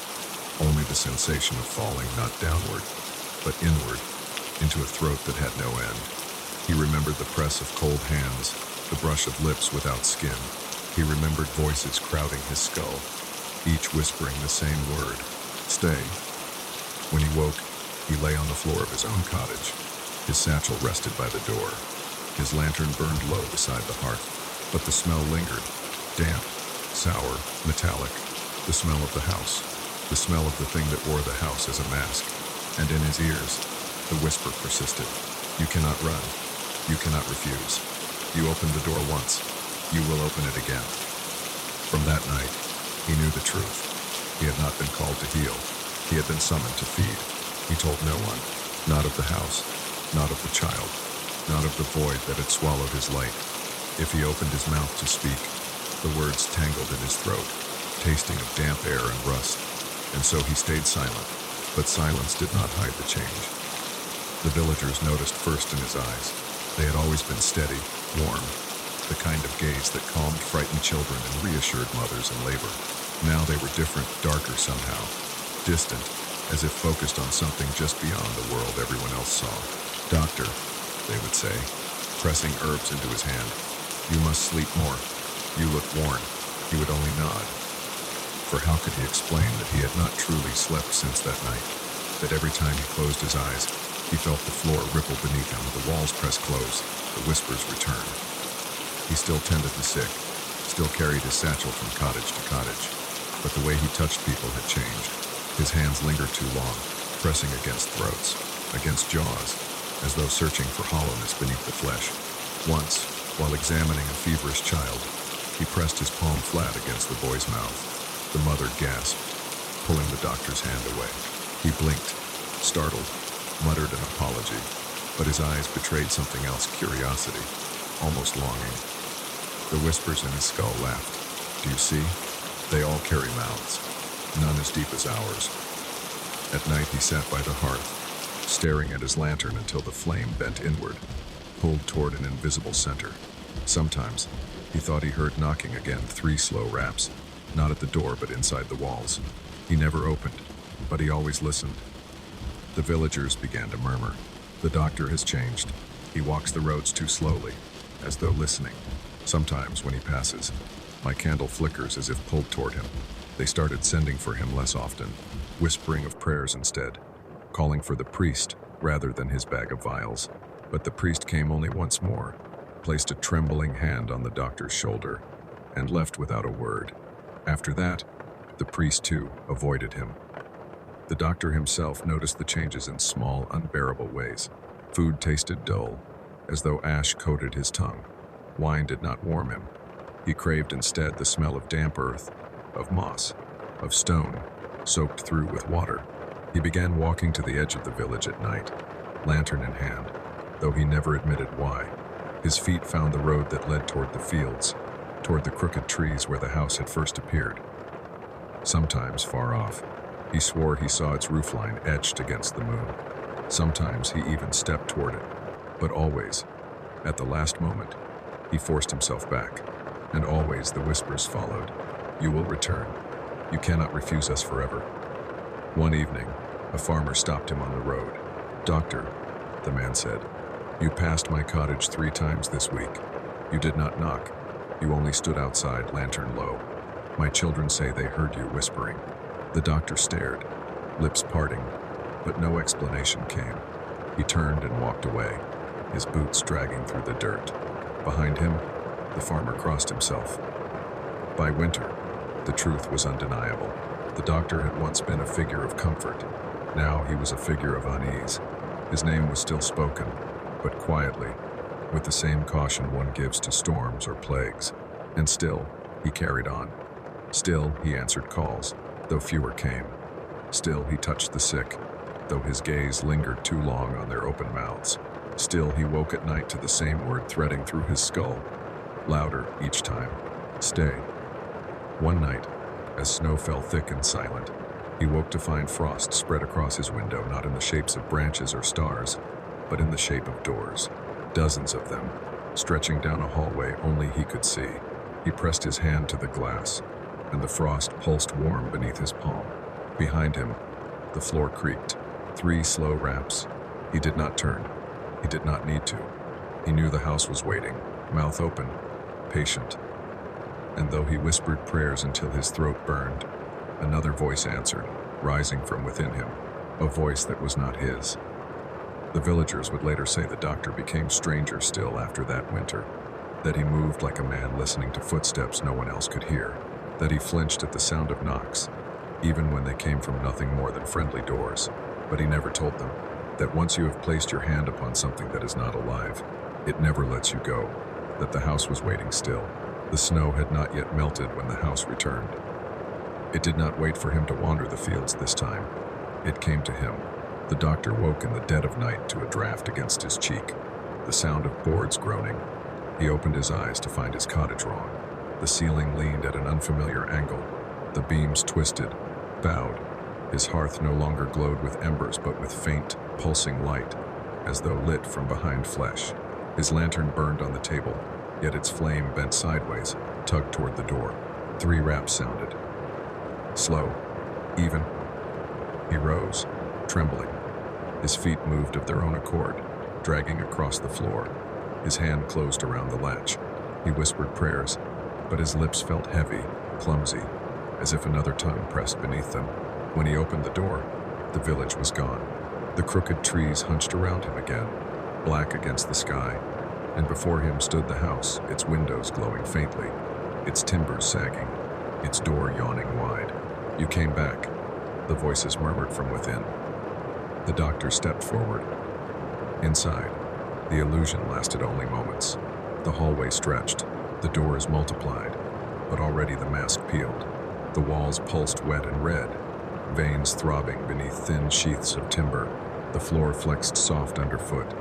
only the sensation of falling not downward, but inward, into a throat that had no end. He remembered the press of cold hands, the brush of lips without skin. He remembered voices crowding his skull, each whispering the same word, stay. When he woke, He lay on the floor of his own cottage. His satchel rested by the door. His lantern burned low beside the hearth, but the smell lingered, damp, sour, metallic, the smell of the house, the smell of the thing that wore the house as a mask. And in his ears, the whisper persisted. You cannot run. You cannot refuse. You opened the door once. You will open it again. From that night, he knew the truth. He had not been called to heal. He had been summoned to feed. He told no one, not of the house, not of the child, not of the void that had swallowed his light. If he opened his mouth to speak, the words tangled in his throat, tasting of damp air and rust. And so he stayed silent, but silence did not hide the change. The villagers noticed first in his eyes. They had always been steady, warm, the kind of gaze that calmed frightened children and reassured mothers in labor. Now they were different, darker somehow, distant, as if focused on something just beyond the world everyone else saw. Doctor, they would say, pressing herbs into his hand. You must sleep more. You look worn. He would only nod. For how could he explain that he had not truly slept since that night? That every time he closed his eyes, he felt the floor ripple beneath him, the walls press close, the whispers return. He still tended the sick, still carried his satchel from cottage to cottage, but the way he touched people had changed. His hands lingered too long, pressing against throats, against jaws, as though searching for hollowness beneath the flesh. Once, while examining a feverish child, he pressed his palm flat against the boy's mouth. The mother gasped, pulling the doctor's hand away. He blinked, startled, muttered an apology, but his eyes betrayed something else, curiosity, almost longing. The whispers in his skull laughed. Do you see? They all carry mouths, none as deep as ours. At night he sat by the hearth, staring at his lantern until the flame bent inward, pulled toward an invisible center. Sometimes he thought he heard knocking again, 3 slow raps, not at the door but inside the walls. He never opened, but he always listened. The villagers began to murmur. The doctor has changed. He walks the roads too slowly, as though listening. Sometimes when he passes, my candle flickers as if pulled toward him. They started sending for him less often, whispering of prayers instead, calling for the priest rather than his bag of vials. But the priest came only once more, placed a trembling hand on the doctor's shoulder, and left without a word. After that, the priest too avoided him. The doctor himself noticed the changes in small, unbearable ways. Food tasted dull, as though ash coated his tongue. Wine did not warm him. He craved instead the smell of damp earth, of moss, of stone, soaked through with water. He began walking to the edge of the village at night, lantern in hand, though he never admitted why. His feet found the road that led toward the fields, toward the crooked trees where the house had first appeared. Sometimes, far off, he swore he saw its roofline etched against the moon. Sometimes he even stepped toward it, but always, at the last moment, he forced himself back, and always the whispers followed. You will return. You cannot refuse us forever. One evening, a farmer stopped him on the road. Doctor, the man said, you passed my cottage 3 times this week. You did not knock. You only stood outside, lantern low. My children say they heard you whispering. The doctor stared, lips parting, but no explanation came. He turned and walked away, his boots dragging through the dirt. Behind him, the farmer crossed himself. By winter, the truth was undeniable. The doctor had once been a figure of comfort. Now he was a figure of unease. His name was still spoken, but quietly, with the same caution one gives to storms or plagues. And still, he carried on. Still, he answered calls, though fewer came. Still, he touched the sick, though his gaze lingered too long on their open mouths. Still, he woke at night to the same word threading through his skull, louder each time, stay. One night, as snow fell thick and silent, he woke to find frost spread across his window, not in the shapes of branches or stars, but in the shape of doors, dozens of them, stretching down a hallway only he could see. He pressed his hand to the glass, and the frost pulsed warm beneath his palm. Behind him, the floor creaked. 3 slow raps. He did not turn. He did not need to. He knew the house was waiting, mouth open, patient. And though he whispered prayers until his throat burned, another voice answered, rising from within him. a voice that was not his. The villagers would later say the doctor became stranger still after that winter, that he moved like a man listening to footsteps no one else could hear, that he flinched at the sound of knocks, even when they came from nothing more than friendly doors. But he never told them that once you have placed your hand upon something that is not alive, it never lets you go, that the house was waiting still. The snow had not yet melted when the house returned. It did not wait for him to wander the fields this time. It came to him. The doctor woke in the dead of night to a draft against his cheek, the sound of boards groaning. He opened his eyes to find his cottage wrong. The ceiling leaned at an unfamiliar angle. The beams twisted, bowed. His hearth no longer glowed with embers but with faint, pulsing light, as though lit from behind flesh. His lantern burned on the table, yet its flame bent sideways, tugged toward the door. 3 raps sounded. Slow, even. He rose, trembling. His feet moved of their own accord, dragging across the floor. His hand closed around the latch. He whispered prayers, but his lips felt heavy, clumsy, as if another tongue pressed beneath them. When he opened the door, the village was gone. The crooked trees hunched around him again, black against the sky, and before him stood the house, its windows glowing faintly, its timbers sagging, its door yawning wide. "You came back," the voices murmured from within. The doctor stepped forward. Inside, the illusion lasted only moments. The hallway stretched, the doors multiplied, but already the mask peeled. The walls pulsed wet and red, veins throbbing beneath thin sheaths of timber. The floor flexed soft underfoot,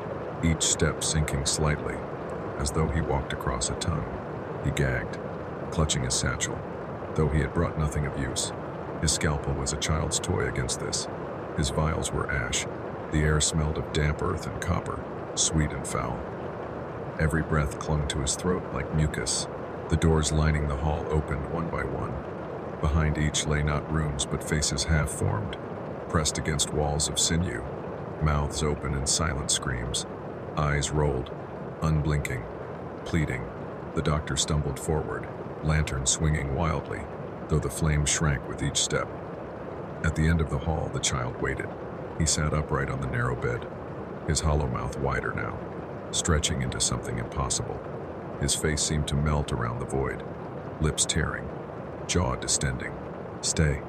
each step sinking slightly, as though he walked across a tongue. He gagged, clutching his satchel, though he had brought nothing of use. His scalpel was a child's toy against this. His vials were ash. The air smelled of damp earth and copper, sweet and foul. Every breath clung to his throat like mucus. The doors lining the hall opened one by one. Behind each lay not rooms but faces half-formed, pressed against walls of sinew, mouths open in silent screams, eyes rolled, unblinking, pleading. The doctor stumbled forward, lantern swinging wildly, though the flame shrank with each step. At the end of the hall, the child waited. He sat upright on the narrow bed, his hollow mouth wider now, stretching into something impossible. His face seemed to melt around the void, lips tearing, jaw distending. "Stay,"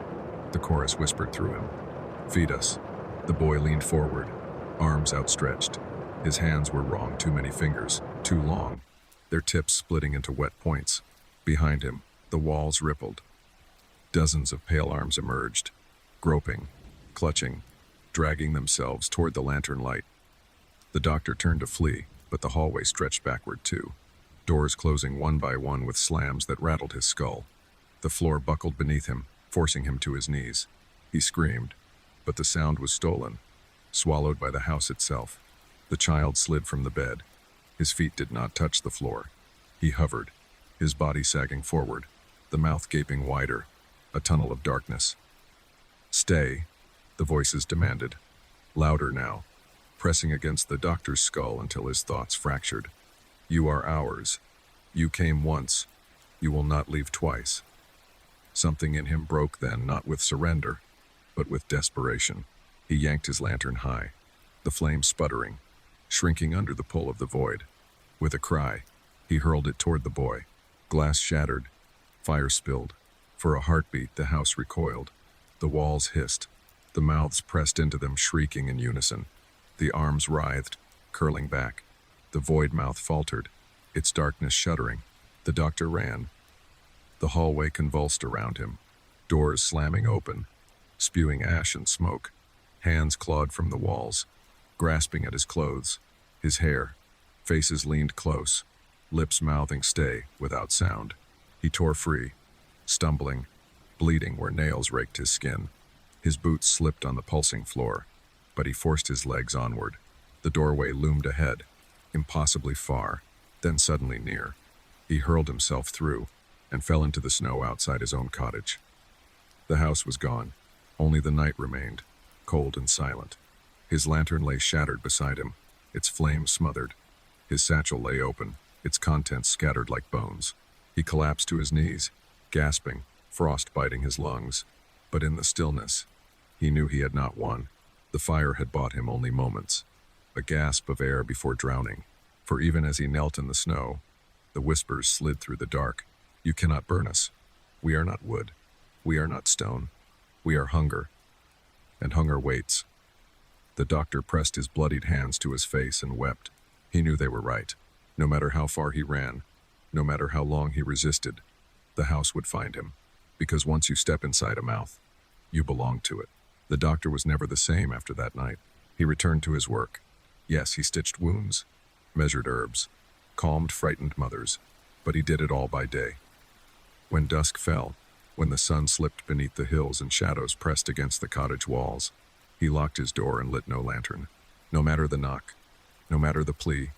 the chorus whispered through him. "Feed us." The boy leaned forward, arms outstretched. His hands were wrong, too many fingers, too long, their tips splitting into wet points. Behind him, the walls rippled. Dozens of pale arms emerged, groping, clutching, dragging themselves toward the lantern light. The doctor turned to flee, but the hallway stretched backward too, doors closing one by one with slams that rattled his skull. The floor buckled beneath him, forcing him to his knees. He screamed, but the sound was stolen, swallowed by the house itself. The child slid from the bed. His feet did not touch the floor. He hovered, his body sagging forward, the mouth gaping wider, a tunnel of darkness. "Stay," the voices demanded, louder now, pressing against the doctor's skull until his thoughts fractured. "You are ours. You came once. You will not leave twice." Something in him broke then, not with surrender, but with desperation. He yanked his lantern high, the flame sputtering, shrinking under the pull of the void. With a cry, he hurled it toward the boy. Glass shattered, fire spilled. For a heartbeat, the house recoiled. The walls hissed, the mouths pressed into them, shrieking in unison. The arms writhed, curling back. The void mouth faltered, its darkness shuddering. The doctor ran. The hallway convulsed around him, doors slamming open, spewing ash and smoke. Hands clawed from the walls, grasping at his clothes, his hair. Faces leaned close, lips mouthing "stay" without sound. He tore free, stumbling, bleeding where nails raked his skin. His boots slipped on the pulsing floor, but he forced his legs onward. The doorway loomed ahead, impossibly far, then suddenly near. He hurled himself through and fell into the snow outside his own cottage. The house was gone. Only the night remained, cold and silent. His lantern lay shattered beside him, its flame smothered. His satchel lay open, its contents scattered like bones. He collapsed to his knees, gasping, frost biting his lungs. But in the stillness, he knew he had not won. The fire had bought him only moments, a gasp of air before drowning, for even as he knelt in the snow, the whispers slid through the dark. You cannot burn us. We are not wood. We are not stone. We are hunger. And hunger waits. The doctor pressed his bloodied hands to his face and wept. He knew they were right. No matter how far he ran, no matter how long he resisted, the house would find him. Because once you step inside a mouth, you belong to it. The doctor was never the same after that night. He returned to his work. Yes, he stitched wounds, measured herbs, calmed frightened mothers, but he did it all by day. When dusk fell, when the sun slipped beneath the hills and shadows pressed against the cottage walls, he locked his door and lit no lantern. No matter the knock, no matter the plea,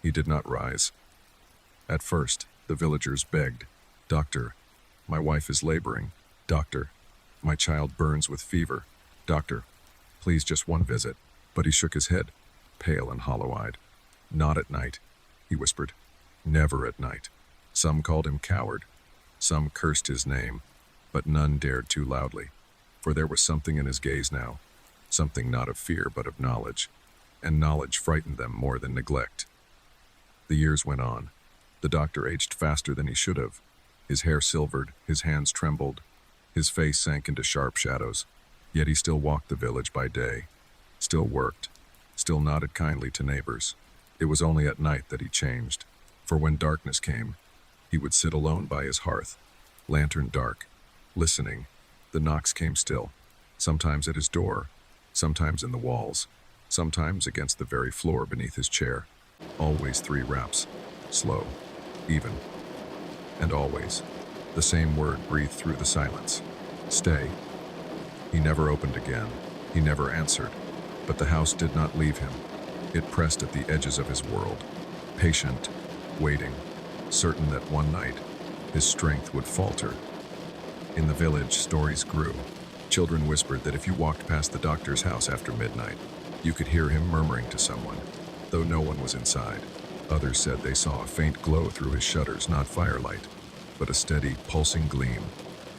he did not rise. At first, the villagers begged, "Doctor, my wife is laboring. Doctor, my child burns with fever. Doctor, please just one visit." But he shook his head, pale and hollow-eyed. "Not at night," he whispered. "Never at night." Some called him coward. Some cursed his name, but none dared too loudly, for there was something in his gaze now, something not of fear but of knowledge, and knowledge frightened them more than neglect. The years went on. The doctor aged faster than he should have. His hair silvered, his hands trembled, his face sank into sharp shadows. Yet he still walked the village by day, still worked, still nodded kindly to neighbors. It was only at night that he changed, for when darkness came, he would sit alone by his hearth, lantern dark, listening. The knocks came still, sometimes at his door, sometimes in the walls, sometimes against the very floor beneath his chair. Always 3 raps, slow, even, and always the same word breathed through the silence: "Stay." He never opened again, he never answered, but the house did not leave him. It pressed at the edges of his world, patient, waiting, certain that one night his strength would falter. In the village, stories grew. Children whispered that if you walked past the doctor's house after midnight, you could hear him murmuring to someone, though no one was inside. Others said they saw a faint glow through his shutters, not firelight, but a steady, pulsing gleam,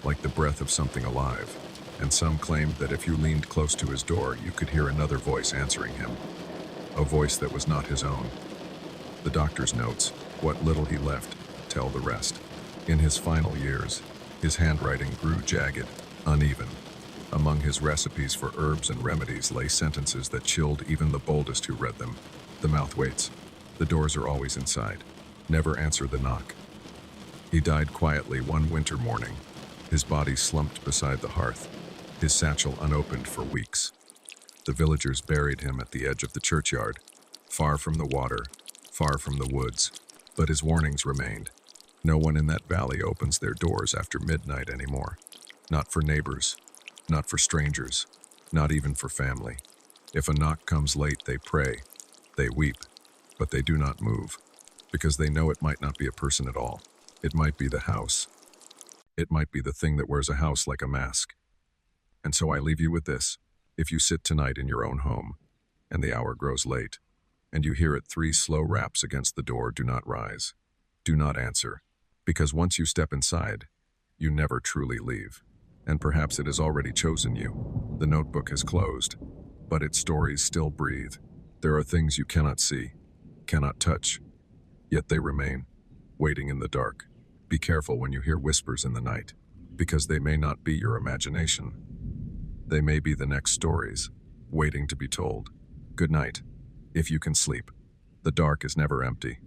like the breath of something alive. And some claimed that if you leaned close to his door, you could hear another voice answering him, a voice that was not his own. The doctor's notes, what little he left, tell the rest. In his final years, his handwriting grew jagged, uneven. Among his recipes for herbs and remedies lay sentences that chilled even the boldest who read them. The mouth waits. The doors are always inside. Never answer the knock. He died quietly one winter morning, his body slumped beside the hearth, his satchel unopened for weeks. The villagers buried him at the edge of the churchyard, far from the water, far from the woods, but his warnings remained. No one in that valley opens their doors after midnight anymore. Not for neighbors, not for strangers, not even for family. If a knock comes late, they pray, they weep, but they do not move, because they know it might not be a person at all. It might be the house. It might be the thing that wears a house like a mask. And so I leave you with this. If you sit tonight in your own home, and the hour grows late, and you hear it 3 slow raps against the door, do not rise. Do not answer, because once you step inside, you never truly leave. And perhaps it has already chosen you. The notebook has closed, but its stories still breathe. There are things you cannot see, cannot touch, yet they remain, waiting in the dark. Be careful when you hear whispers in the night, because they may not be your imagination. They may be the next stories, waiting to be told. Good night, if you can sleep. The dark is never empty.